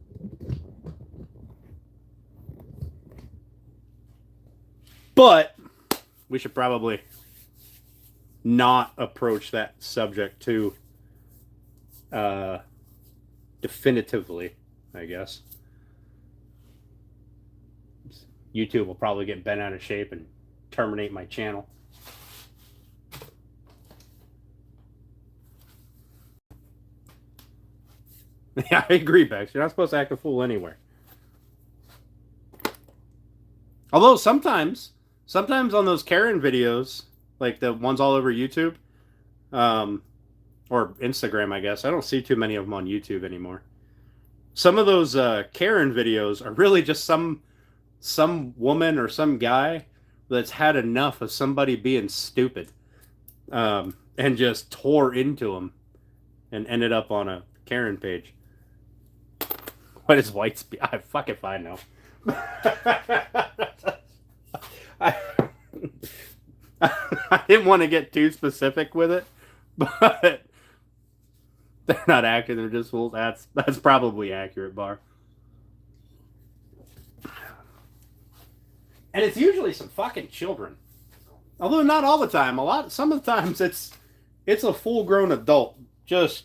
But we should probably not approach that subject too definitively, I guess. YouTube will probably get bent out of shape and terminate my channel. Yeah, I agree, Bex. You're not supposed to act a fool anywhere. Although sometimes on those Karen videos, like the ones all over YouTube, or Instagram, I guess. I don't see too many of them on YouTube anymore. Some of those Karen videos are really just some woman or some guy that's had enough of somebody being stupid, and just tore into them and ended up on a Karen page. What is white speed? I fucking fine now. I didn't want to get too specific with it, but they're not acting, they're just fools. That's probably accurate, Bar. And it's usually some fucking children. Although not all the time. Some of the times it's a full-grown adult just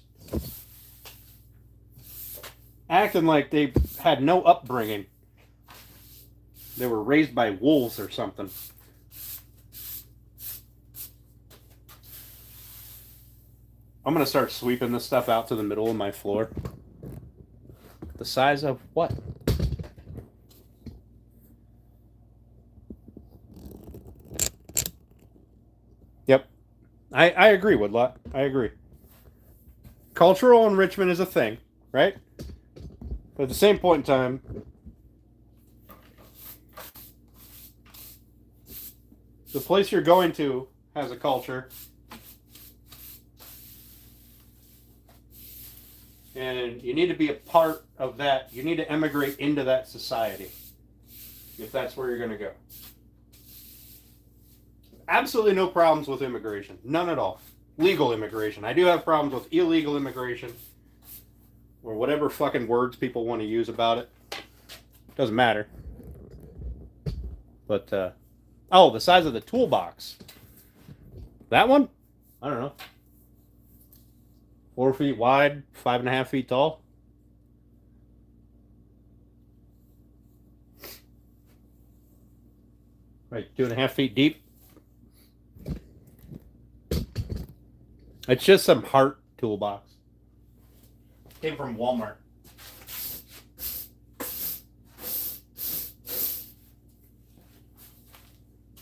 acting like they had no upbringing. They were raised by wolves or something. I'm going to start sweeping this stuff out to the middle of my floor. The size of what? Yep. I agree, Woodlot. I agree. Cultural enrichment is a thing, right? But at the same point in time, the place you're going to has a culture. And you need to be a part of that. You need to emigrate into that society if that's where you're going to go. Absolutely no problems with immigration. None at all. Legal immigration. I do have problems with illegal immigration, or whatever fucking words people want to use about it. Doesn't matter. But, oh, the size of the toolbox. That one? I don't know. 4 feet wide, 5.5 feet tall. Right, 2.5 feet deep. It's just some heart toolbox. Came from Walmart.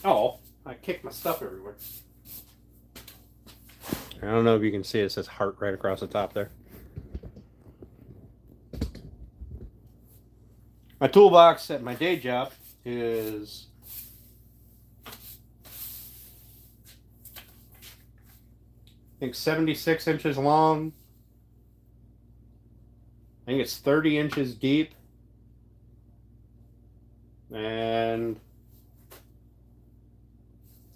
Oh, I kicked my stuff everywhere. I don't know if you can see it says heart right across the top there. My toolbox at my day job is think 76 inches long. I think it's 30 inches deep. And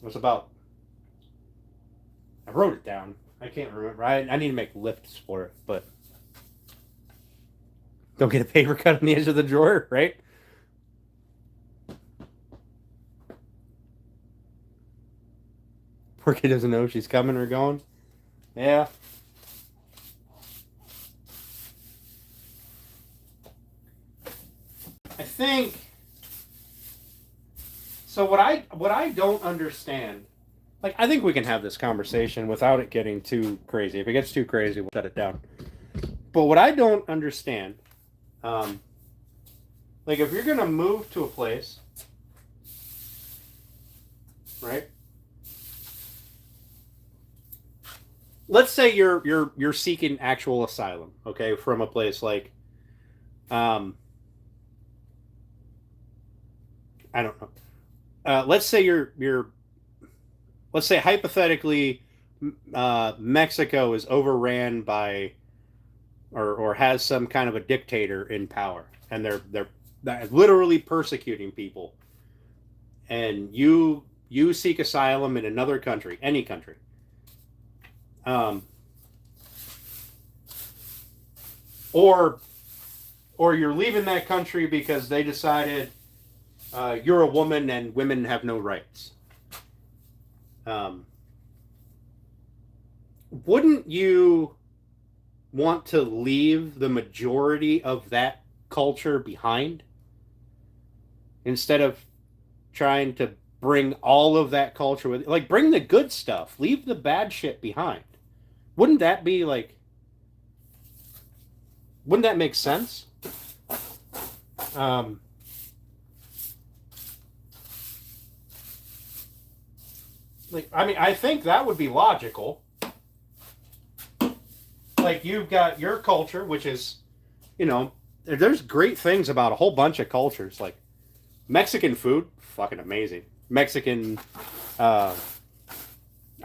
it was about, I wrote it down. I can't remember. I need to make lifts for it, but don't get a paper cut on the edge of the drawer, right? Poor kid doesn't know if she's coming or going. Yeah. I think so. What I don't understand, like, I think we can have this conversation without it getting too crazy. If it gets too crazy, we'll shut it down. But what I don't understand, like, if you're gonna move to a place, right? Let's say you're seeking actual asylum, okay, from a place like, I don't know. Let's say let's say hypothetically, Mexico is overran by, or has some kind of a dictator in power, and they're literally persecuting people, and you seek asylum in another country, any country, or you're leaving that country because they decided you're a woman and women have no rights. Wouldn't you want to leave the majority of that culture behind instead of trying to bring all of that culture with, like, bring the good stuff, leave the bad shit behind? Wouldn't that be like, wouldn't that make sense? Like, I mean, I think that would be logical. Like, you've got your culture, which is, there's great things about a whole bunch of cultures. Like, Mexican food, fucking amazing. Mexican, I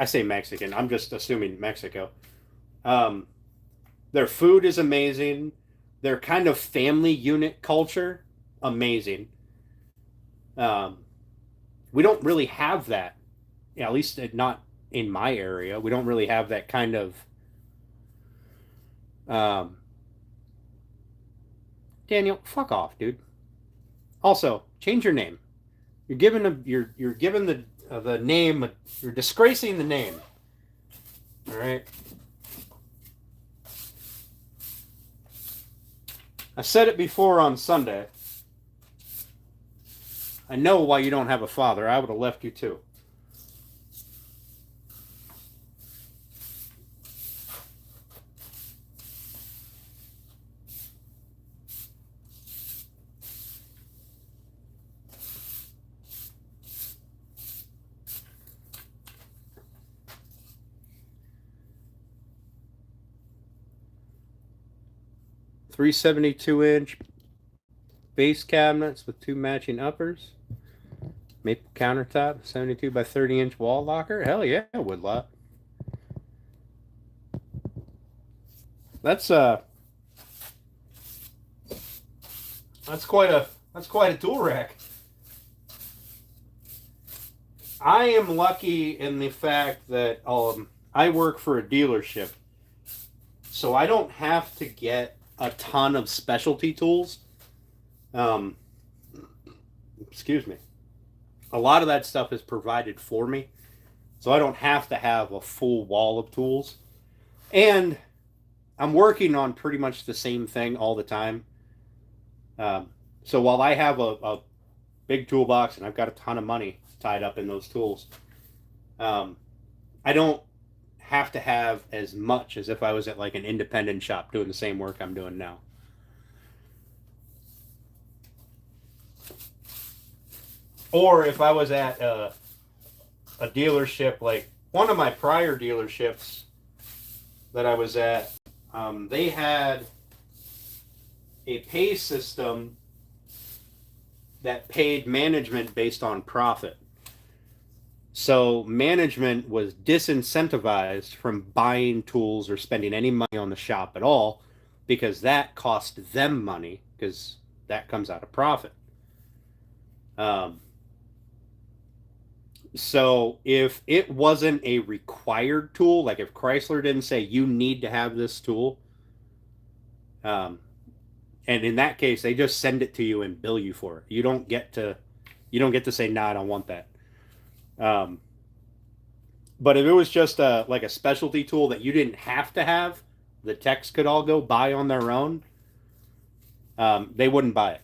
say Mexican, I'm just assuming Mexico. Their food is amazing. Their kind of family unit culture, amazing. We don't really have that. Yeah, at least not in my area. We don't really have that kind of. Daniel, fuck off, dude. Also, change your name. You're given the name. You're disgracing the name. All right. I said it before on Sunday. I know why you don't have a father. I would have left you too. .372-inch base cabinets with 2 matching uppers. Maple countertop, 72 by 30-inch wall locker. Hell yeah, woodlot. That's quite a tool rack. I am lucky in the fact that I work for a dealership, so I don't have to get a ton of specialty tools. Excuse me. A lot of that stuff is provided for me, so I don't have to have a full wall of tools. And I'm working on pretty much the same thing all the time. So while I have a big toolbox and I've got a ton of money tied up in those tools, I don't have to have as much as if I was at like an independent shop doing the same work I'm doing now. Or if I was at a dealership, like one of my prior dealerships that I was at, they had a pay system that paid management based on profit. So management was disincentivized from buying tools or spending any money on the shop at all because that cost them money because that comes out of profit. Um, so if it wasn't a required tool, like if Chrysler didn't say you need to have this tool, um, and in that case they just send it to you and bill you for it. You don't get to say no, I don't want that. Um, But if it was just like a specialty tool that you didn't have to have, the techs could all go buy on their own. They wouldn't buy it.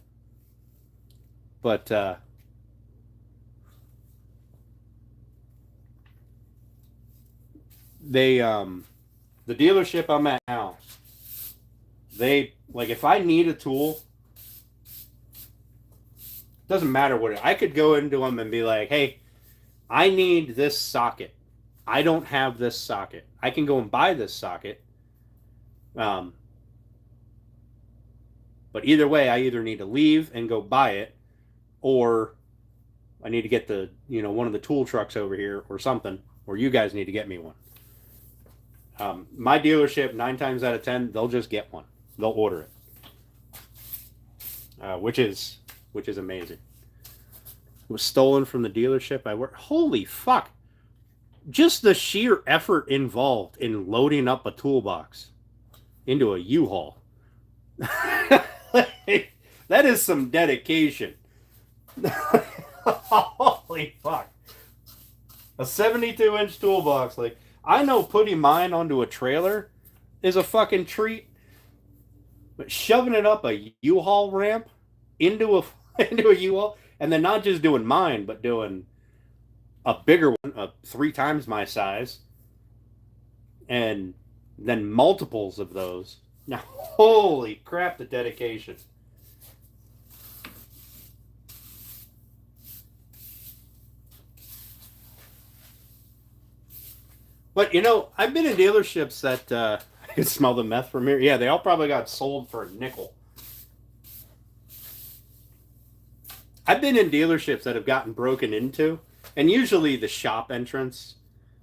But they, the dealership I'm at now, they like if I need a tool, doesn't matter what I could go into them and be like, hey, I need this socket. I don't have this socket. I can go and buy this socket. Um, but either way, I either need to leave and go buy it, or I need to get one of the tool trucks over here or something, or you guys need to get me one. My dealership, 9 times out of 10, they'll just get one. They'll order it, which is amazing. It was stolen from the dealership I work. Holy fuck! Just the sheer effort involved in loading up a toolbox into a U-Haul. That is some dedication. Holy fuck! A 72-inch toolbox. Like, I know putting mine onto a trailer is a fucking treat, but shoving it up a U-Haul ramp into a into a U-Haul, and then not just doing mine, but doing a bigger one, 3 times my size, and then multiples of those. Now, holy crap, the dedication. But I've been in dealerships that I can smell the meth from here. Yeah, they all probably got sold for a nickel. I've been in dealerships that have gotten broken into, and usually the shop entrance,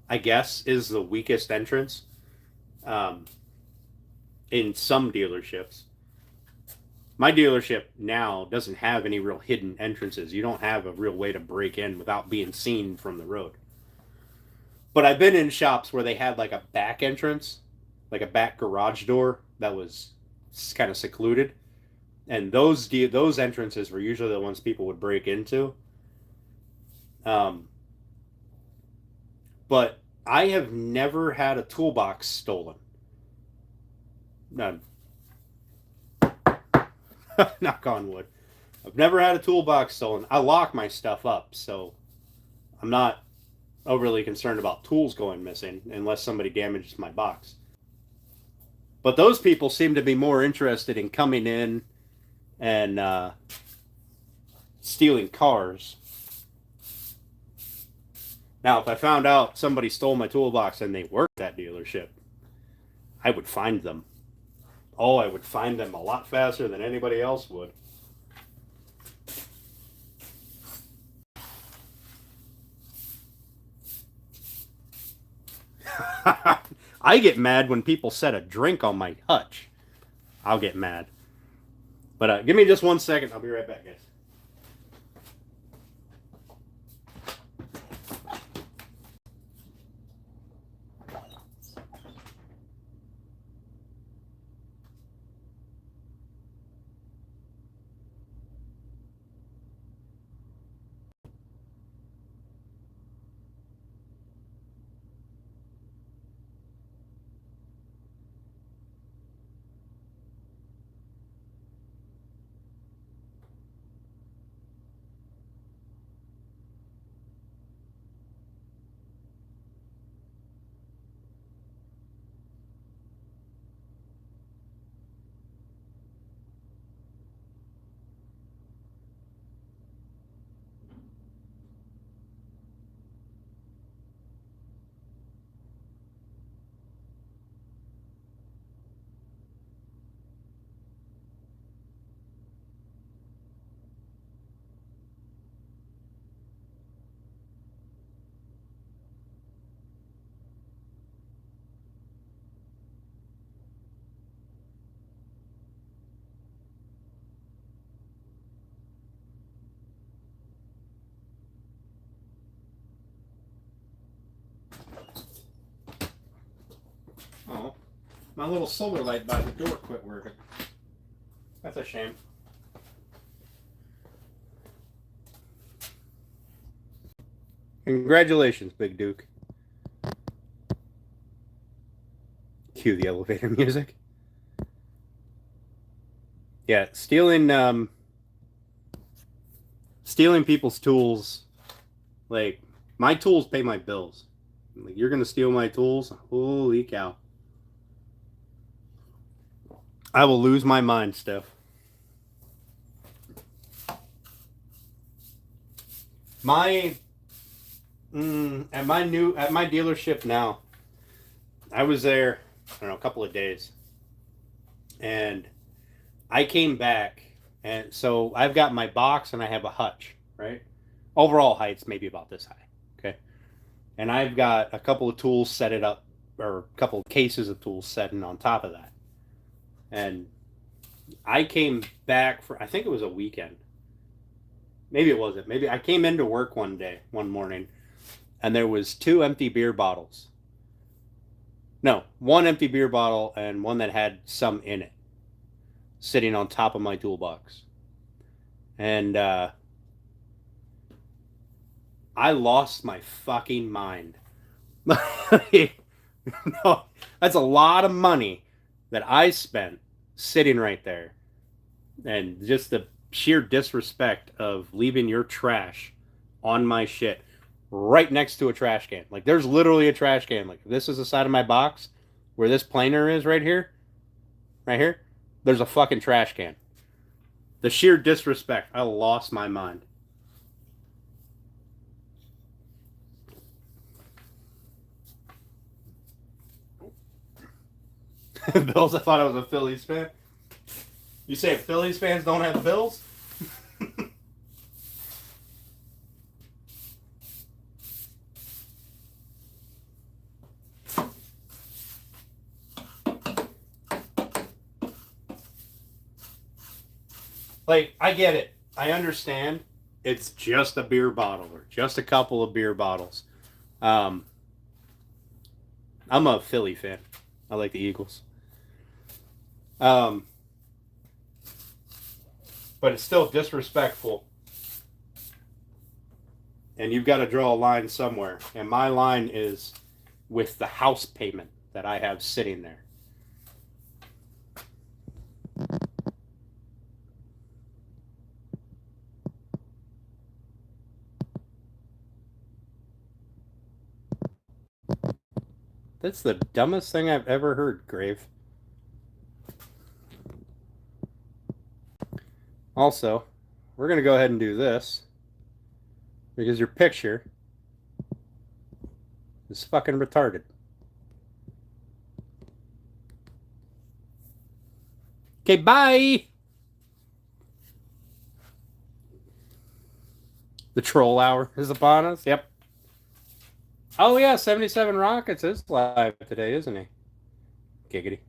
I guess, is the weakest entrance. Um, in some dealerships, my dealership now doesn't have any real hidden entrances. You don't have a real way to break in without being seen from the road. But I've been in shops where they had like a back entrance, like a back garage door that was kind of secluded, and those entrances were usually the ones people would break into. Um, but I have never had a toolbox stolen. None. Knock on wood. I've never had a toolbox stolen. I lock my stuff up, so I'm not overly concerned about tools going missing unless somebody damages my box. But those people seem to be more interested in coming in and stealing cars. Now, if I found out somebody stole my toolbox and they worked at that dealership, I would find them. Oh, I would find them a lot faster than anybody else would. I get mad when people set a drink on my hutch. I'll get mad. But give me just 1 second. I'll be right back, guys. My little solar light by the door quit working. That's a shame. Congratulations, Big Duke. Cue the elevator music. Yeah, stealing people's tools, like, my tools pay my bills. Like, you're gonna steal my tools? Holy cow. I will lose my mind, Steph. At my dealership now, I was there, I don't know, a couple of days, and I came back, and so I've got my box and I have a hutch, right? Overall height's maybe about this high, okay? And I've got a couple of tools set it up, or a couple of cases of tools setting on top of that. And I came back for, I think it was a weekend. Maybe it wasn't. Maybe I came into work one morning, and there was 2 empty beer bottles. No, 1 empty beer bottle and one that had some in it, sitting on top of my toolbox. And I lost my fucking mind. No, that's a lot of money that I spent sitting right there. And just the sheer disrespect of leaving your trash on my shit right next to a trash can. Like, there's literally a trash can. Like, this is the side of my box where this planer is right here. Right here. There's a fucking trash can. The sheer disrespect. I lost my mind. Bills, I thought I was a Phillies fan. You say Phillies fans don't have bills? Like, I get it. I understand. It's just a beer bottle or just a couple of beer bottles. I'm a Philly fan. I like the Eagles. But it's still disrespectful. And you've got to draw a line somewhere. And my line is with the house payment that I have sitting there. That's the dumbest thing I've ever heard, Grave. Also, we're going to go ahead and do this because your picture is fucking retarded. Okay, bye! The troll hour is upon us. Yep. Oh, yeah, 77 Rockets is live today, isn't he? Giggity.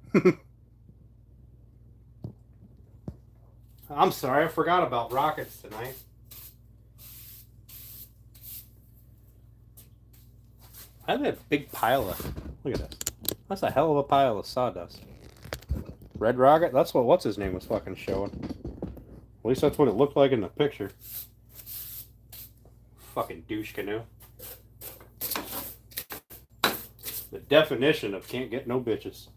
I'm sorry, I forgot about Rockets tonight. I have a big pile of... Look at this. That's a hell of a pile of sawdust. Red Rocket? That's what what's his name was fucking showing. At least that's what it looked like in the picture. Fucking douche canoe. The definition of can't get no bitches.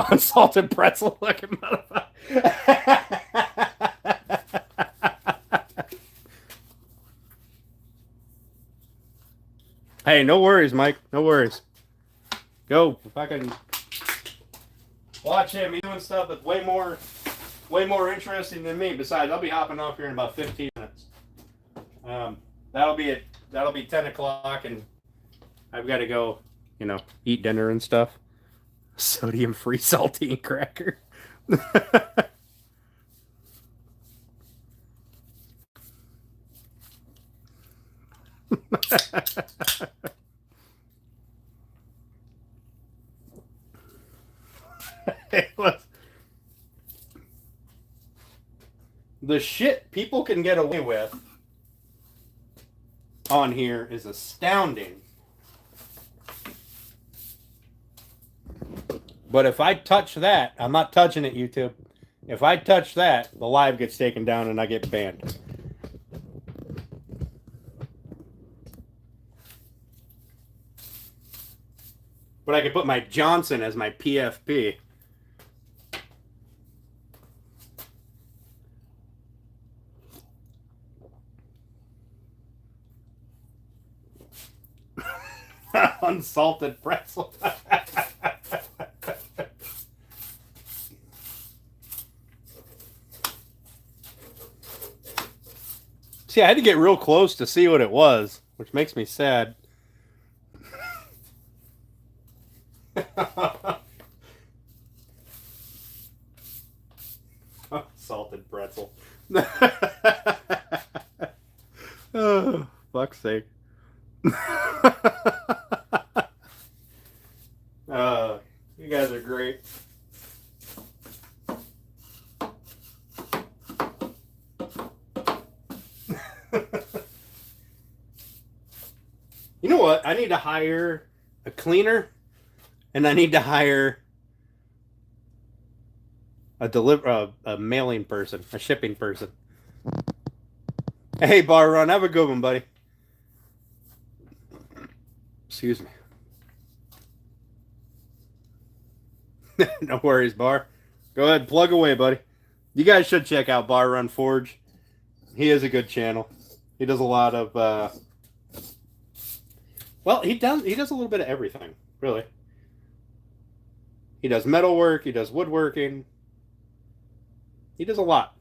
Unsalted pretzel looking motherfucker. Hey, no worries, Mike. No worries. Go. If I can watch him, he's doing stuff that's way more interesting than me. Besides, I'll be hopping off here in about 15 minutes. That'll be 10 o'clock, and I've got to go, eat dinner and stuff. Sodium-free saltine cracker. The shit people can get away with on here is astounding. But if I touch that, I'm not touching it, YouTube. If I touch that, the live gets taken down and I get banned. But I could put my Johnson as my PFP. Unsalted pretzel. See, I had to get real close to see what it was, which makes me sad. Salted pretzel. Oh, fuck's sake. You guys are great. You know what? I need to hire a cleaner, and I need to hire a mailing person, a shipping person. Hey, Bar Run, have a good one, buddy. Excuse me. No worries, Bar. Go ahead, plug away, buddy. You guys should check out Bar Run Forge. He is a good channel. He does a lot of well, he does a little bit of everything, really. He does metalwork, he does woodworking. He does a lot.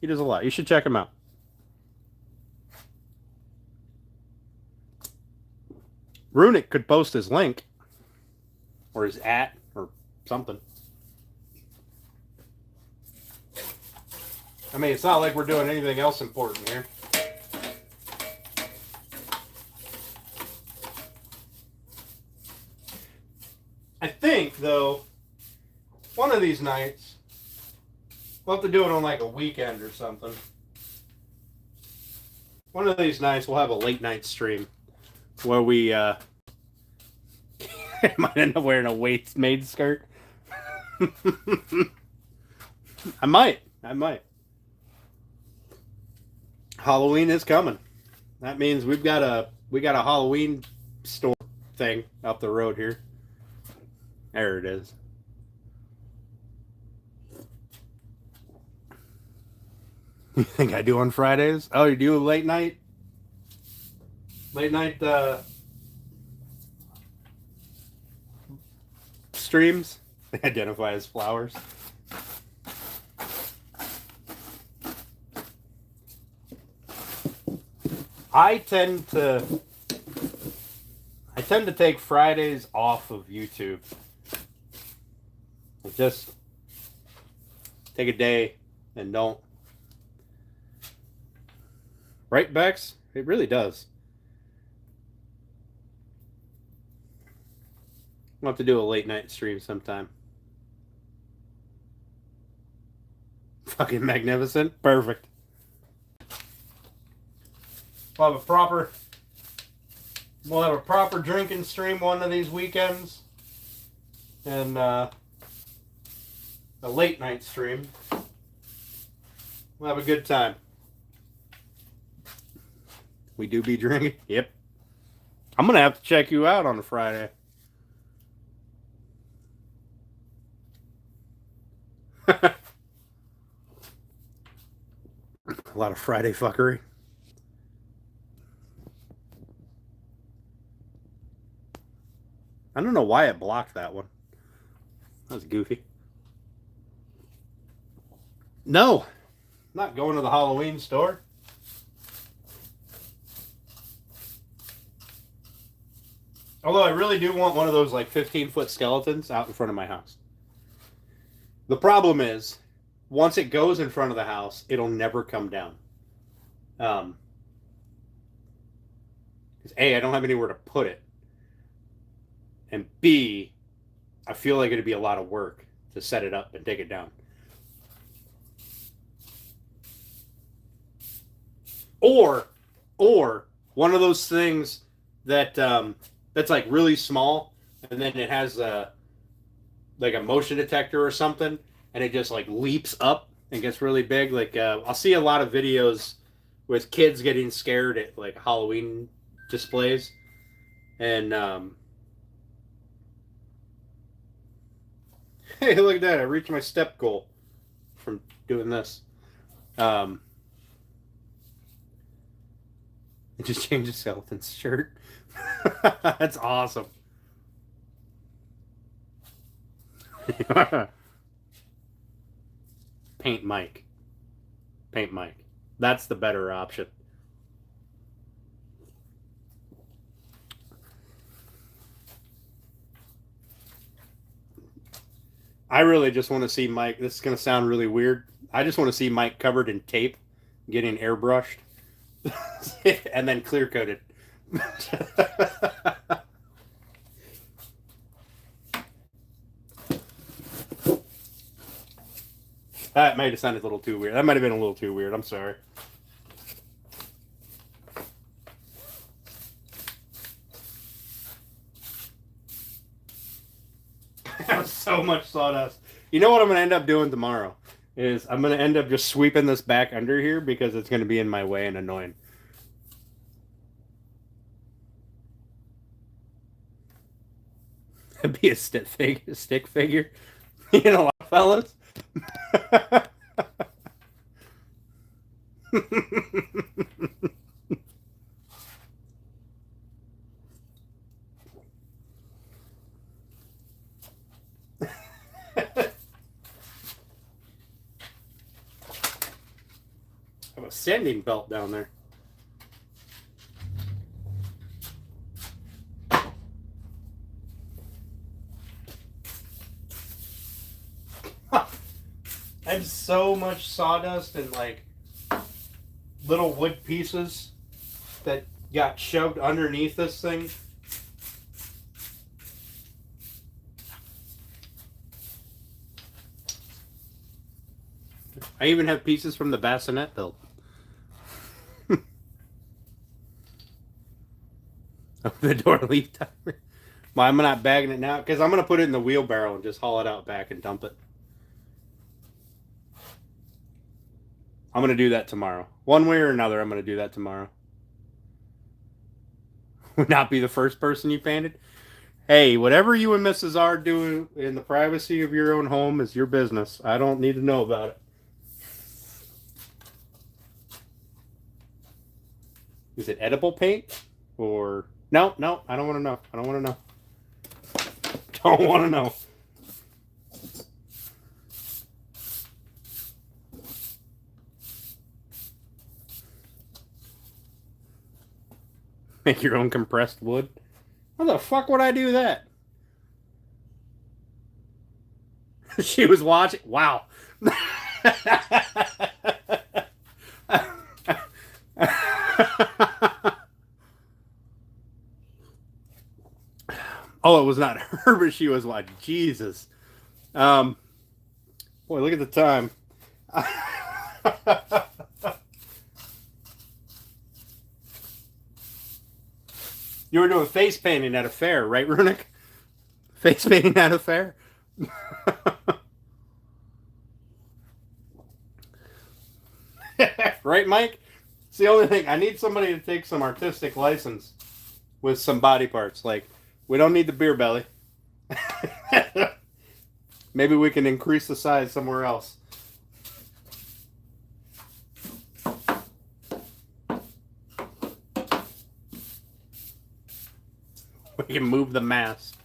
He does a lot. You should check him out. Runic could post his link or his or something. I mean, it's not like we're doing anything else important here. I think, though, one of these nights, we'll have to do it on like a weekend or something. One of these nights, we'll have a late night stream where we might end up wearing a maid skirt. I might. Halloween is coming. That means we got a Halloween store thing up the road here. There it is. You think I do on Fridays? Oh, you do late night streams? They identify as flowers. I tend to take Fridays off of YouTube. Just take a day and don't. Right, Bex? It really does. We'll have to do a late night stream sometime. Fucking magnificent. Perfect. We'll have a proper drinking stream one of these weekends. And a late night stream. We'll have a good time. We do be drinking? Yep. I'm going to have to check you out on a Friday. A lot of Friday fuckery. I don't know why it blocked that one. That was goofy. No. Not going to the Halloween store. Although I really do want one of those like 15-foot skeletons out in front of my house. The problem is, once it goes in front of the house, it'll never come down. Because A, I don't have anywhere to put it. And B, I feel like it'd be a lot of work to set it up and take it down. or one of those things that that's like really small, and then it has like a motion detector or something, and it just like leaps up and gets really big. Like I'll see a lot of videos with kids getting scared at like Halloween displays, and hey, look at that! I reached my step goal from doing this. It just changed the skeleton's shirt. That's awesome. Paint Mike. Paint Mike. That's the better option. I really just want to see Mike. This is going to sound really weird. I just want to see Mike covered in tape, getting airbrushed, and then clear coated. That might have sounded a little too weird. That might have been a little too weird. I'm sorry. I have so much sawdust. You know what I'm going to end up doing tomorrow? Is I'm going to end up just sweeping this back under here because it's going to be in my way and annoying. It'd be a stick figure. You know, fellas. I have a sanding belt down there. I have so much sawdust and like little wood pieces that got shoved underneath this thing. I even have pieces from the bassinet build. The door leaf timer. Well, I'm not bagging it now because I'm going to put it in the wheelbarrow and just haul it out back and dump it. I'm going to do that tomorrow. One way or another, I'm going to do that tomorrow. Would not be the first person you painted. Hey, whatever you and Mrs. R do in the privacy of your own home is your business. I don't need to know about it. Is it edible paint? Or... No, I don't want to know. I don't want to know. Don't want to know. Make your own compressed wood? How the fuck would I do that? She was watching. Wow. Oh, it was not her, but she was watching. Jesus. Boy, look at the time. You were doing face painting at a fair, right, Runic? Face painting at a fair? Right, Mike? It's the only thing. I need somebody to take some artistic license with some body parts. Like, we don't need the beer belly. Maybe we can increase the size somewhere else. We can move the mast.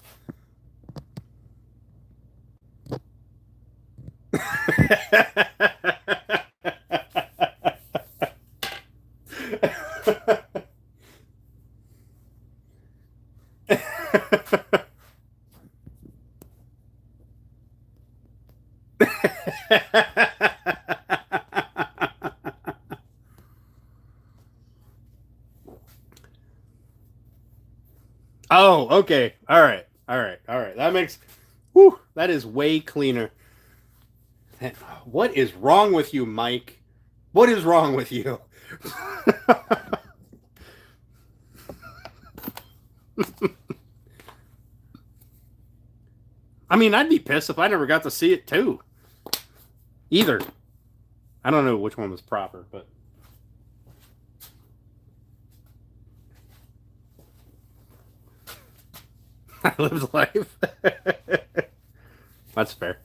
Oh, okay. All right. That makes... Whew, that is way cleaner. What is wrong with you, Mike? What is wrong with you? I mean, I'd be pissed if I never got to see it too. Either. I don't know which one was proper, but I lived life. That's fair.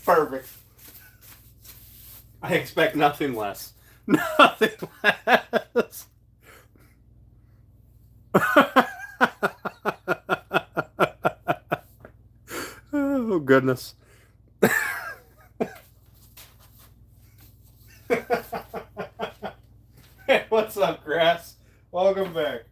Perfect. I expect nothing less. Nothing less. Oh, goodness. Hey, what's up, Grass? Welcome back.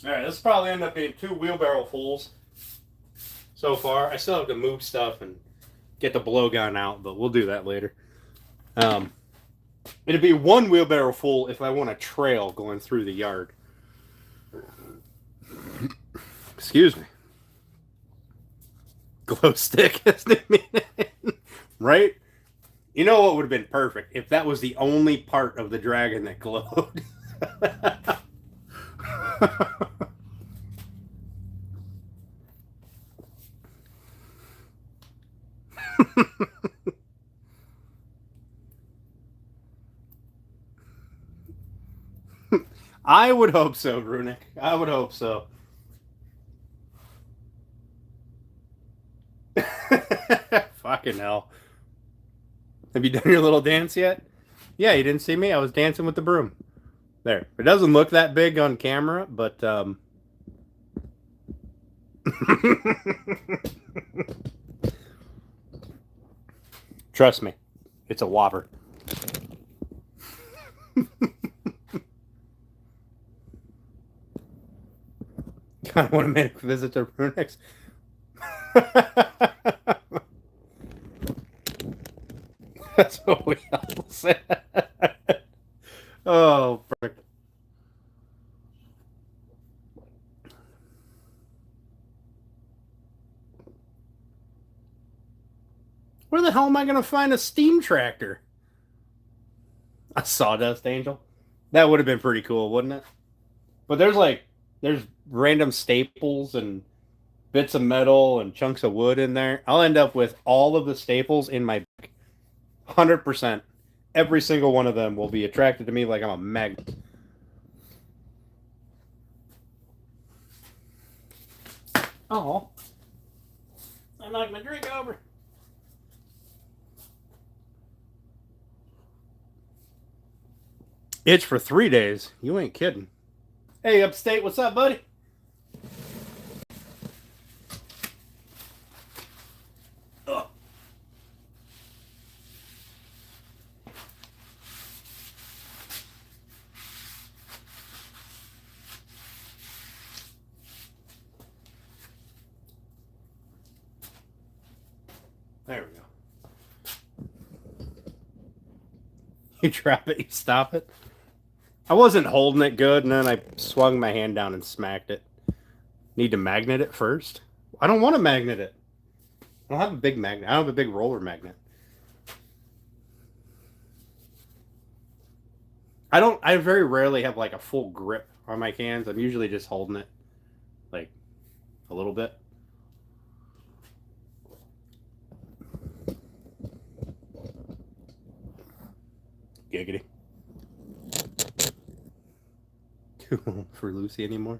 Alright, this probably end up being 2 wheelbarrow fulls so far. I still have to move stuff and get the blowgun out, but we'll do that later. It'd be 1 wheelbarrow full if I want a trail going through the yard. Excuse me. Glow stick. Right? You know what would have been perfect? If that was the only part of the dragon that glowed. I would hope so, Runic. I would hope so. Fucking hell. Have you done your little dance yet? Yeah, you didn't see me? I was dancing with the broom. There. It doesn't look that big on camera, but trust me, it's a whopper. Kind of want to make a visit to Runix. That's what we all said. Oh, perfect. Where the hell am I going to find a steam tractor? A sawdust angel? That would have been pretty cool, wouldn't it? But there's random staples and bits of metal and chunks of wood in there. I'll end up with all of the staples in my bag. 100%. Every single one of them will be attracted to me like I'm a magnet. Oh. I knocked my drink over. Itch for 3 days. You ain't kidding. Hey, Upstate, what's up, buddy? Ugh. There we go. You drop it, you stop it. I wasn't holding it good, and then I swung my hand down and smacked it. Need to magnet it first? I don't want to magnet it. I don't have a big magnet. I don't have a big roller magnet. I very rarely have like a full grip on my cans. I'm usually just holding it like a little bit. Giggity. For Lucy anymore?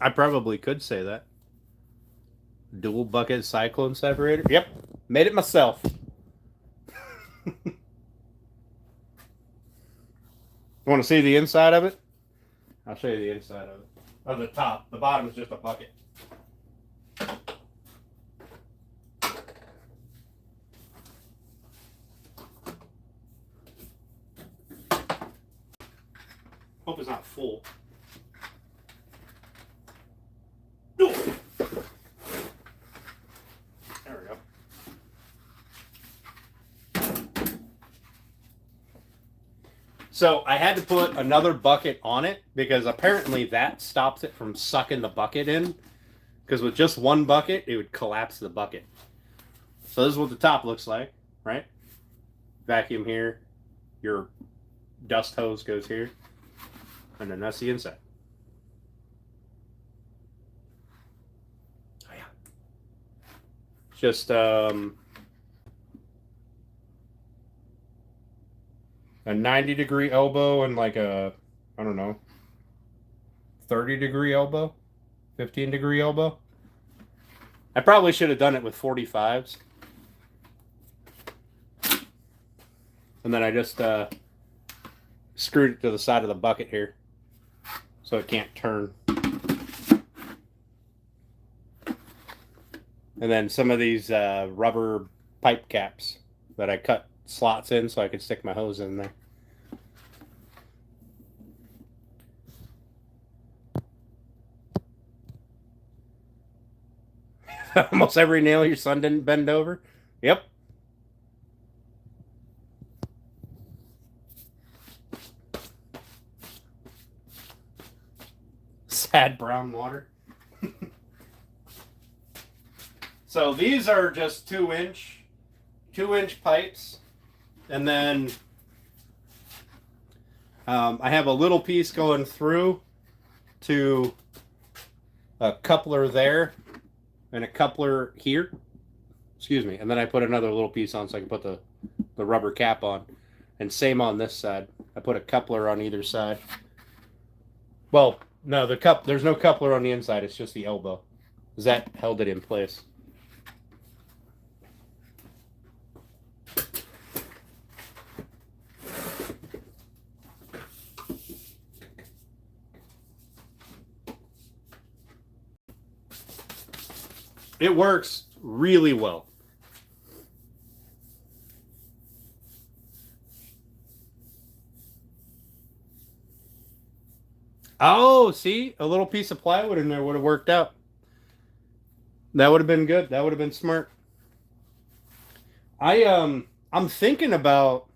I probably could say that. Dual bucket cyclone separator. Yep. Made it myself. You want to see the inside of it? I'll show you the inside of it. Oh, the top. The bottom is just a bucket. full. There we go. So I had to put another bucket on it because apparently that stops it from sucking the bucket in. Because with just one bucket, it would collapse the bucket. So this is what the top looks like, right? Vacuum here. Your dust hose goes here. And then that's the inside. Oh, yeah. Just a 90-degree elbow and like a, I don't know, 30-degree elbow, 15-degree elbow. I probably should have done it with 45s. And then I just screwed it to the side of the bucket here so it can't turn. And then some of these rubber pipe caps that I cut slots in so I could stick my hose in there. Almost every nail your son didn't bend over. Yep. Sad brown water. So these are just 2-inch pipes. And then I have a little piece going through to a coupler there and a coupler here. Excuse me. And then I put another little piece on so I can put the rubber cap on. And same on this side. I put a coupler on either side. Well, no, there's no coupler on the inside. It's just the elbow. Because that held it in place. It works really well. Oh, see? A little piece of plywood in there would have worked out. That would have been good. That would have been smart. I'm thinking about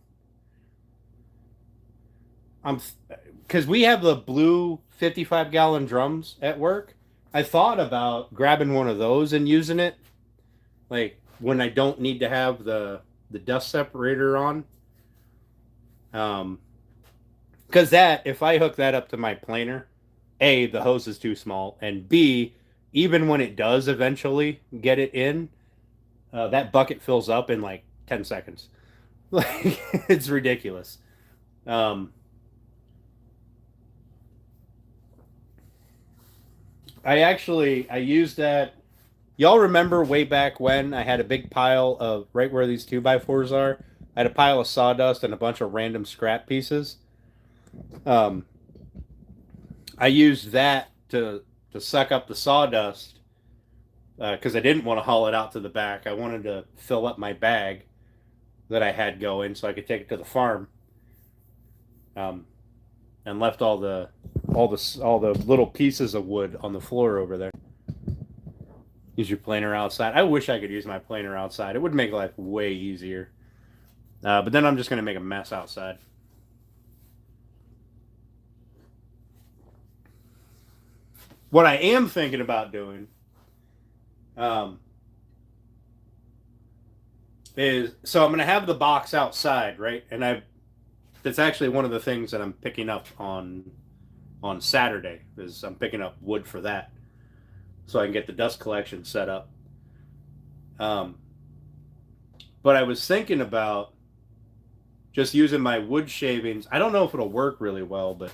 because we have the blue 55-gallon drums at work. I thought about grabbing one of those and using it, like when I don't need to have the dust separator on. Because if I hook that up to my planer, A, the hose is too small, and B, even when it does eventually get it in, that bucket fills up in like 10 seconds. Like, it's ridiculous. I used that. Y'all remember way back when I had a big pile of, right where these 2x4s are, I had a pile of sawdust and a bunch of random scrap pieces. I used that to suck up the sawdust because I didn't want to haul it out to the back. I wanted to fill up my bag that I had going so I could take it to the farm. And left all the little pieces of wood on the floor over there. Use your planer outside. I wish I could use my planer outside. It would make life way easier. But then I'm just going to make a mess outside. What I am thinking about doing is, so I'm going to have the box outside, right? And that's actually one of the things that I'm picking up on Saturday, is I'm picking up wood for that, so I can get the dust collection set up. But I was thinking about just using my wood shavings. I don't know if it'll work really well, but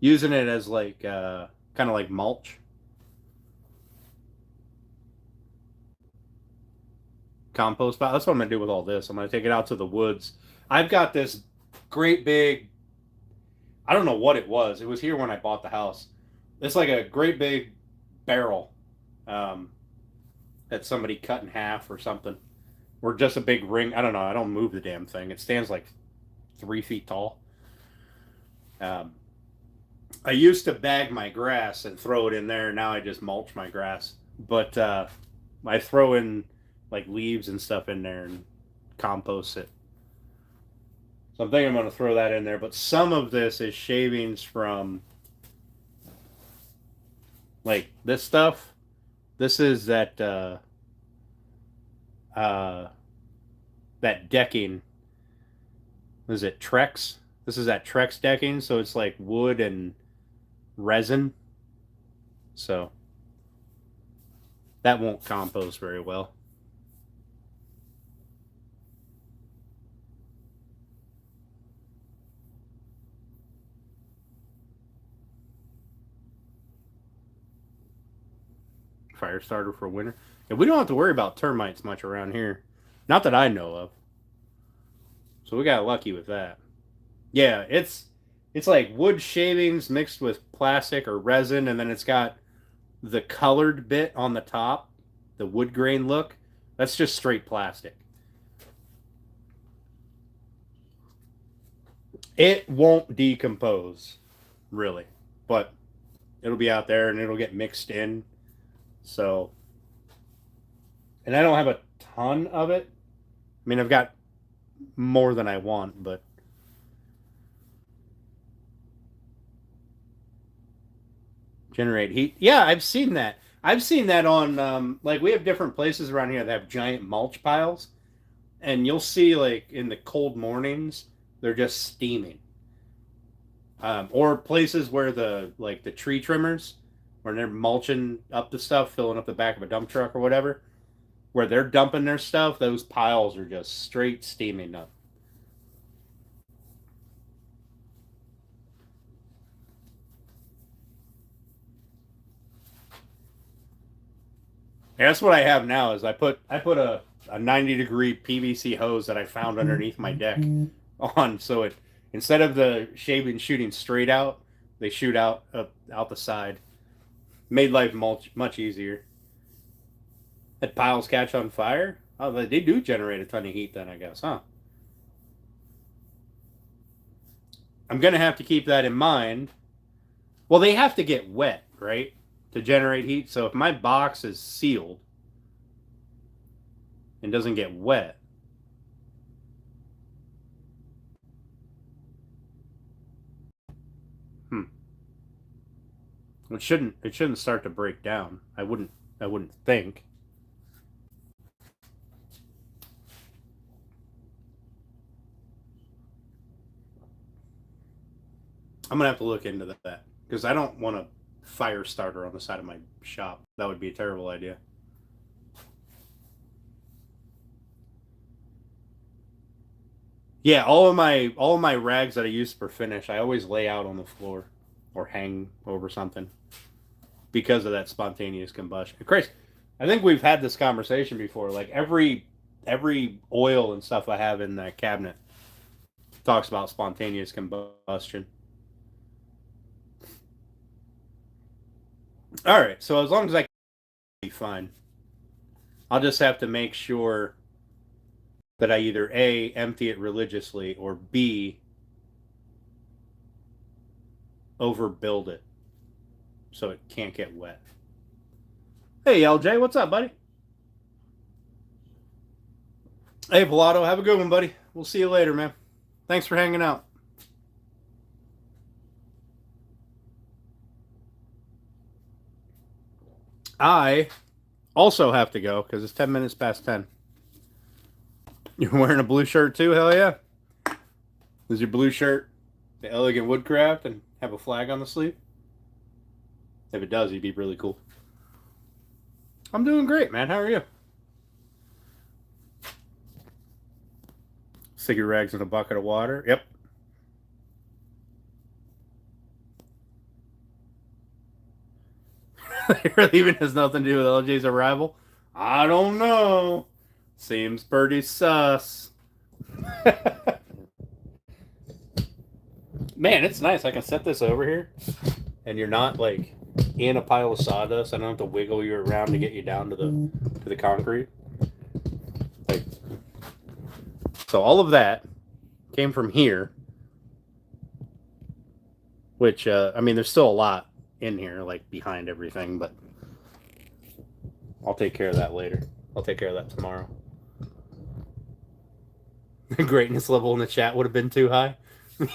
using it as like kind of like mulch. Compost pile. That's what I'm going to do with all this. I'm going to take it out to the woods. I've got this great big, I don't know what it was. It was here when I bought the house. It's like a great big barrel that somebody cut in half or something. Or just a big ring. I don't know. I don't move the damn thing. It stands like 3 feet tall. I used to bag my grass and throw it in there. Now I just mulch my grass. But I throw in like leaves and stuff in there and compost it. So I'm thinking I'm going to throw that in there. But some of this is shavings from like this stuff. This is that that decking. Is it Trex? This is that Trex decking, so it's like wood and resin. So that won't compost very well. Fire starter for winter. Yeah, we don't have to worry about termites much around here. Not that I know of. So we got lucky with that. Yeah, it's like wood shavings mixed with plastic or resin, and then it's got the colored bit on the top, the wood grain look. That's just straight plastic. It won't decompose, really, but it'll be out there and it'll get mixed in. So, and I don't have a ton of it. I mean, I've got more than I want, but generate heat. Yeah, I've seen that. I've seen that on like we have different places around here that have giant mulch piles, and you'll see like in the cold mornings they're just steaming. Or places where the tree trimmers, where they're mulching up the stuff, filling up the back of a dump truck or whatever, where they're dumping their stuff, those piles are just straight steaming up. And that's what I have now. Is I put a 90-degree PVC hose that I found underneath my deck on, so it instead of the shaving shooting straight out, they shoot out the side. Made life much easier. That piles catch on fire. Oh, they do generate a ton of heat then, I guess, huh? I'm gonna have to keep that in mind. Well, they have to get wet, right, to generate heat. So if my box is sealed and doesn't get wet, hmm, it shouldn't start to break down. I wouldn't think. I'm gonna have to look into that because I don't want a fire starter on the side of my shop. That would be a terrible idea. Yeah, all of my rags that I use for finish, I always lay out on the floor or hang over something because of that spontaneous combustion. Chris, I think we've had this conversation before. Like every oil and stuff I have in that cabinet talks about spontaneous combustion. All right, so as long as I can be fine, I'll just have to make sure that I either A, empty it religiously, or B, overbuild it so it can't get wet. Hey, LJ, what's up, buddy? Hey, Pilato, have a good one, buddy. We'll see you later, man. Thanks for hanging out. I also have to go because it's 10 minutes past 10. You're wearing a blue shirt too? Hell yeah. Is your blue shirt the elegant woodcraft and have a flag on the sleeve? If it does, he'd be really cool. I'm doing great, man. How are you? Sticky rags in a bucket of water. Yep. Relieving has nothing to do with LJ's arrival. I don't know. Seems pretty sus. Man, it's nice. I can set this over here, and you're not like in a pile of sawdust. I don't have to wiggle you around to get you down to the concrete. Like, so all of that came from here. which, I mean, there's still a lot in here, like behind everything, but I'll take care of that later. I'll take care of that tomorrow. The greatness level in the chat would have been too high.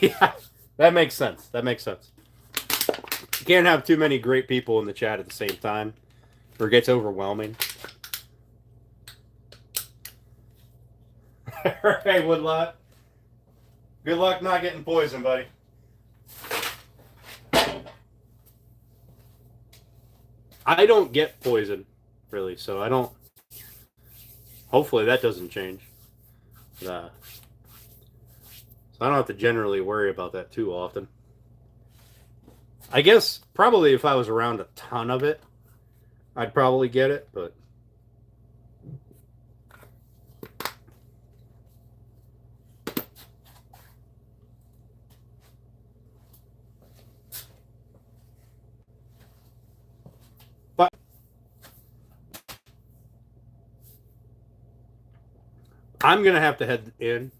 Yeah, that makes sense. That makes sense. You can't have too many great people in the chat at the same time, or it gets overwhelming. Hey, Woodlot. Good luck not getting poisoned, buddy. I don't get poisoned, really, so I don't... Hopefully that doesn't change. So I don't have to generally worry about that too often. I guess probably if I was around a ton of it, I'd probably get it, but... I'm going to have to head in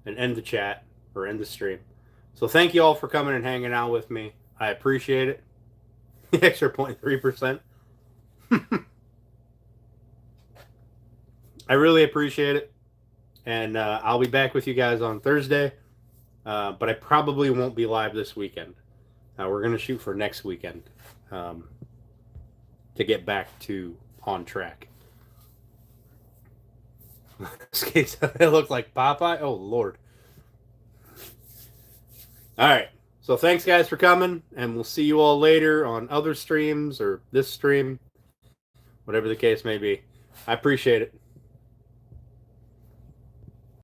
and end the chat or end the stream. So thank you all for coming and hanging out with me. I appreciate it. The extra 0.3%. I really appreciate it. And I'll be back with you guys on Thursday. But I probably won't be live this weekend. We're going to shoot for next weekend to get back to on track. This case, it looked like Popeye. Oh, Lord. All right. So thanks, guys, for coming. And we'll see you all later on other streams or this stream. Whatever the case may be. I appreciate it.